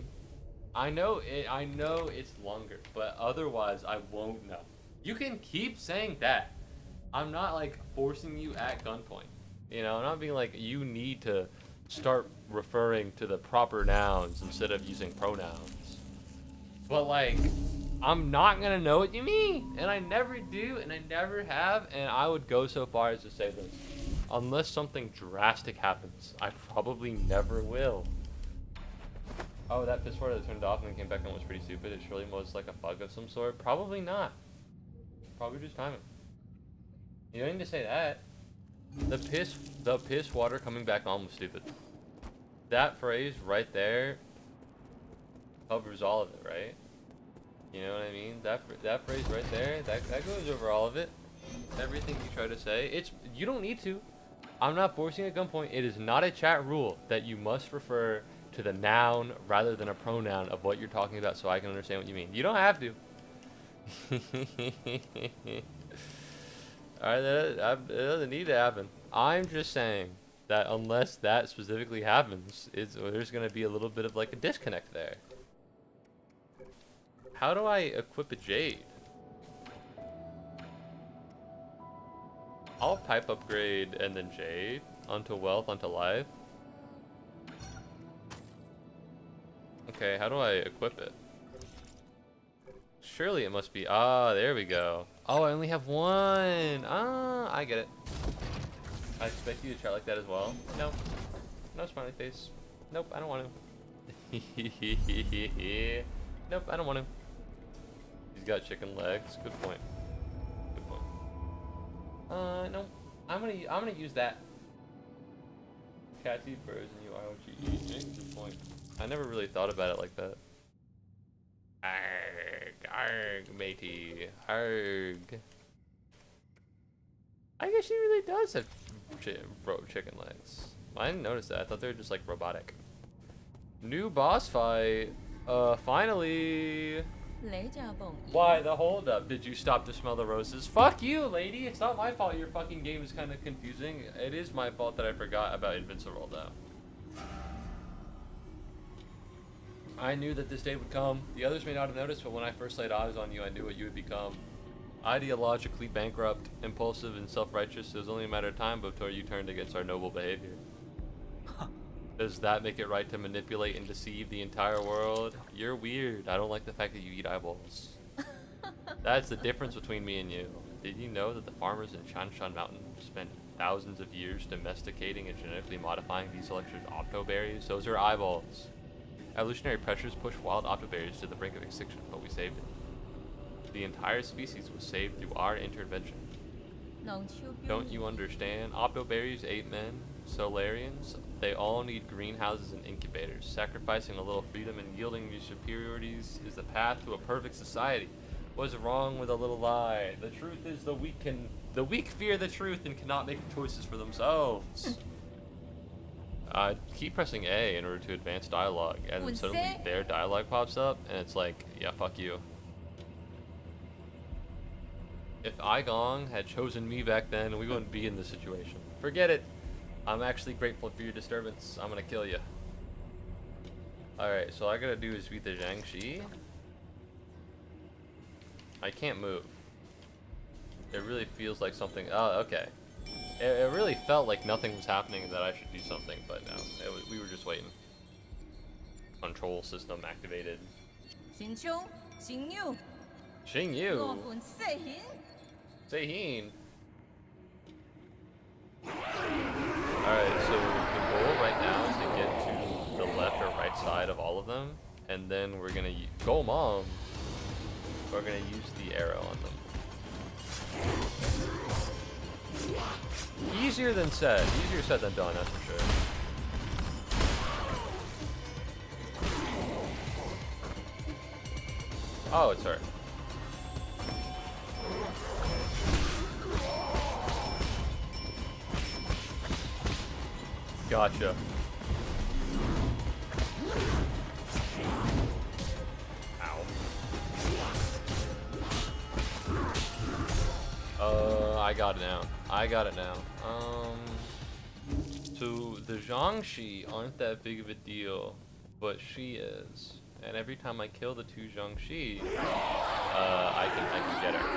I know it's longer, but otherwise I won't know. You can keep saying that. I'm not like forcing you at gunpoint. You know, I'm not being like you need to start referring to the proper nouns instead of using pronouns. But like, I'm not gonna know what you mean, and I never do, and I never have, and I would go so far as to say this. Unless something drastic happens, I probably never will. Oh, that piss water that turned off and then came back on was pretty stupid. It surely was like a bug of some sort. Probably not. Probably just timing. You don't need to say that. The piss water coming back on was stupid. That phrase right there covers all of it, right? You know what I mean? That phrase right there, that goes over all of it. Everything you try to say. You don't need to. I'm not forcing at gunpoint. It is not a chat rule that you must refer to the noun rather than a pronoun of what you're talking about so I can understand what you mean. You don't have to. Alright, that doesn't need to happen. I'm just saying that unless that specifically happens, there's going to be a little bit of like a disconnect there. How do I equip a jade? I'll pipe upgrade and then jade onto wealth, onto life. Okay, how do I equip it? Surely it must be, there we go. Oh, I only have one. I get it. I expect you to chat like that as well. No. No smiley face. Nope, I don't want to. Nope, I don't want to. He's got chicken legs. Good point. Good point. No. I'm gonna use that. Cats eat birds and you are what you eat. Good point. I never really thought about it like that. Arg, arg, matey, arg. I guess she really does have chicken legs. I didn't notice that. I thought they were just like robotic. New boss fight. Finally. Why the hold up? Did you stop to smell the roses? Fuck you, lady. It's not my fault your fucking game is kind of confusing. It is my fault that I forgot about Invincible though. I knew that this day would come. The others may not have noticed, but when I first laid eyes on you, I knew what you would become. Ideologically bankrupt, impulsive, and self-righteous, it was only a matter of time before you turned against our noble behavior. Does that make it right to manipulate and deceive the entire world? You're weird. I don't like the fact that you eat eyeballs. That's the difference between me and you. Did you know that the farmers in Shanshan Mountain spent thousands of years domesticating and genetically modifying these electric octoberries? Those are eyeballs. Evolutionary pressures pushed wild octoberries to the brink of extinction, but we saved it. The entire species was saved through our intervention. Don't you understand? Octoberries ate men, Solarians. They all need greenhouses and incubators. Sacrificing a little freedom and yielding these superiorities is the path to a perfect society. What's wrong with a little lie? The truth is the weak fear the truth and cannot make choices for themselves. Keep pressing A in order to advance dialogue, and then suddenly their dialogue pops up, and it's like, yeah, fuck you. If Igong had chosen me back then, we wouldn't be in this situation. Forget it. I'm actually grateful for your disturbance. I'm gonna kill you. Alright, so all I gotta do is beat the Jiangxi. I can't move. It really feels like something. Oh, okay. It really felt like nothing was happening and that I should do something, but no. We were just waiting. Control system activated. Xingqiu. Xingyu. Seihin. Alright, so the goal right now is to get to the left or right side of all of them, and then we're gonna go mom. We're gonna use the arrow on them. Easier than said. Easier said than done, that's for sure. Oh, it's her. Gotcha. I got it now. I got it now. So the Zhangxi aren't that big of a deal, but she is. And every time I kill the two Zhangxi, I can get her.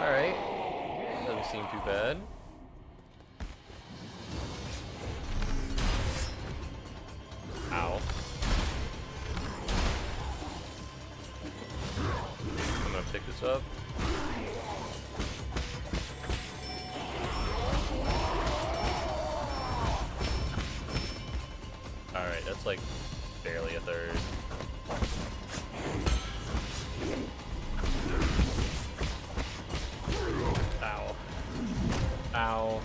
All right, doesn't seem too bad. Ow. I'm gonna pick this up. Alright, that's like barely a third. Ow. Ow.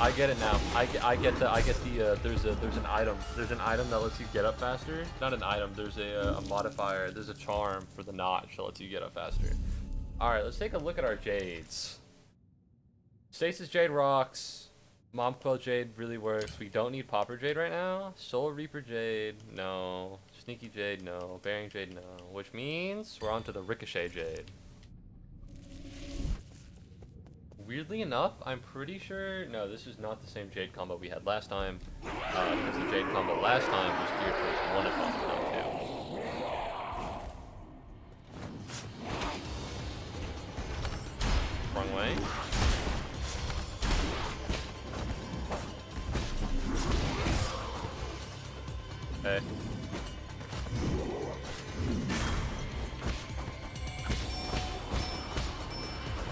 I get it now. I get the there's an item that lets you get up faster. Not an item, there's a modifier, there's a charm for the notch that lets you get up faster. Alright, let's take a look at our jades. Stasis Jade rocks. Mom Quill Jade really works. We don't need Popper Jade right now. Soul Reaper Jade, no. Sneaky Jade, no. Bearing Jade, no. Which means we're on to the Ricochet Jade. Weirdly enough, I'm pretty sure... No, this is not the same Jade combo we had last time. Because the Jade combo last time was geared towards one of them, not two. Wrong way. Okay.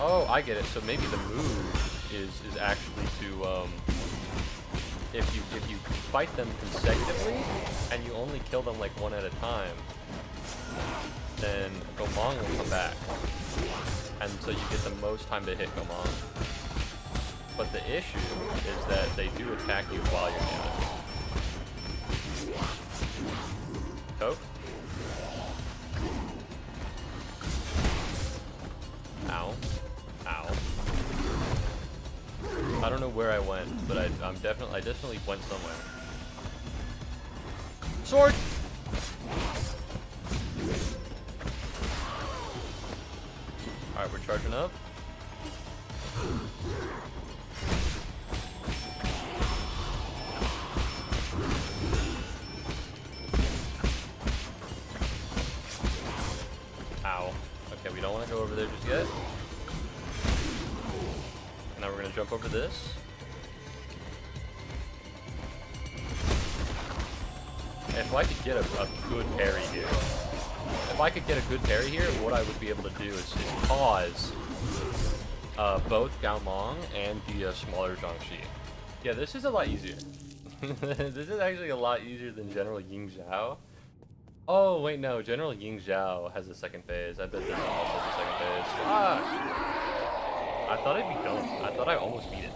Oh, I get it. So maybe the move is actually to if you fight them consecutively and you only kill them like one at a time, then Gomong will come back, and so you get the most time to hit Gomong. But the issue is that they do attack you while you're doing it. Coke. Ow. Ow. I don't know where I went, but I definitely went somewhere. Sword! Alright, we're charging up. Ow. Okay, we don't want to go over there just yet. Now we're going to jump over this. If I could get a good parry here. If I could get a good parry here, what I would be able to do is pause both Gaomong and the smaller Zhangxi. Yeah, this is a lot easier. This is actually a lot easier than General Ying Zhao. Oh, wait, no. General Ying Zhao has a second phase. I bet this one also has a second phase. Fuck! I thought I'd be done. I thought I almost beat it.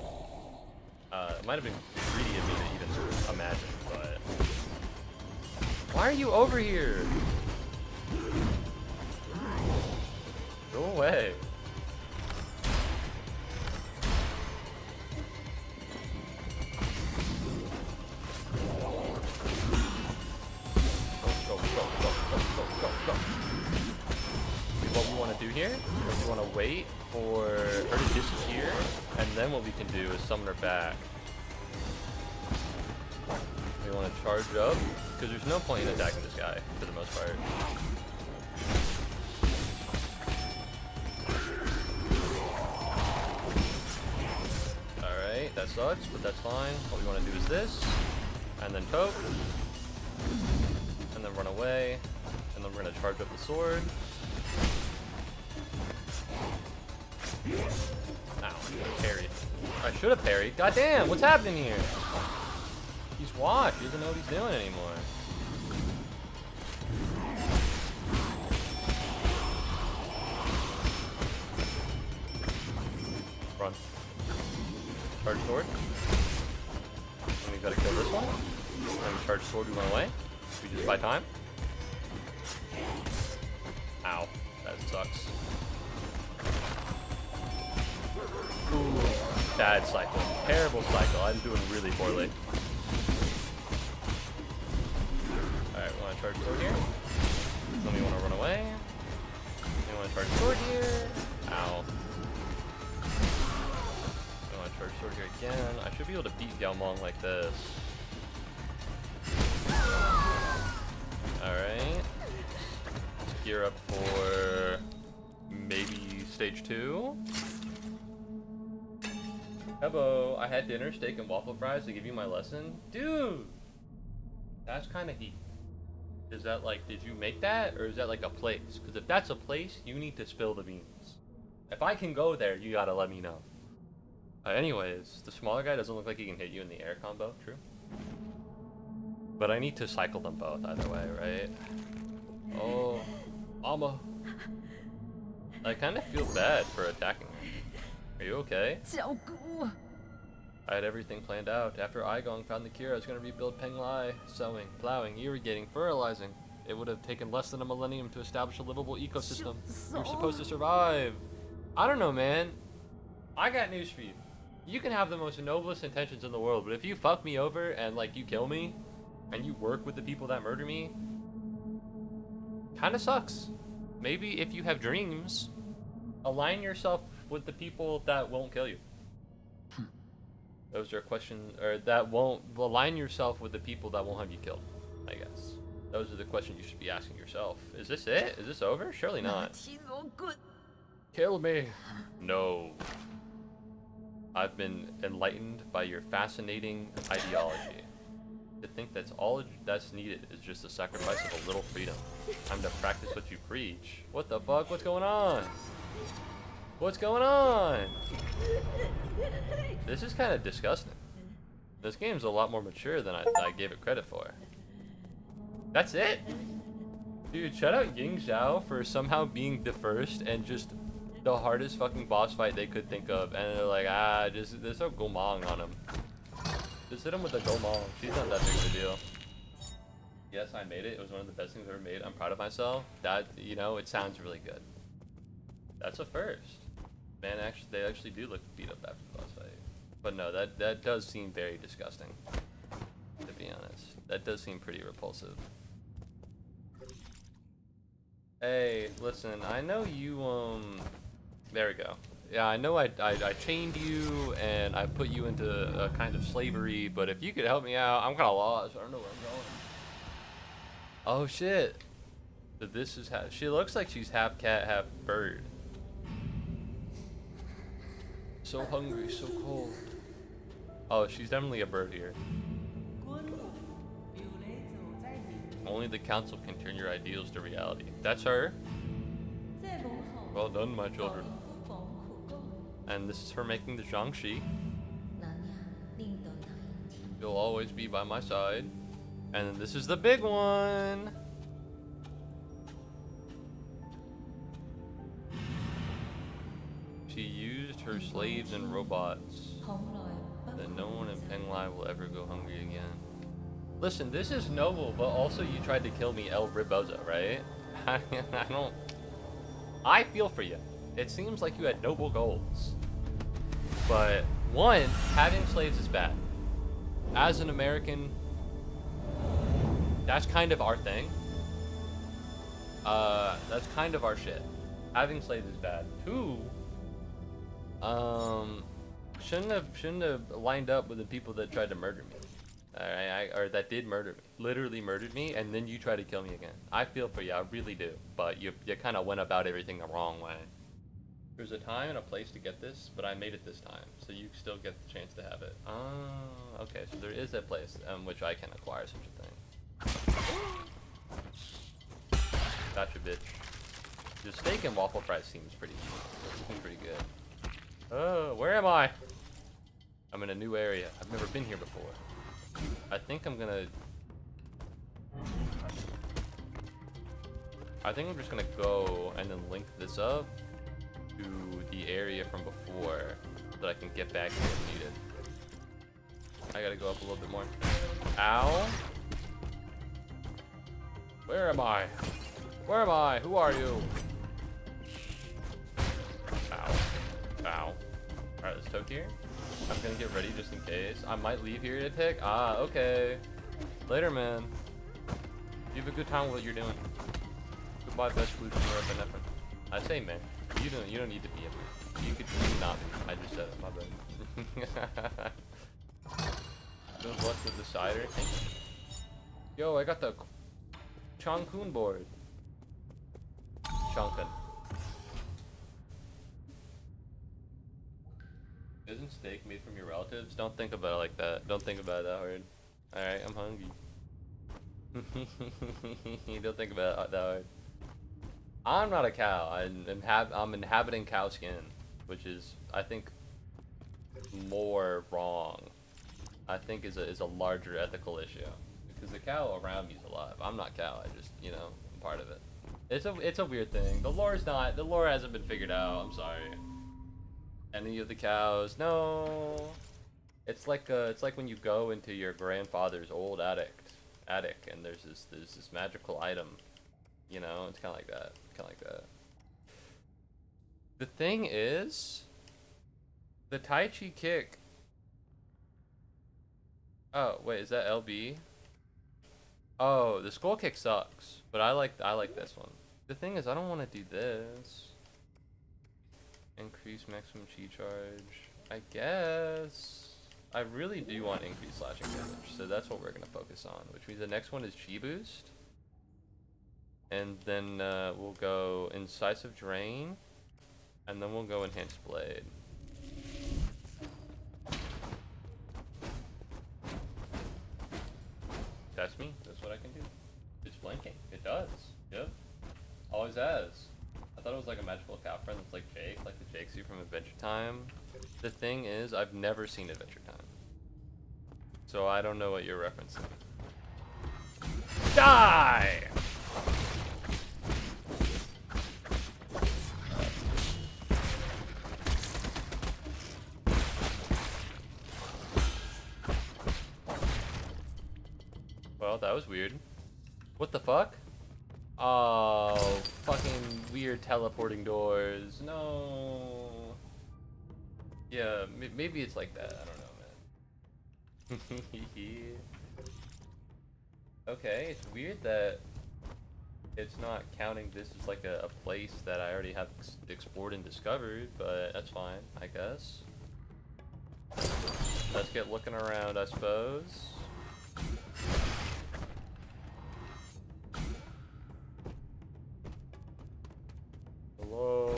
It might have been greedy of me to even imagine, but... Why are you over here? Go away. What we want to do here is we want to wait for her to disappear, and then what we can do is summon her back. We want to charge up, because there's no point in attacking this guy, for the most part. Alright, that sucks, but that's fine. What we want to do is this, and then poke, and then run away, and then we're going to charge up the sword. Ow, I parried. I should have parried. God damn, what's happening here? He's washed. He doesn't know what he's doing anymore. Run. Charge sword. And we gotta kill this one. And then we charge sword, we run away. We just buy time. Ow, that sucks. Ooh, bad cycle. Terrible cycle. I'm doing really poorly. Alright, we want to charge sword here. Then we want to run away. We want to charge sword here. Ow. We want to charge sword here again. I should be able to beat Galmong like this. Alright. Let's gear up for maybe stage 2. Hello, I had dinner, steak, and waffle fries to give you my lesson. Dude! That's kind of heat. Is that like, did you make that? Or is that like a place? Because if that's a place, you need to spill the beans. If I can go there, you gotta let me know. Anyways, the smaller guy doesn't look like he can hit you in the air combo, true? But I need to cycle them both either way, right? Oh, mama. I kind of feel bad for attacking him. Are you okay? I had everything planned out. After Aigong found the cure, I was going to rebuild Penglai, sowing, plowing, irrigating, fertilizing. It would have taken less than a millennium to establish a livable ecosystem. We were supposed to survive. I don't know, man. I got news for you. You can have the most noblest intentions in the world, but if you fuck me over and like you kill me, and you work with the people that murder me, kinda sucks. Maybe if you have dreams, align yourself with the people that won't kill you. Those are questions, or that won't align yourself with the people that won't have you killed, I guess. Those are the questions you should be asking yourself. Is this it? Is this over? Surely not. Kill me. No. I've been enlightened by your fascinating ideology. To think that's all that's needed is just the sacrifice of a little freedom. Time to practice what you preach. What the fuck? What's going on? What's going on? This is kind of disgusting. This game's a lot more mature than I gave it credit for. That's it? Dude, shout out Ying Zhao for somehow being the first and just the hardest fucking boss fight they could think of. And they're like, just there's a Gomong on him. Just hit him with a Gomong. She's not that big of a deal. Yes, I made it. It was one of the best things I've ever made. I'm proud of myself. That, you know, it sounds really good. That's a first. Man, actually, they actually do look beat up after the boss fight. But no, that does seem very disgusting. To be honest, that does seem pretty repulsive. Hey, listen, I know you, there we go. Yeah, I know I chained you and I put you into a kind of slavery, but if you could help me out, I'm kind of lost. I don't know where I'm going. Oh, shit. So this is how, she looks like she's half cat, half bird. So hungry, so cold. Oh, she's definitely a bird here. Only the council can turn your ideals to reality. That's her. Well done, my children. And this is her making the Jiangxi. You'll always be by my side. And then this is the big one. She used her slaves and robots. Then no one in Penglai will ever go hungry again. Listen, this is noble, but also you tried to kill me, El Riboza, right? I feel for you. It seems like you had noble goals. But, one, having slaves is bad. As an American, that's kind of our thing. That's kind of our shit. Having slaves is bad. Two, shouldn't have lined up with the people that tried to murder me. Or that did murder me. Literally murdered me, and then you try to kill me again. I feel for you, I really do. But you kind of went about everything the wrong way. There's a time and a place to get this, but I made it this time, so you still get the chance to have it. Oh, okay, so there is a place which I can acquire such a thing. Gotcha, bitch. The steak and waffle fries seems pretty good. Oh, where am I? I'm in a new area. I've never been here before. I think I'm just gonna go and then link this up to the area from before so that I can get back here if needed. I gotta go up a little bit more. Ow! Where am I? Where am I? Who are you? Ow. Ow. Alright, let's toke here. I'm gonna get ready just in case. I might leave here to pick. Ah, okay. Later, man. You have a good time with what you're doing. Goodbye, best solution or epinephrine. I say, man. You don't need to be a man. You could not be. I just said it. My bad. Good luck with the cider. Thank you. Yo, I got the Changkun board. Changkun. Isn't steak made from your relatives? Don't think about it like that. Don't think about it that hard. Alright, I'm hungry. Don't think about it that hard. I'm not a cow. I'm inhabiting cow skin, which is, I think, more wrong. I think is a larger ethical issue because the cow around me is alive. I'm not cow. I just, you know, I'm part of it. It's a weird thing. The lore hasn't been figured out. I'm sorry. Any of the cows? No. It's like when you go into your grandfather's old attic, and there's this magical item. You know, it's kind of like that. Kind of like that. The thing is, the Tai Chi kick. Oh wait, is that LB? Oh, the skull kick sucks, but I like this one. The thing is, I don't want to do this. Increase maximum chi charge. I guess I really do want increased slashing damage, so that's what we're gonna focus on. Which means the next one is chi boost, and then we'll go incisive drain, and then we'll go enhanced blade. That's me. That's what I can do. It's blinking. It does. Yep. Always has. I thought it was like a magical cow friend that's like Jake, like the Jake suit from Adventure Time. The thing is, I've never seen Adventure Time, so I don't know what you're referencing. Die! Well, that was weird. What the fuck? Oh, fucking weird teleporting doors. No. Yeah, maybe it's like that. I don't know, man. Okay, it's weird that it's not counting this as like a place that I already have explored and discovered, but that's fine, I guess. Let's get looking around, I suppose. Hello.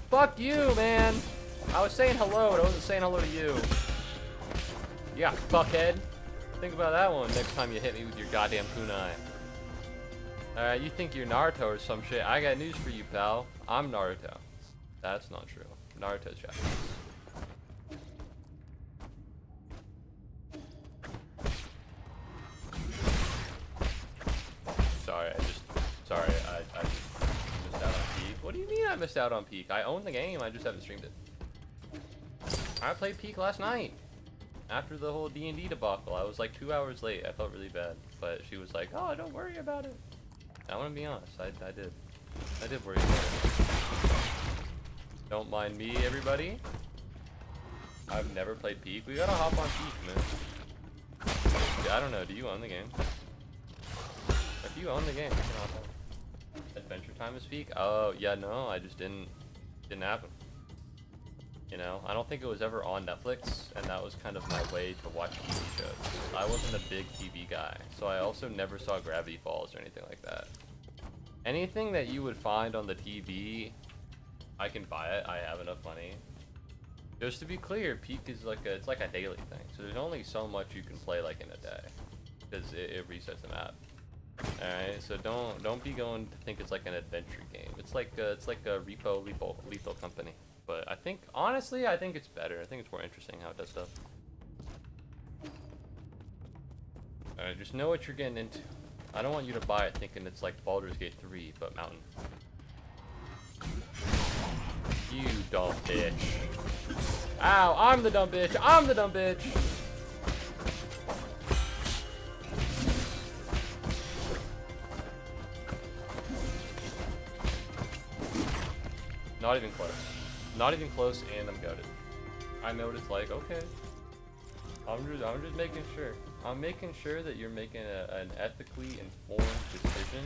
Fuck you, man! I was saying hello, and I wasn't saying hello to you. Yeah, fuckhead. Think about that one next time you hit me with your goddamn kunai. Alright, you think you're Naruto or some shit. I got news for you, pal. I'm Naruto. That's not true. Naruto's Japanese. Sorry, I just missed out on Peak. What do you mean I missed out on Peak? I own the game, I just haven't streamed it. I played Peak last night. After the whole D&D debacle, I was like 2 hours late. I felt really bad, but she was like, "Oh, don't worry about it." I want to be honest. I did. I did worry about it. Don't mind me, everybody. I've never played Peak. We gotta hop on Peak, man. I don't know. Do you own the game? If you own the game, you can hop on. Adventure Time is Peak? Oh, yeah, no. I just didn't happen. You know, I don't think it was ever on Netflix, and that was kind of my way to watch TV shows. I wasn't a big TV guy, so I also never saw Gravity Falls or anything like that. Anything that you would find on the TV, I can buy it. I have enough money. Just to be clear, Peak is like it's like a daily thing, so there's only so much you can play like in a day, because it resets the map. All right, so don't be going to think it's like an adventure game. It's like a repo lethal company. But I think, honestly, I think it's better. I think it's more interesting how it does stuff. Alright, just know what you're getting into. I don't want you to buy it thinking it's like Baldur's Gate 3, but Mountain. You dumb bitch. Ow, I'm the dumb bitch. I'm the dumb bitch. Not even close. Not even close, and I'm goated. I know what it's like. Okay. I'm just making sure. I'm making sure that you're making an ethically informed decision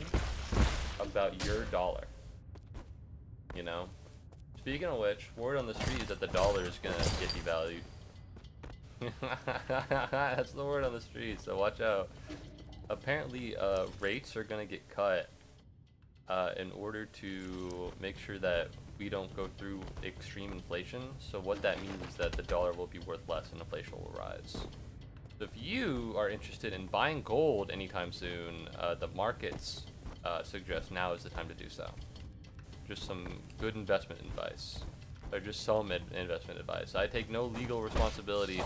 about your dollar. You know? Speaking of which, word on the street is that the dollar is gonna get devalued. That's the word on the street, so watch out. Apparently, rates are gonna get cut in order to make sure that we don't go through extreme inflation. So what that means is that the dollar will be worth less and inflation will rise. So if you are interested in buying gold anytime soon, the markets suggest now is the time to do so. Just some good investment advice. Or just some investment advice. I take no legal responsibility.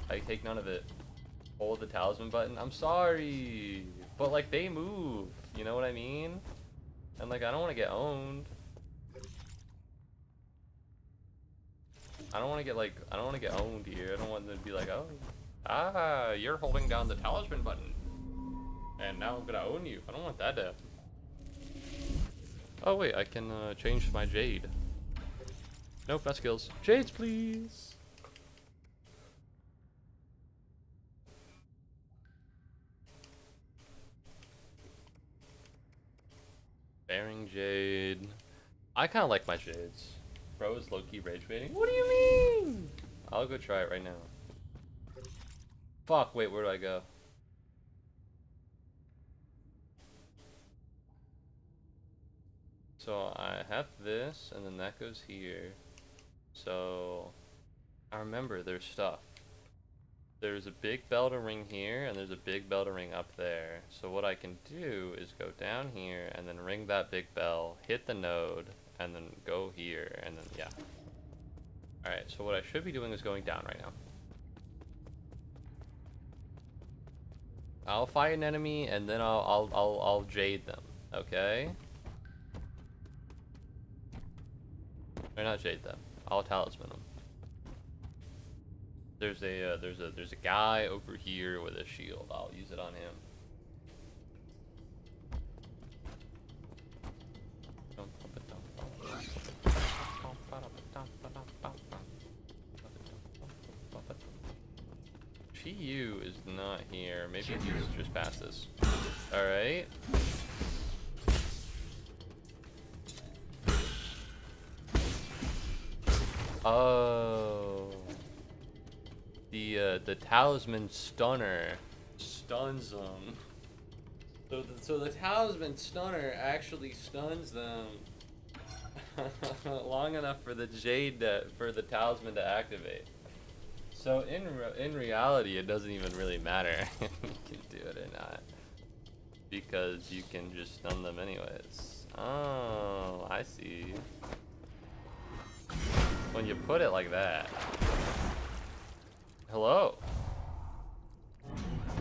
I take none of it. Hold the talisman button. I'm sorry. But like they move. You know what I mean? And like I don't want to get owned. I don't want to get owned here. I don't want them to be like, oh, you're holding down the talisman button. And now I'm gonna own you. I don't want that to happen. Oh wait, I can change my jade. Nope, not skills. Jades, please. Bearing jade. I kind of like my jades. Bro is low-key rage baiting. What do you mean? I'll go try it right now. Fuck, wait, where do I go? So I have this, and then that goes here. So I remember there's stuff. There's a big bell to ring here, and there's a big bell to ring up there. So what I can do is go down here, and then ring that big bell, hit the node, and then go here, and then, yeah. Alright, so what I should be doing is going down right now. I'll fight an enemy, and then I'll jade them, okay? Or not jade them. I'll talisman them. There's a guy over here with a shield. I'll use it on him. Chiyu is not here. Maybe he's just past this. Alright. Oh. The talisman stunner stuns them. So the talisman stunner actually stuns them long enough for the jade for the talisman to activate. So in reality, it doesn't even really matter if you can do it or not, because you can just stun them anyways. Oh, I see. When you put it like that. Hello.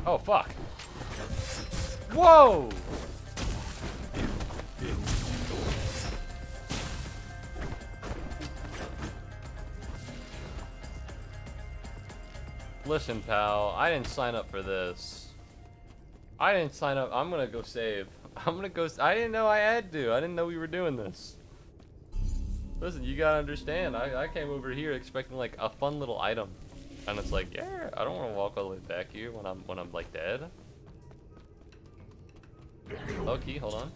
Oh fuck. Whoa. Listen, pal, I didn't sign up for this. I didn't sign up. I'm gonna go save. I'm gonna go. I didn't know I had to. I didn't know we were doing this. Listen, you gotta understand. I came over here expecting like a fun little item, and it's like, yeah, I don't want to walk all the way back here when I'm like dead. Low key, hold on.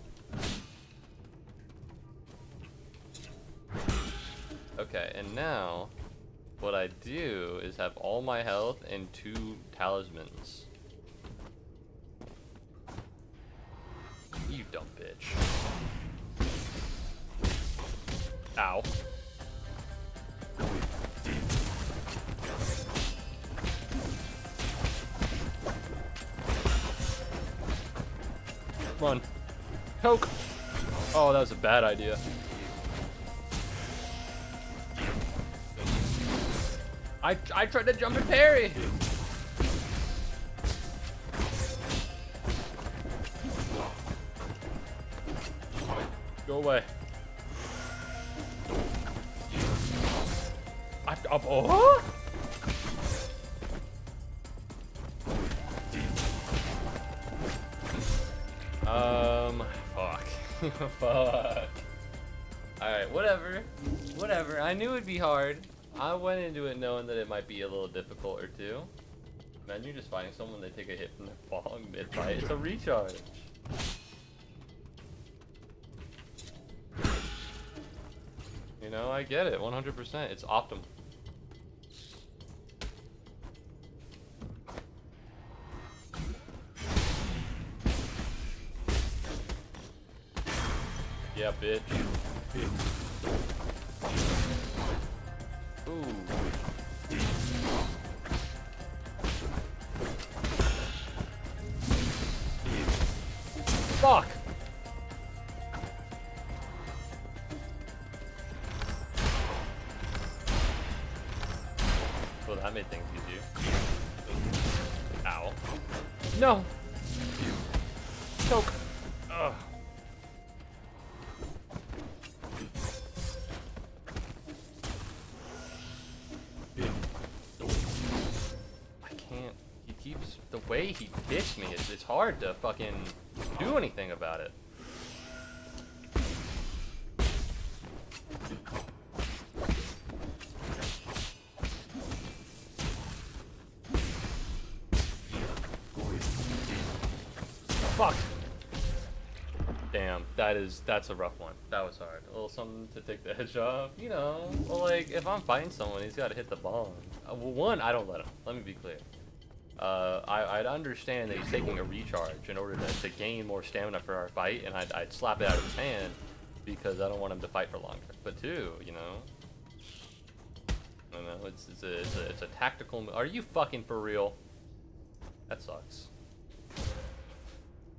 Okay, and now what I do is have all my health and 2 talismans. You dumb bitch. Ow. Run. Poke. Oh, that was a bad idea. I tried to jump and parry. Go away. Oh? Fuck. Fuck. Alright, whatever. Whatever. I knew it'd be hard. I went into it knowing that it might be a little difficult or two. Man, you're just fighting someone, they take a hit from their bong mid-fight. It's a recharge. You know, I get it, 100%. It's optimal. Yeah, bitch. Ooh. Fuck! Well, that made things easier. Ow. No! Choke! Ugh. I can't. He keeps... The way he hits me, it's hard to fucking do anything about it. Fuck! Damn, that's a rough one. That was hard. A little something to take the edge off, you know. Well, like, if I'm fighting someone, he's got to hit the ball. Well, one, I don't let him. Let me be clear. I'd understand that he's taking a recharge in order to gain more stamina for our fight, and I'd slap it out of his hand because I don't want him to fight for longer. But two, you know, I don't know. It's a tactical. Are you fucking for real? That sucks.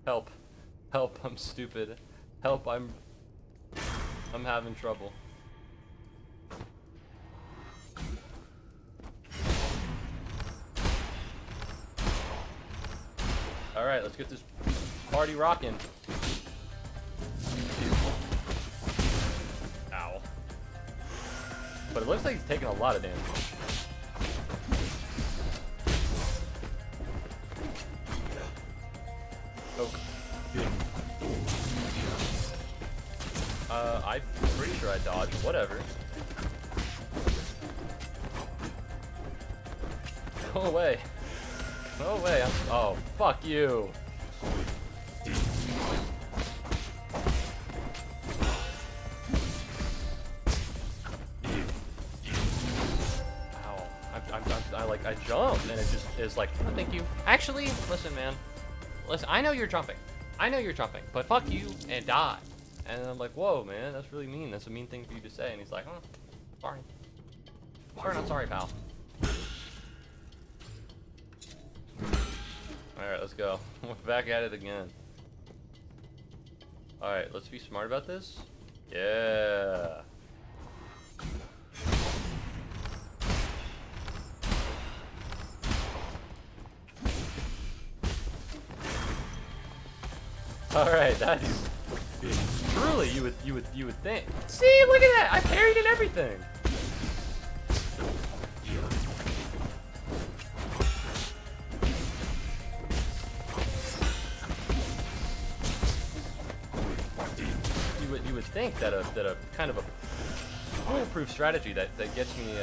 Help. Help, I'm stupid. Help, I'm having trouble. Alright, let's get this party rocking. Ow. But it looks like he's taking a lot of damage. Oh. I'm pretty sure I dodged. Whatever. Go away. Go away. Oh, fuck you. Ow. I jumped and it just is like, oh, thank you. Actually, listen, man. Listen, I know you're jumping. I know you're jumping, but fuck you and die. And I'm like, whoa, man, that's really mean. That's a mean thing for you to say. And he's like, oh, sorry. Sorry, not sorry, pal. Alright, let's go. We're back at it again. Alright, let's be smart about this. Yeah. Alright, that's truly you would think. See, look at that! I parried and everything! You would think that a kind of a foolproof strategy that gets me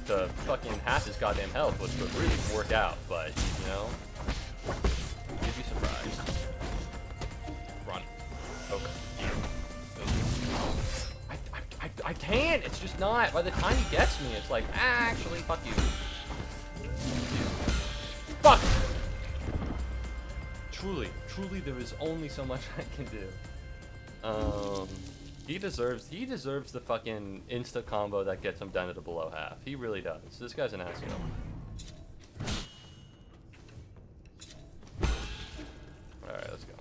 to fucking half his goddamn health would really work out, but you know, you'd be surprised. Run. Okay. I can't. It's just not. By the time he gets me, it's like, actually, fuck you. Fuck. Truly, there is only so much I can do. He deserves the fucking insta combo that gets him down to the below half. He really does. This guy's an asshole. Alright, let's go.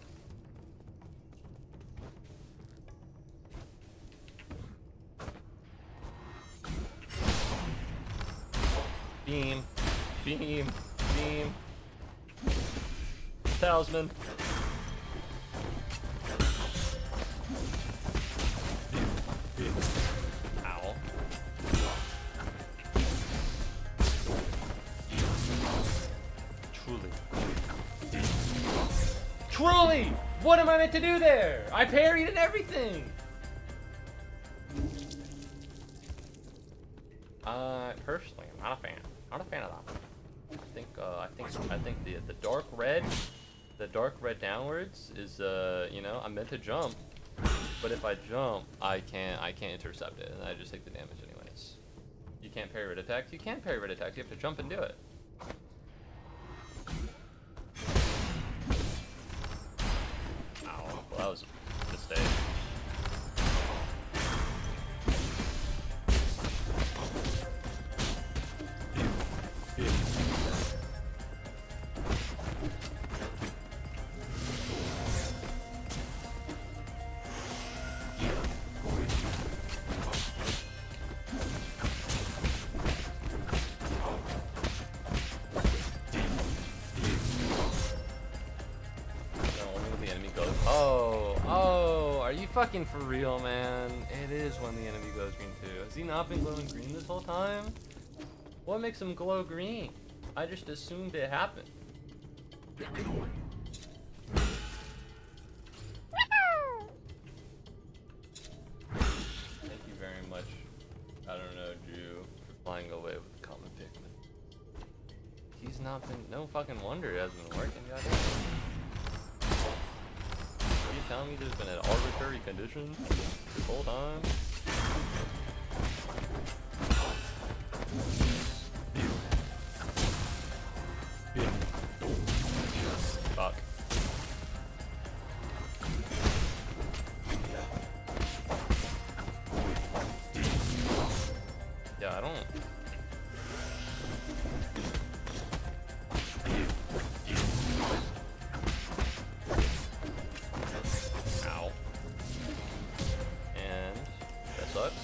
Beam. Talisman. Ow. Truly! What am I meant to do there? I parried and everything! Personally, I'm not a fan. Not a fan of that. I think the dark red downwards is you know, I'm meant to jump, but if I jump, I can't intercept it, and I just take the damage anyways. You can't parry red attacks. You can't parry red attacks. You have to jump and do it. Ow. Well, that was a mistake. Are you fucking for real, man? It is when the enemy glows green too. Has he not been glowing green this whole time? What makes him glow green? I just assumed it happened. Thank you very much. I don't know, Drew, for flying away with the common pigment. He's not been. No fucking wonder it hasn't been working, goddamn. Are you telling me there's been an arbitrary condition this whole time? Fuck. Yeah, I don't. Ow. And that sucks.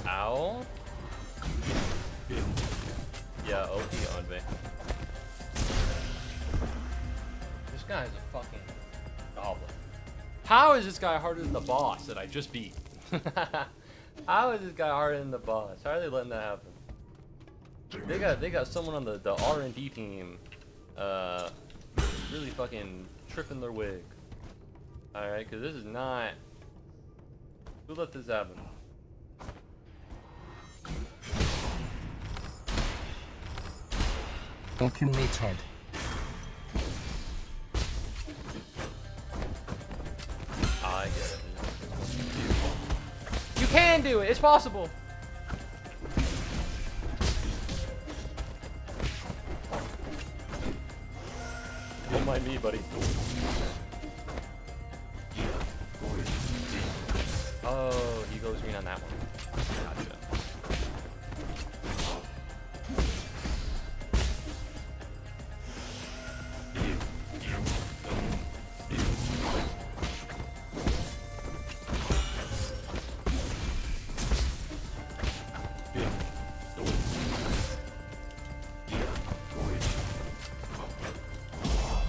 Ow. Yeah, OP on me. This guy is a fucking goblin. How is this guy harder than the boss that I just beat? How is this guy harder than the boss? How are they letting that happen? They got someone on the R&D team really fucking tripping their wig. Alright, because this is not... Who let this happen? Fucking me, Ted. I get it. You can do it! It's possible! Don't mind me, buddy. Oh, he goes green on that one. Gotcha.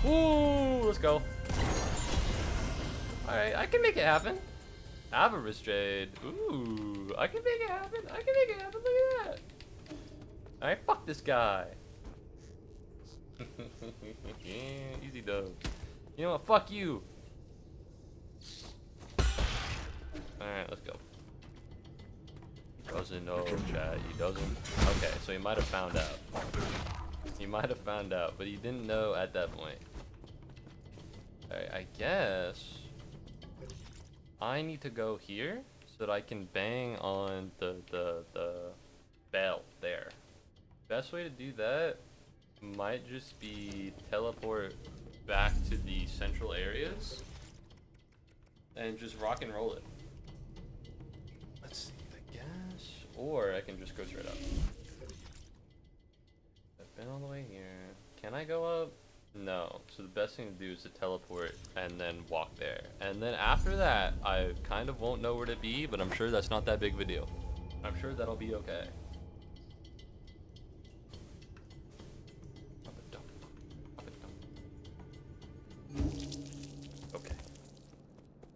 Ooh, let's go. Alright, I can make it happen. Avarice Jade. Ooh, I can make it happen. I can make it happen. Look at that. Alright, fuck this guy. Yeah, easy dub. You know what? Fuck you. Alright, let's go. He doesn't know, chat. He doesn't. Okay, so he might have found out. He might have found out, but he didn't know at that point. Alright, I guess I need to go here so that I can bang on the bell there. Best way to do that might just be teleport back to the central areas and just rock and roll it. Let's see, I guess. Or I can just go straight up. I've been all the way here. Can I go up? No. So the best thing to do is to teleport and then walk there. And then after that, I kind of won't know where to be, but I'm sure that's not that big of a deal. I'm sure that'll be okay. Okay.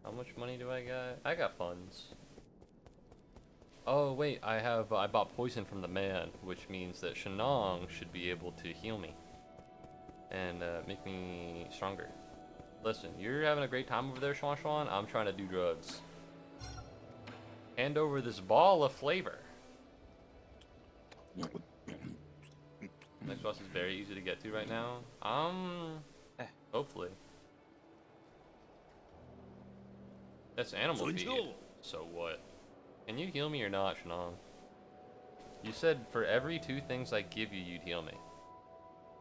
How much money do I got? I got funds. Oh wait, I bought poison from the man, which means that Shenong should be able to heal me and make me stronger. Listen, you're having a great time over there, Schwan Schwan. I'm trying to do drugs. Hand over this ball of flavor. Next boss is very easy to get to right now. Hopefully. That's animal feed. So what? Can you heal me or not, Shanong? You said for every 2 things I give you, you'd heal me.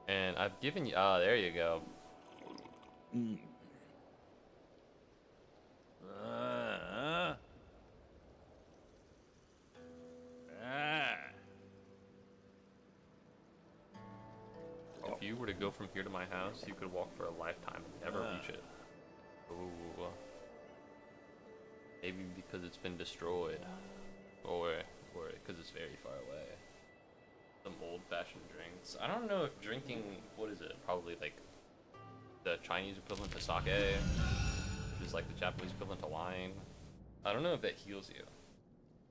And I've given you... Ah, there you go. If you were to go from here to my house, you could walk for a lifetime and never reach it. Ooh. Maybe because it's been destroyed. Or because it's very far away. Some old-fashioned drinks. I don't know if drinking... What is it? Probably like the Chinese equivalent to sake. Which is like the Japanese equivalent to wine. I don't know if that heals you.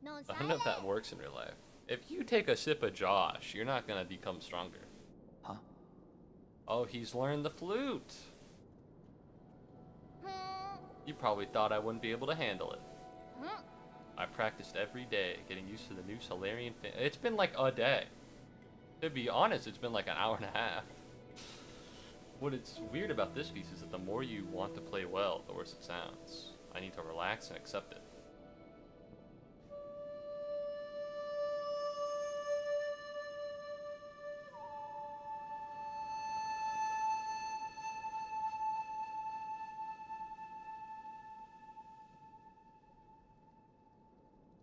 I don't know if that works in real life. If you take a sip of Josh, you're not gonna become stronger. Huh? Oh, he's learned the flute. You probably thought I wouldn't be able to handle it. I practiced every day, getting used to the new Solarian thing. It's been like a day. To be honest, it's been like an hour and a half. What is weird about this piece is that the more you want to play well, the worse it sounds. I need to relax and accept it.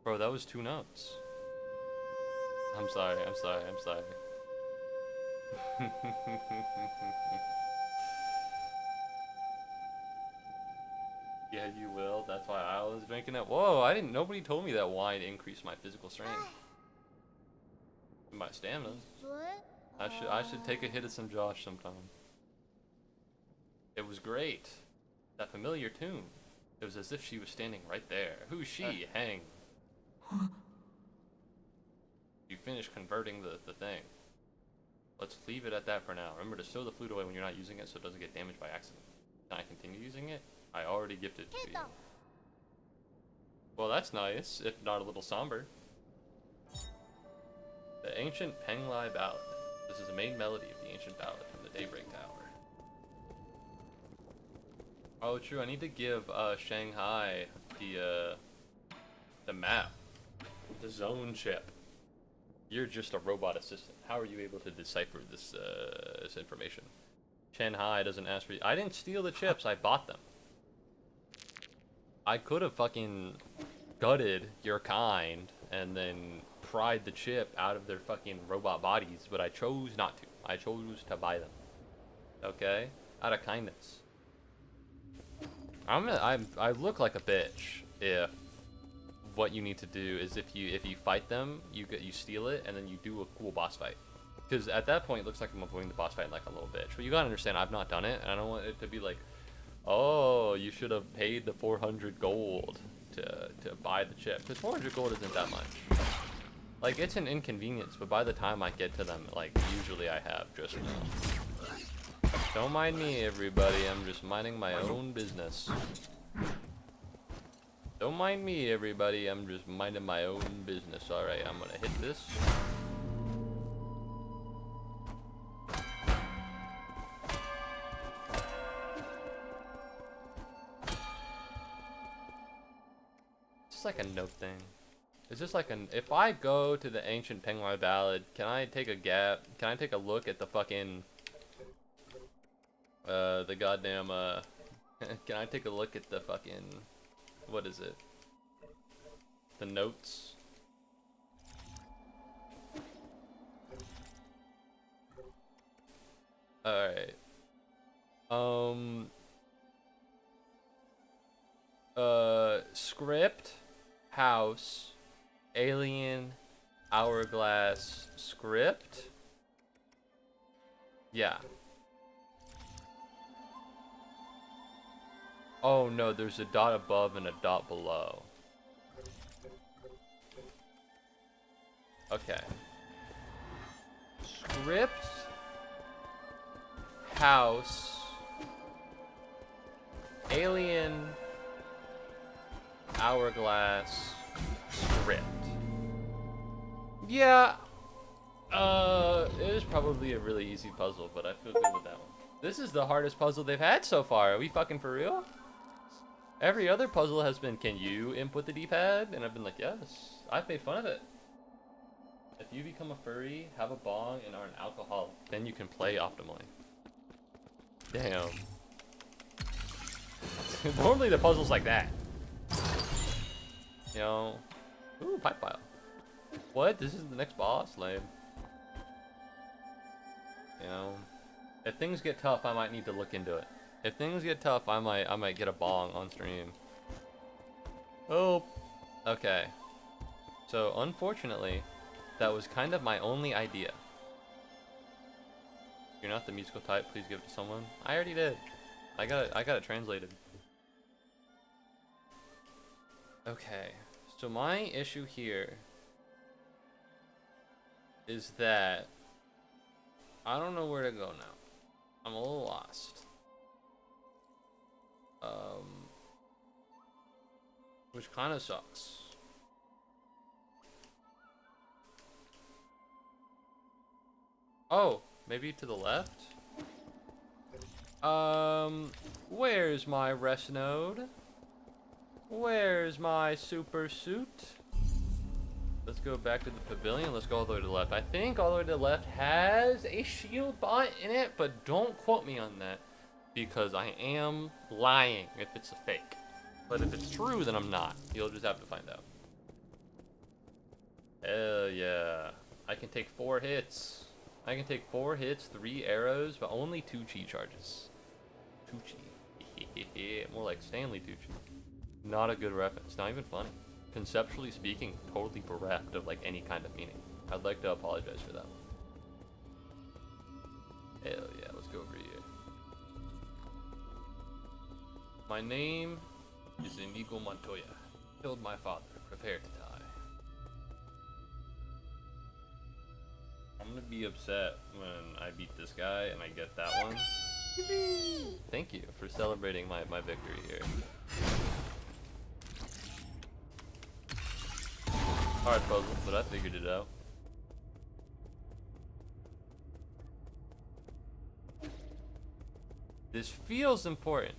Bro, that was 2 notes. I'm sorry. Yeah, you will. That's why I was drinking it. Whoa, nobody told me that wine increased my physical strength. And my stamina. I should take a hit at some Josh sometime. It was great. That familiar tune. It was as if she was standing right there. Who's she? Hang. You finished converting the thing. Let's leave it at that for now. Remember to stow the flute away when you're not using it so it doesn't get damaged by accident. Can I continue using it? I already gifted it to you. Well, that's nice, if not a little somber. The Ancient Penglai Ballad. This is the main melody of the ancient ballad from the Daybreak Tower. Oh, true. I need to give Shanghai the map, the zone chip. You're just a robot assistant. How are you able to decipher this information? Shanghai doesn't ask for you. I didn't steal the chips. I bought them. I could have fucking gutted your kind and then pried the chip out of their fucking robot bodies, but I chose not to. I chose to buy them. Okay? Out of kindness. I look like a bitch if what you need to do is if you fight them, you steal it and then you do a cool boss fight. Because at that point it looks like I'm avoiding the boss fight like a little bitch. But you gotta understand, I've not done it, and I don't want it to be like, oh, you should have paid the 400 gold to buy the chip. Because 400 gold isn't that much. Like, it's an inconvenience, but by the time I get to them, like, usually I have just enough. Don't mind me, everybody. I'm just minding my own business. Don't mind me, everybody. I'm just minding my own business. Alright, I'm gonna hit this. It's like a note thing. Is this like an... If I go to the Ancient Penglai Ballad, can I take a look at the fucking... the goddamn, can I take a look at the fucking... What is it? The notes? Alright. Script, house, alien, hourglass, script? Yeah. Oh no, there's a dot above and a dot below. Okay. Script, house, alien, hourglass, Crypt. Yeah. It was probably a really easy puzzle, but I feel good with that one. This is the hardest puzzle they've had so far. Are we fucking for real? Every other puzzle has been, can you input the D-pad? And I've been like, yes. I've made fun of it. If you become a furry, have a bong, and are an alcoholic, then you can play optimally. Damn. Normally the puzzle's like that. You know. Ooh, pipe pile. What? This is the next boss? Lame. You know. If things get tough, I might need to look into it. If things get tough, I might get a bong on stream. Oh. Okay. So unfortunately, that was kind of my only idea. If you're not the musical type, please give it to someone. I already did. I got it translated. Okay. So my issue here is that I don't know where to go now. I'm a little lost. Which kind of sucks. Oh, maybe to the left? Where's my rest node? Where's my super suit? Let's go back to the pavilion. Let's go all the way to the left. I think all the way to the left has a shield bot in it, but don't quote me on that because I am lying if it's a fake. But if it's true, then I'm not. You'll just have to find out. Hell yeah. I can take 4 hits. I can take 4 hits, 3 arrows, but only 2 chi charges. Tucci. More like Stanley Tucci. Not a good reference. Not even funny. Conceptually speaking, totally bereft of like any kind of meaning. I'd like to apologize for that one. Hell yeah, let's go over here. My name is Inigo Montoya. Killed my father. Prepare to die. I'm gonna be upset when I beat this guy and I get that one. Thank you for celebrating my victory here. Hard puzzle, but I figured it out. This feels important.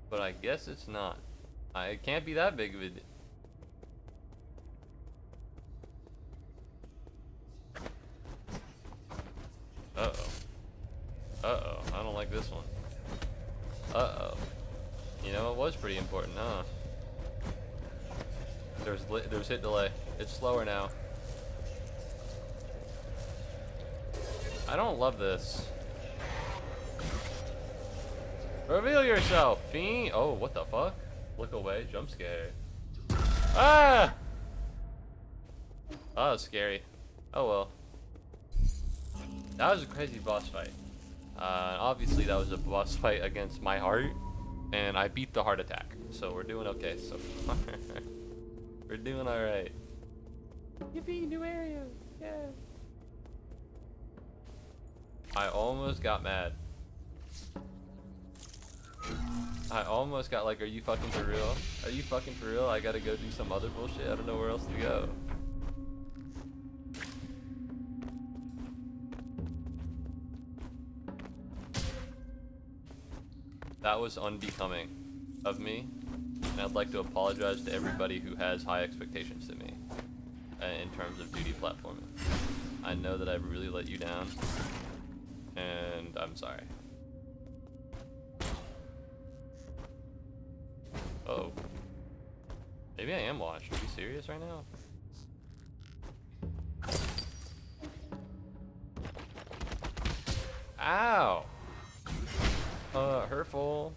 But I guess it's not. It can't be that big of a deal. Uh-oh. Uh-oh. I don't like this one. Uh-oh. You know, it was pretty important, huh? There's hit delay. It's slower now. I don't love this. Reveal yourself, fiend! Oh, what the fuck? Look away, jump scare. Ah! Oh, that was scary. Oh well. That was a crazy boss fight. Obviously that was a boss fight against my heart, and I beat the heart attack. So we're doing okay so far. We're doing alright. Yippee, new area! Yeah! I almost got mad. I almost got like, are you fucking for real? Are you fucking for real? I gotta go do some other bullshit. I don't know where else to go. That was unbecoming of me. And I'd like to apologize to everybody who has high expectations to me in terms of 2D platforming. I know that I've really let you down. And I'm sorry. Oh. Maybe I am washed. Are you serious right now? Ow! Hurtful.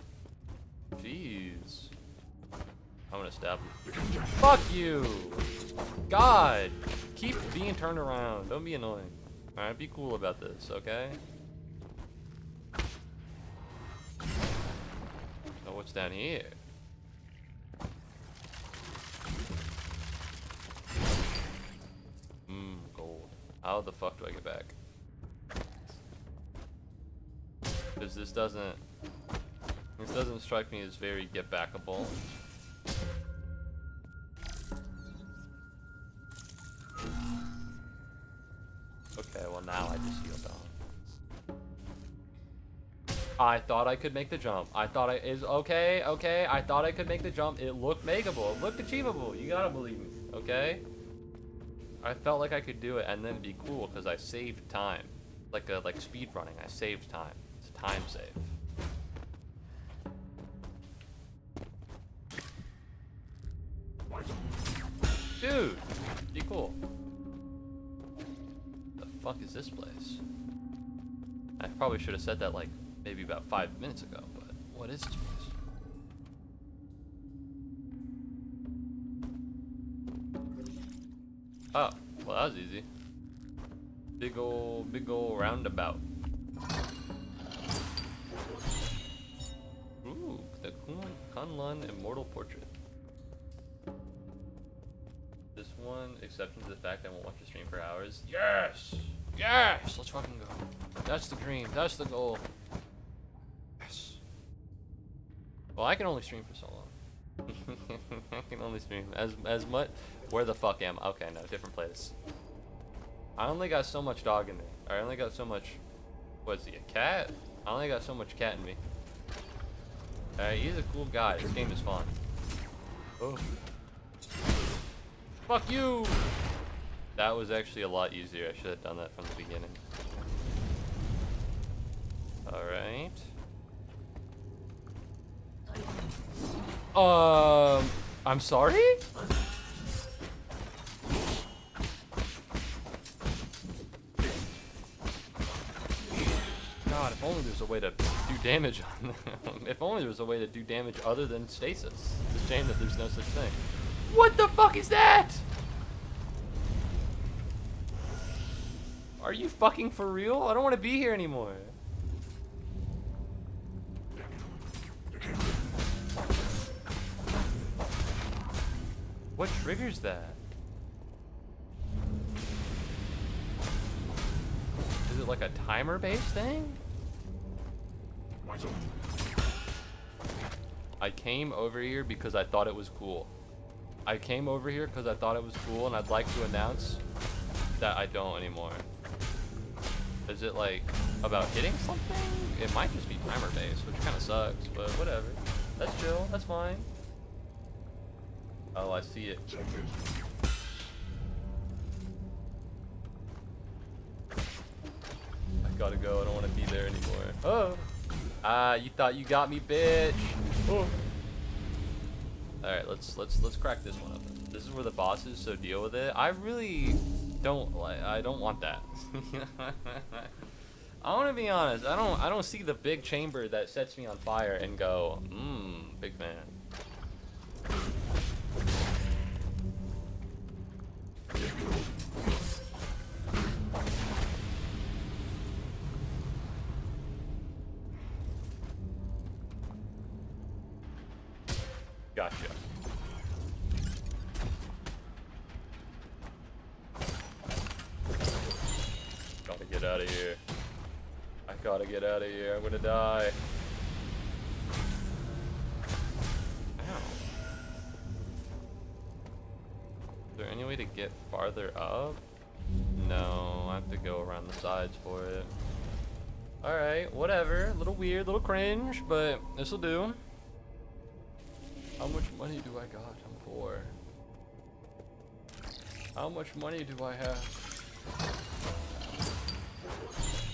Jeez. I'm gonna stab him. Fuck you! God! Keep being turned around. Don't be annoying. Alright, be cool about this, okay? Know what's down here? Gold. How the fuck do I get back? Because this doesn't... This doesn't strike me as very get backable. Okay, well now I just healed down. I thought I could make the jump. I thought okay. I thought I could make the jump. It looked makeable. It looked achievable. You gotta believe me, okay? I felt like I could do it and then be cool because I saved time. Like speed running. I saved time. It's a time save. Dude, be cool. The fuck is this place? I probably should have said that like maybe about 5 minutes ago, but what is this place? Oh, well that was easy. Big ol' roundabout. Ooh, the Kunlun Immortal Portrait. This one, exception to the fact I won't watch the stream for hours. Yes! Yes! Let's fucking go. That's the dream. That's the goal. Yes. Well, I can only stream for so long. I can only stream as much. Where the fuck am I? Okay, no, different place. I only got so much dog in me. I only got so much. What is he, a cat? I only got so much cat in me. Alright, he's a cool guy. This game is fun. Oh. Fuck you! That was actually a lot easier. I should have done that from the beginning. Alright. I'm sorry? God, if only there's a way to do damage on them. If only there was a way to do damage other than stasis. It's a shame that there's no such thing. What the fuck is that? Are you fucking for real? I don't want to be here anymore. What triggers that? Is it like a timer-based thing? I came over here because I thought it was cool. I came over here because I thought it was cool, and I'd like to announce that I don't anymore. Is it like about hitting something? It might just be timer-based, which kind of sucks, but whatever. That's chill. That's fine. Oh, I see it. I gotta go. I don't want to be there anymore. Oh. Ah, you thought you got me, bitch. Oh. All right, let's crack this one open. This is where the boss is, so deal with it. I really don't like. I don't want that. I want to be honest. I don't see the big chamber that sets me on fire and go, big fan. Gotcha. Gotta get out of here. I gotta get out of here. I'm gonna die. Ow. Is there any way to get farther up? No, I have to go around the sides for it. Alright, whatever. A little weird, a little cringe, but this'll do. How much money do I got? I'm poor. How much money do I have?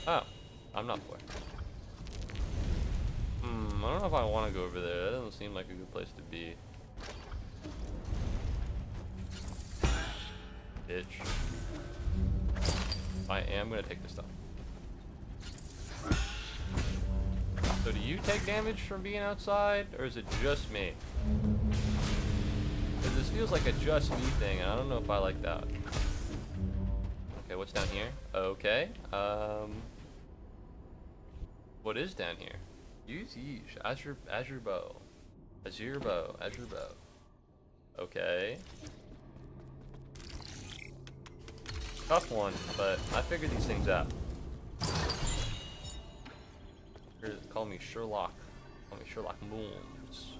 Oh, I'm not poor. I don't know if I want to go over there. That doesn't seem like a good place to be. Bitch. I am gonna take this stuff. So do you take damage from being outside, or is it just me? Because this feels like a just me thing, and I don't know if I like that. Okay, what's down here? Okay. What is down here? Use Yeesh. Azure bow. Azure bow. Azure bow. Okay. Tough one, but I figured these things out. Call me Sherlock Call me Sherlock Holmes.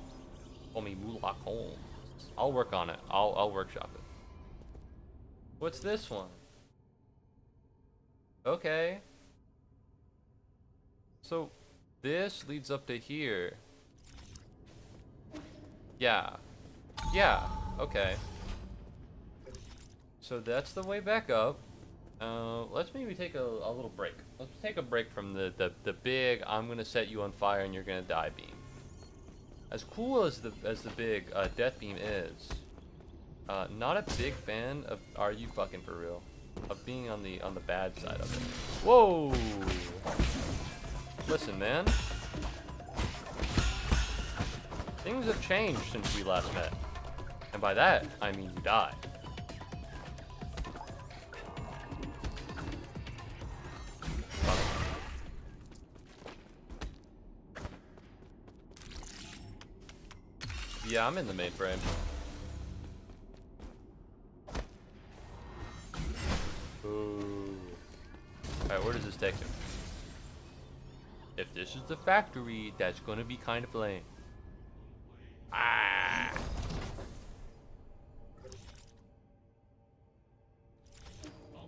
Call me Sherlock Holmes. I'll work on it. I'll workshop it. What's this one? Okay. So this leads up to here. Yeah. Yeah. Okay. So that's the way back up. Let's maybe take a little break. Let's take a break from the big I'm gonna set you on fire and you're gonna die beam. As cool as the big death beam is, not a big fan of. Are you fucking for real? Of being on the bad side of it. Whoa! Listen, man. Things have changed since we last met, and by that I mean you died. Yeah, I'm in the main frame. Ooh. Alright, where does this take him? If this is the factory, that's gonna be kind of lame. Ah!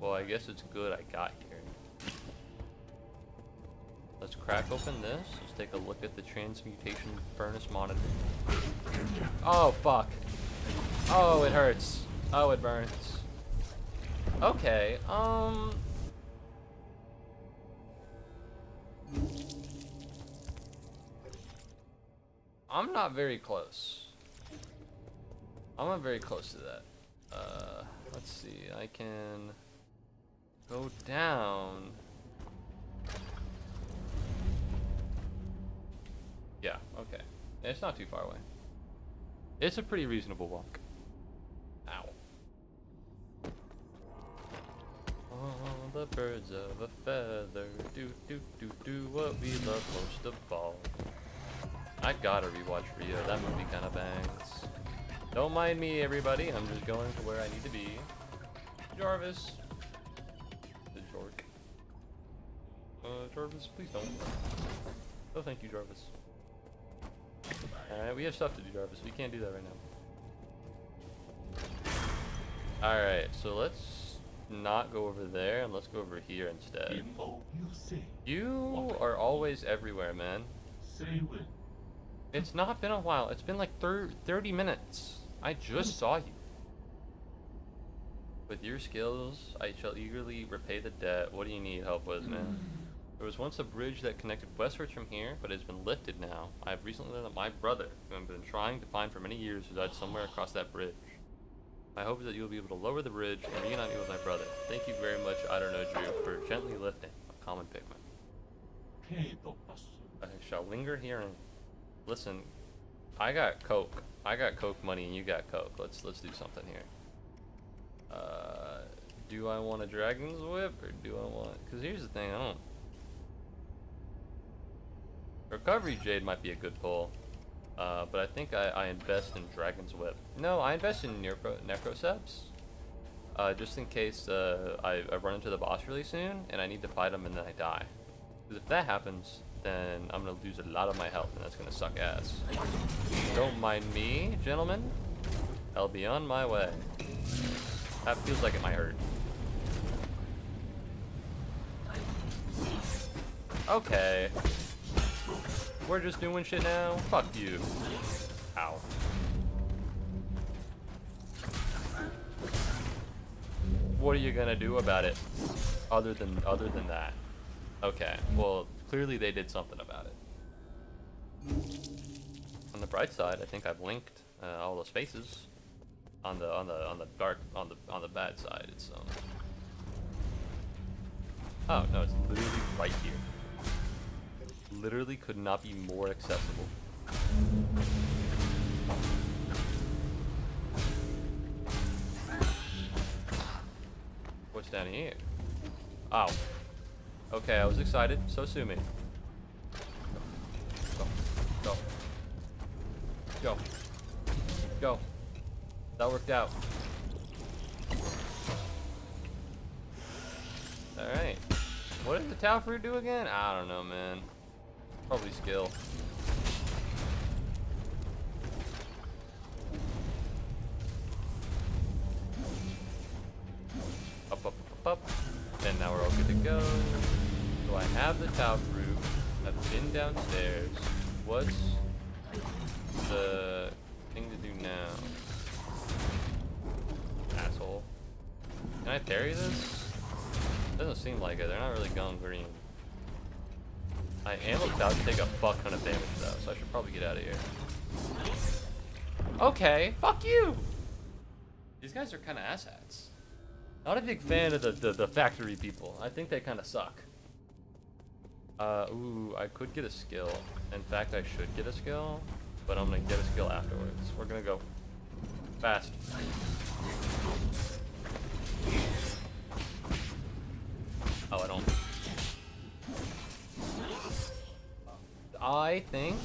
Well, I guess it's good I got here. Let's crack open this. Let's take a look at the transmutation furnace monitor. Oh, fuck. Oh, it hurts. Oh, it burns. Okay, I'm not very close. I'm not very close to that. Let's see. I can go down. Yeah, okay. It's not too far away. It's a pretty reasonable walk. Ow. All the birds of a feather do what we love most of all. I gotta rewatch Rio. That movie kind of bangs. Don't mind me, everybody. I'm just going to where I need to be. Jarvis. The Jork. Jarvis, please don't. Oh, thank you, Jarvis. Alright, we have stuff to do, Jarvis. We can't do that right now. Alright, so let's not go over there and let's go over here instead. You are always everywhere, man. It's not been a while. It's been like 30 minutes. I just saw you. With your skills, I shall eagerly repay the debt. What do you need help with, man? There was once a bridge that connected westwards from here, but it has been lifted now. I have recently learned that my brother, who I've been trying to find for many years, resides somewhere across that bridge. My hope is that you will be able to lower the bridge and reunite me with my brother. Thank you very much, I don't know, Drew, for gently lifting a common pigment. I shall linger here and listen. I got coke. I got coke money, and you got coke. Let's do something here. Do I want a dragon's whip or do I want? Because here's the thing, I don't. Recovery Jade might be a good pull, but I think I invest in Dragon's Whip. No, I invest in Necroceps, just in case I run into the boss really soon and I need to fight him and then I die. Because if that happens, then I'm going to lose a lot of my health and that's going to suck ass. Don't mind me, gentlemen. I'll be on my way. That feels like it might hurt. Okay. We're just doing shit now? Fuck you. Ow. What are you gonna do about it? Other than that? Okay, well, clearly they did something about it. On the bright side, I think I've linked all the spaces. On the bad side, it's oh no, it's literally right here. Literally could not be more accessible. What's down here? Oh. Okay, I was excited, so sue me. Go. Go. Go. Go. That worked out. Alright. What did the Tau fruit do again? I don't know, man. Probably skill. good to go. So I have the tau fruit. I've been downstairs. What's the thing to do now? Asshole. Can I parry this? Doesn't seem like it. They're not really going green. I am about to take a fuck ton of damage though, so I should probably get out of here. Okay, fuck you! These guys are kind of asshats. Not a big fan of the factory people. I think they kind of suck. Ooh, I could get a skill. In fact, I should get a skill, but I'm gonna get a skill afterwards. We're gonna go fast. Oh, I don't. I think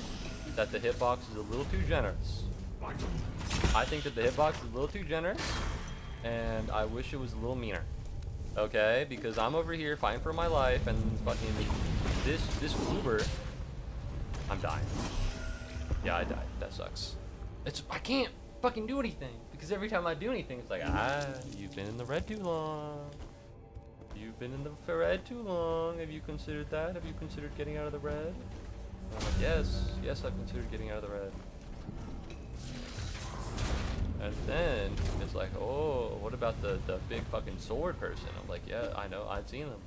that the hitbox is a little too generous. I think that the hitbox is a little too generous, and I wish it was a little meaner. Okay, because I'm over here fighting for my life, and fucking this Uber, I'm dying. Yeah, I died. That sucks. I can't fucking do anything because every time I do anything, it's like, you've been in the red too long. You've been in the red too long. Have you considered that? Have you considered getting out of the red? I'm like, yes, I've considered getting out of the red. And then it's like, oh, what about the big fucking sword person? I'm like, yeah, I know, I've seen them.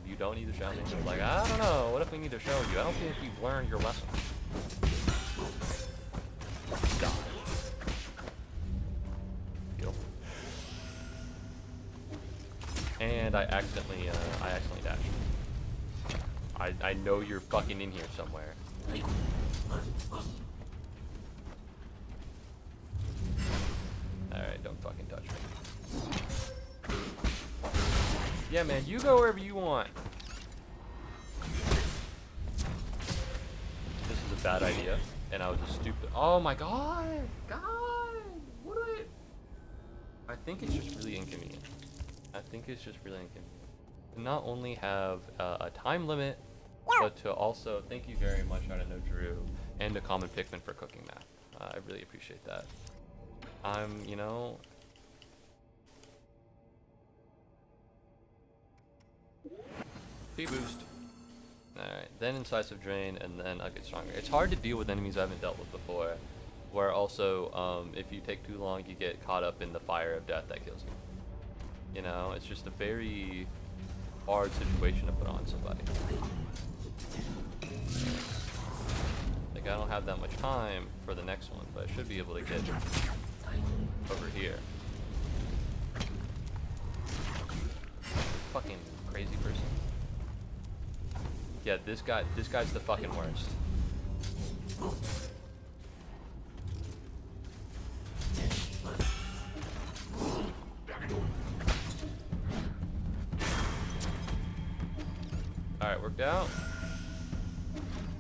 You don't need to show me. I'm like, I don't know. What if we need to show you? I don't think you've learned your lesson. Die. Heal. And I accidentally dashed. I know you're fucking in here somewhere. Alright, don't fucking touch me. Yeah, man, you go wherever you want. This is a bad idea, and I was a stupid. Oh my god! God! What do I think it's just really inconvenient. I think it's just really inconvenient. To not only have a time limit, but to also, thank you very much, I don't know, Drew, and a common Pikmin for cooking that. I really appreciate that. You know... P-boost. Alright, then Incisive Drain, and then I'll get stronger. It's hard to deal with enemies I haven't dealt with before, where also, if you take too long, you get caught up in the fire of death that kills you. You know, it's just a very hard situation to put on somebody. Like, I don't have that much time for the next one, but I should be able to get over here. Fucking crazy person. Yeah, this guy's the fucking worst. Alright, worked out.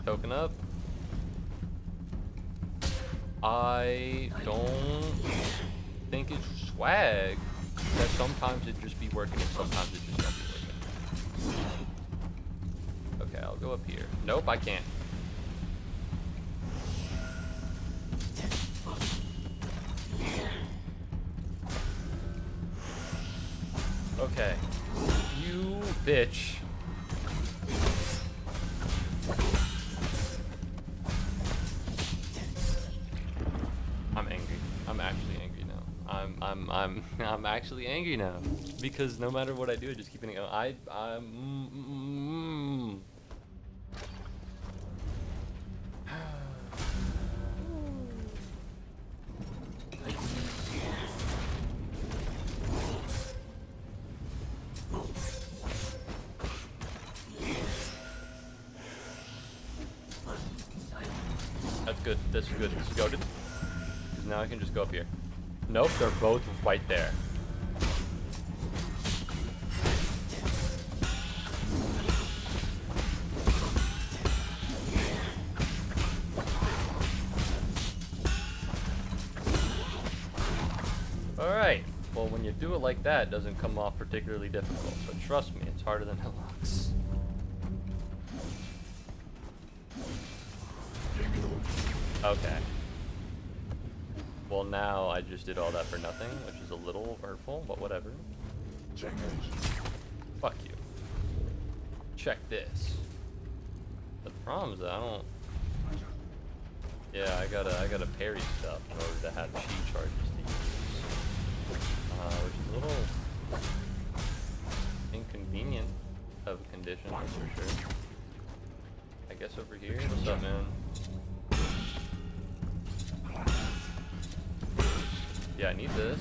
Token up. I don't think it's swag that sometimes it just be working and sometimes it just don't be working. Okay, I'll go up here. Nope, I can't. Okay. You bitch. I'm angry. I'm actually angry now. I'm actually angry now because no matter what I do, I just keep getting. That's good. That's good. This is goated. Now I can just go up here. Nope, they're both right there. Alright. Well, when you do it like that, it doesn't come off particularly difficult. But trust me, it's harder than it looks. Okay. Well, now I just did all that for nothing, which is a little hurtful, but whatever. Fuck you. check this. The problem is that I don't. Yeah, I gotta parry stuff in order to have chi charges to use. Which is a little inconvenient of a condition, that's for sure. I guess over here. What's up, man? Yeah, I need this,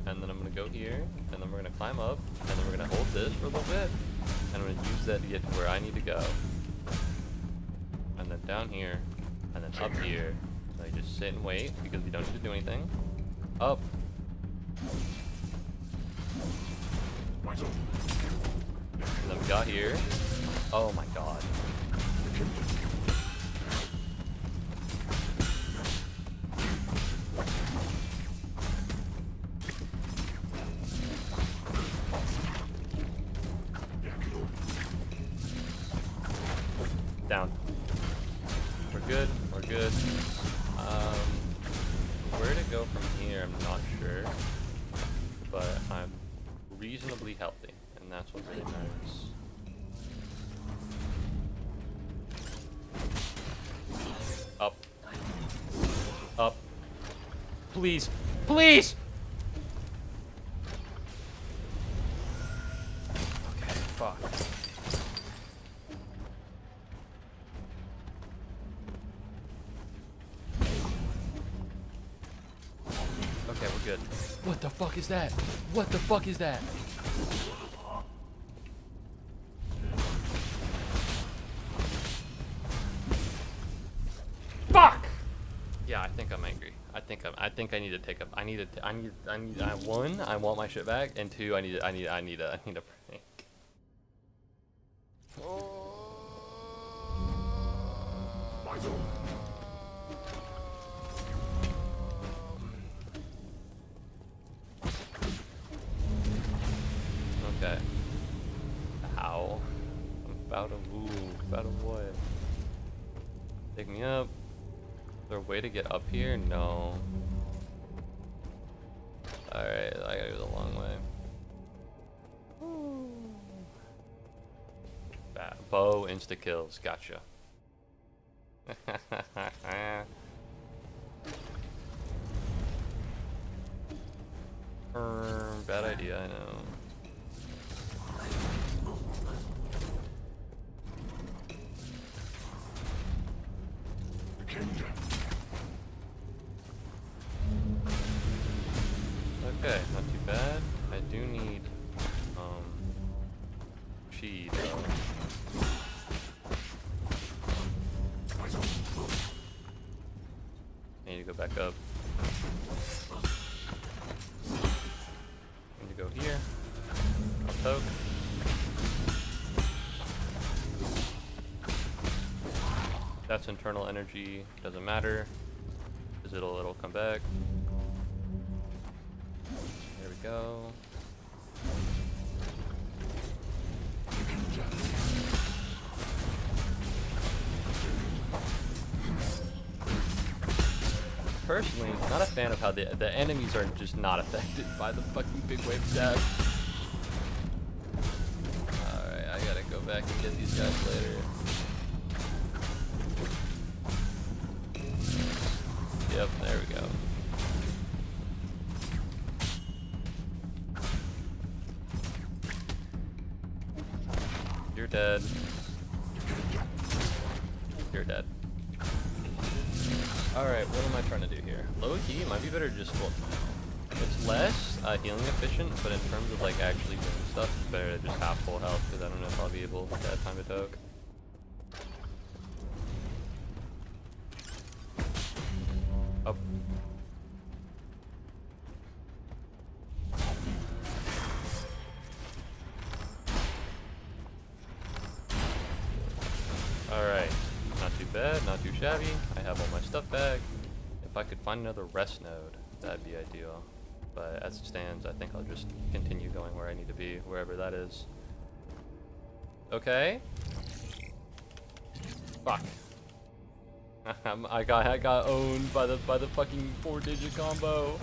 and then I'm gonna go here, and then we're gonna climb up, and then we're gonna hold this for a little bit, and I'm gonna use that to get to where I need to go. And then down here, and then up here. So I just sit and wait because we don't need to do anything. Up. And then we got here. Oh my god. Down. We're good. We're good. Where to go from here, I'm not sure. But I'm reasonably healthy, and that's what really matters. Up. Up. Please. Please! Okay, fuck. Okay, we're good. What the fuck is that? What the fuck is that? Fuck! Yeah, I think I'm angry. I think I need to take up. One, I want my shit back, and two, I need a break. Okay. Ow. I'm about to move. About to what? Take me up. Is there a way to get up here? No. Alright, I gotta go the long way. Bow insta kills. Gotcha. Bad idea, I know. Okay, not too bad. I do need chi though. I need to go back up. Need to go here. I'll poke. That's internal energy, doesn't matter, because it'll come back. There we go. Personally, not a fan of how the enemies are just not affected by the fucking big wave of death. Alright, I gotta go back and get these guys later. Yep, there we go. You're dead. You're dead. Alright, what am I trying to do here? Low key, it might be better just, well, it's less healing efficient, but in terms of like actually doing stuff, it's better to just have full health, because I don't know if I'll be able to have time to toke. Up. Alright, not too bad, not too shabby. I have all my stuff back. If I could find another rest node, that'd be ideal. But as it stands, I think I'll just continue going where I need to be, wherever that is. Okay. Fuck. I got owned by the fucking 4-digit combo.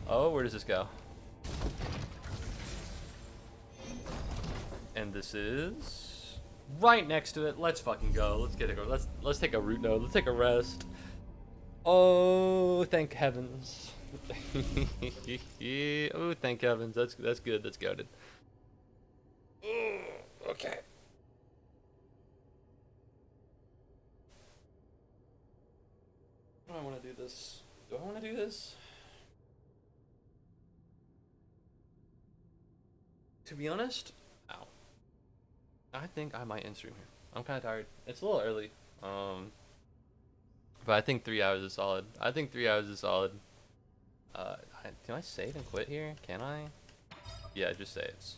Oh, where does this go? And this is right next to it. Let's fucking go. Let's get it. Let's take a root node. Let's take a rest. Oh, thank heavens. Oh, thank heavens. That's good. That's goaded. Okay. Do I want to do this? Do I want to do this? To be honest, ow. I think I might end stream here. I'm kind of tired. It's a little early. But I think 3 hours is solid. I think 3 hours is solid. Can I save and quit here? Can I? Yeah, it just saves.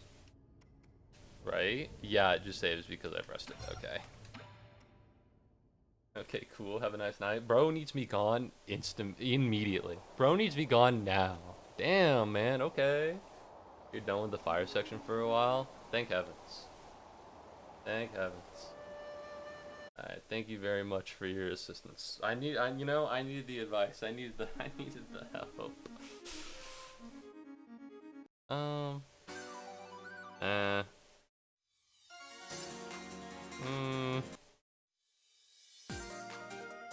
Right? Yeah, it just saves because I pressed it. Okay. Okay, cool. Have a nice night. Bro needs me gone immediately. Bro needs me gone now. Damn, man. Okay. You're done with the fire section for a while? Thank heavens. Thank heavens. Alright, thank you very much for your assistance. I needed the advice. I needed the help.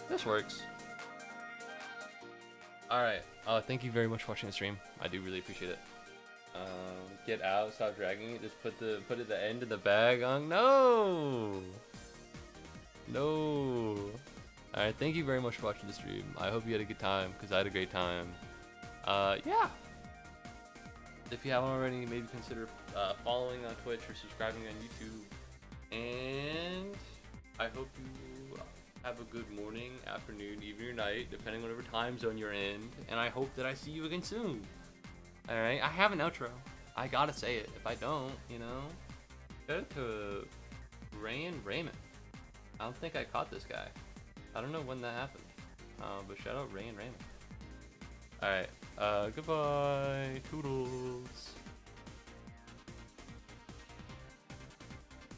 This works. Alright. Thank you very much for watching the stream. I do really appreciate it. Get out, stop dragging it, just put the end in the bag. No! No. Alright, thank you very much for watching the stream. I hope you had a good time, because I had a great time. Yeah. If you haven't already, maybe consider following on Twitch or subscribing on YouTube. And I hope you have a good morning, afternoon, evening, or night, depending on whatever time zone you're in. And I hope that I see you again soon. Alright, I have an outro. I gotta say it. If I don't, shout out to Raymond. I don't think I caught this guy. I don't know when that happened. But shout out Raymond. Alright, goodbye. Toodles.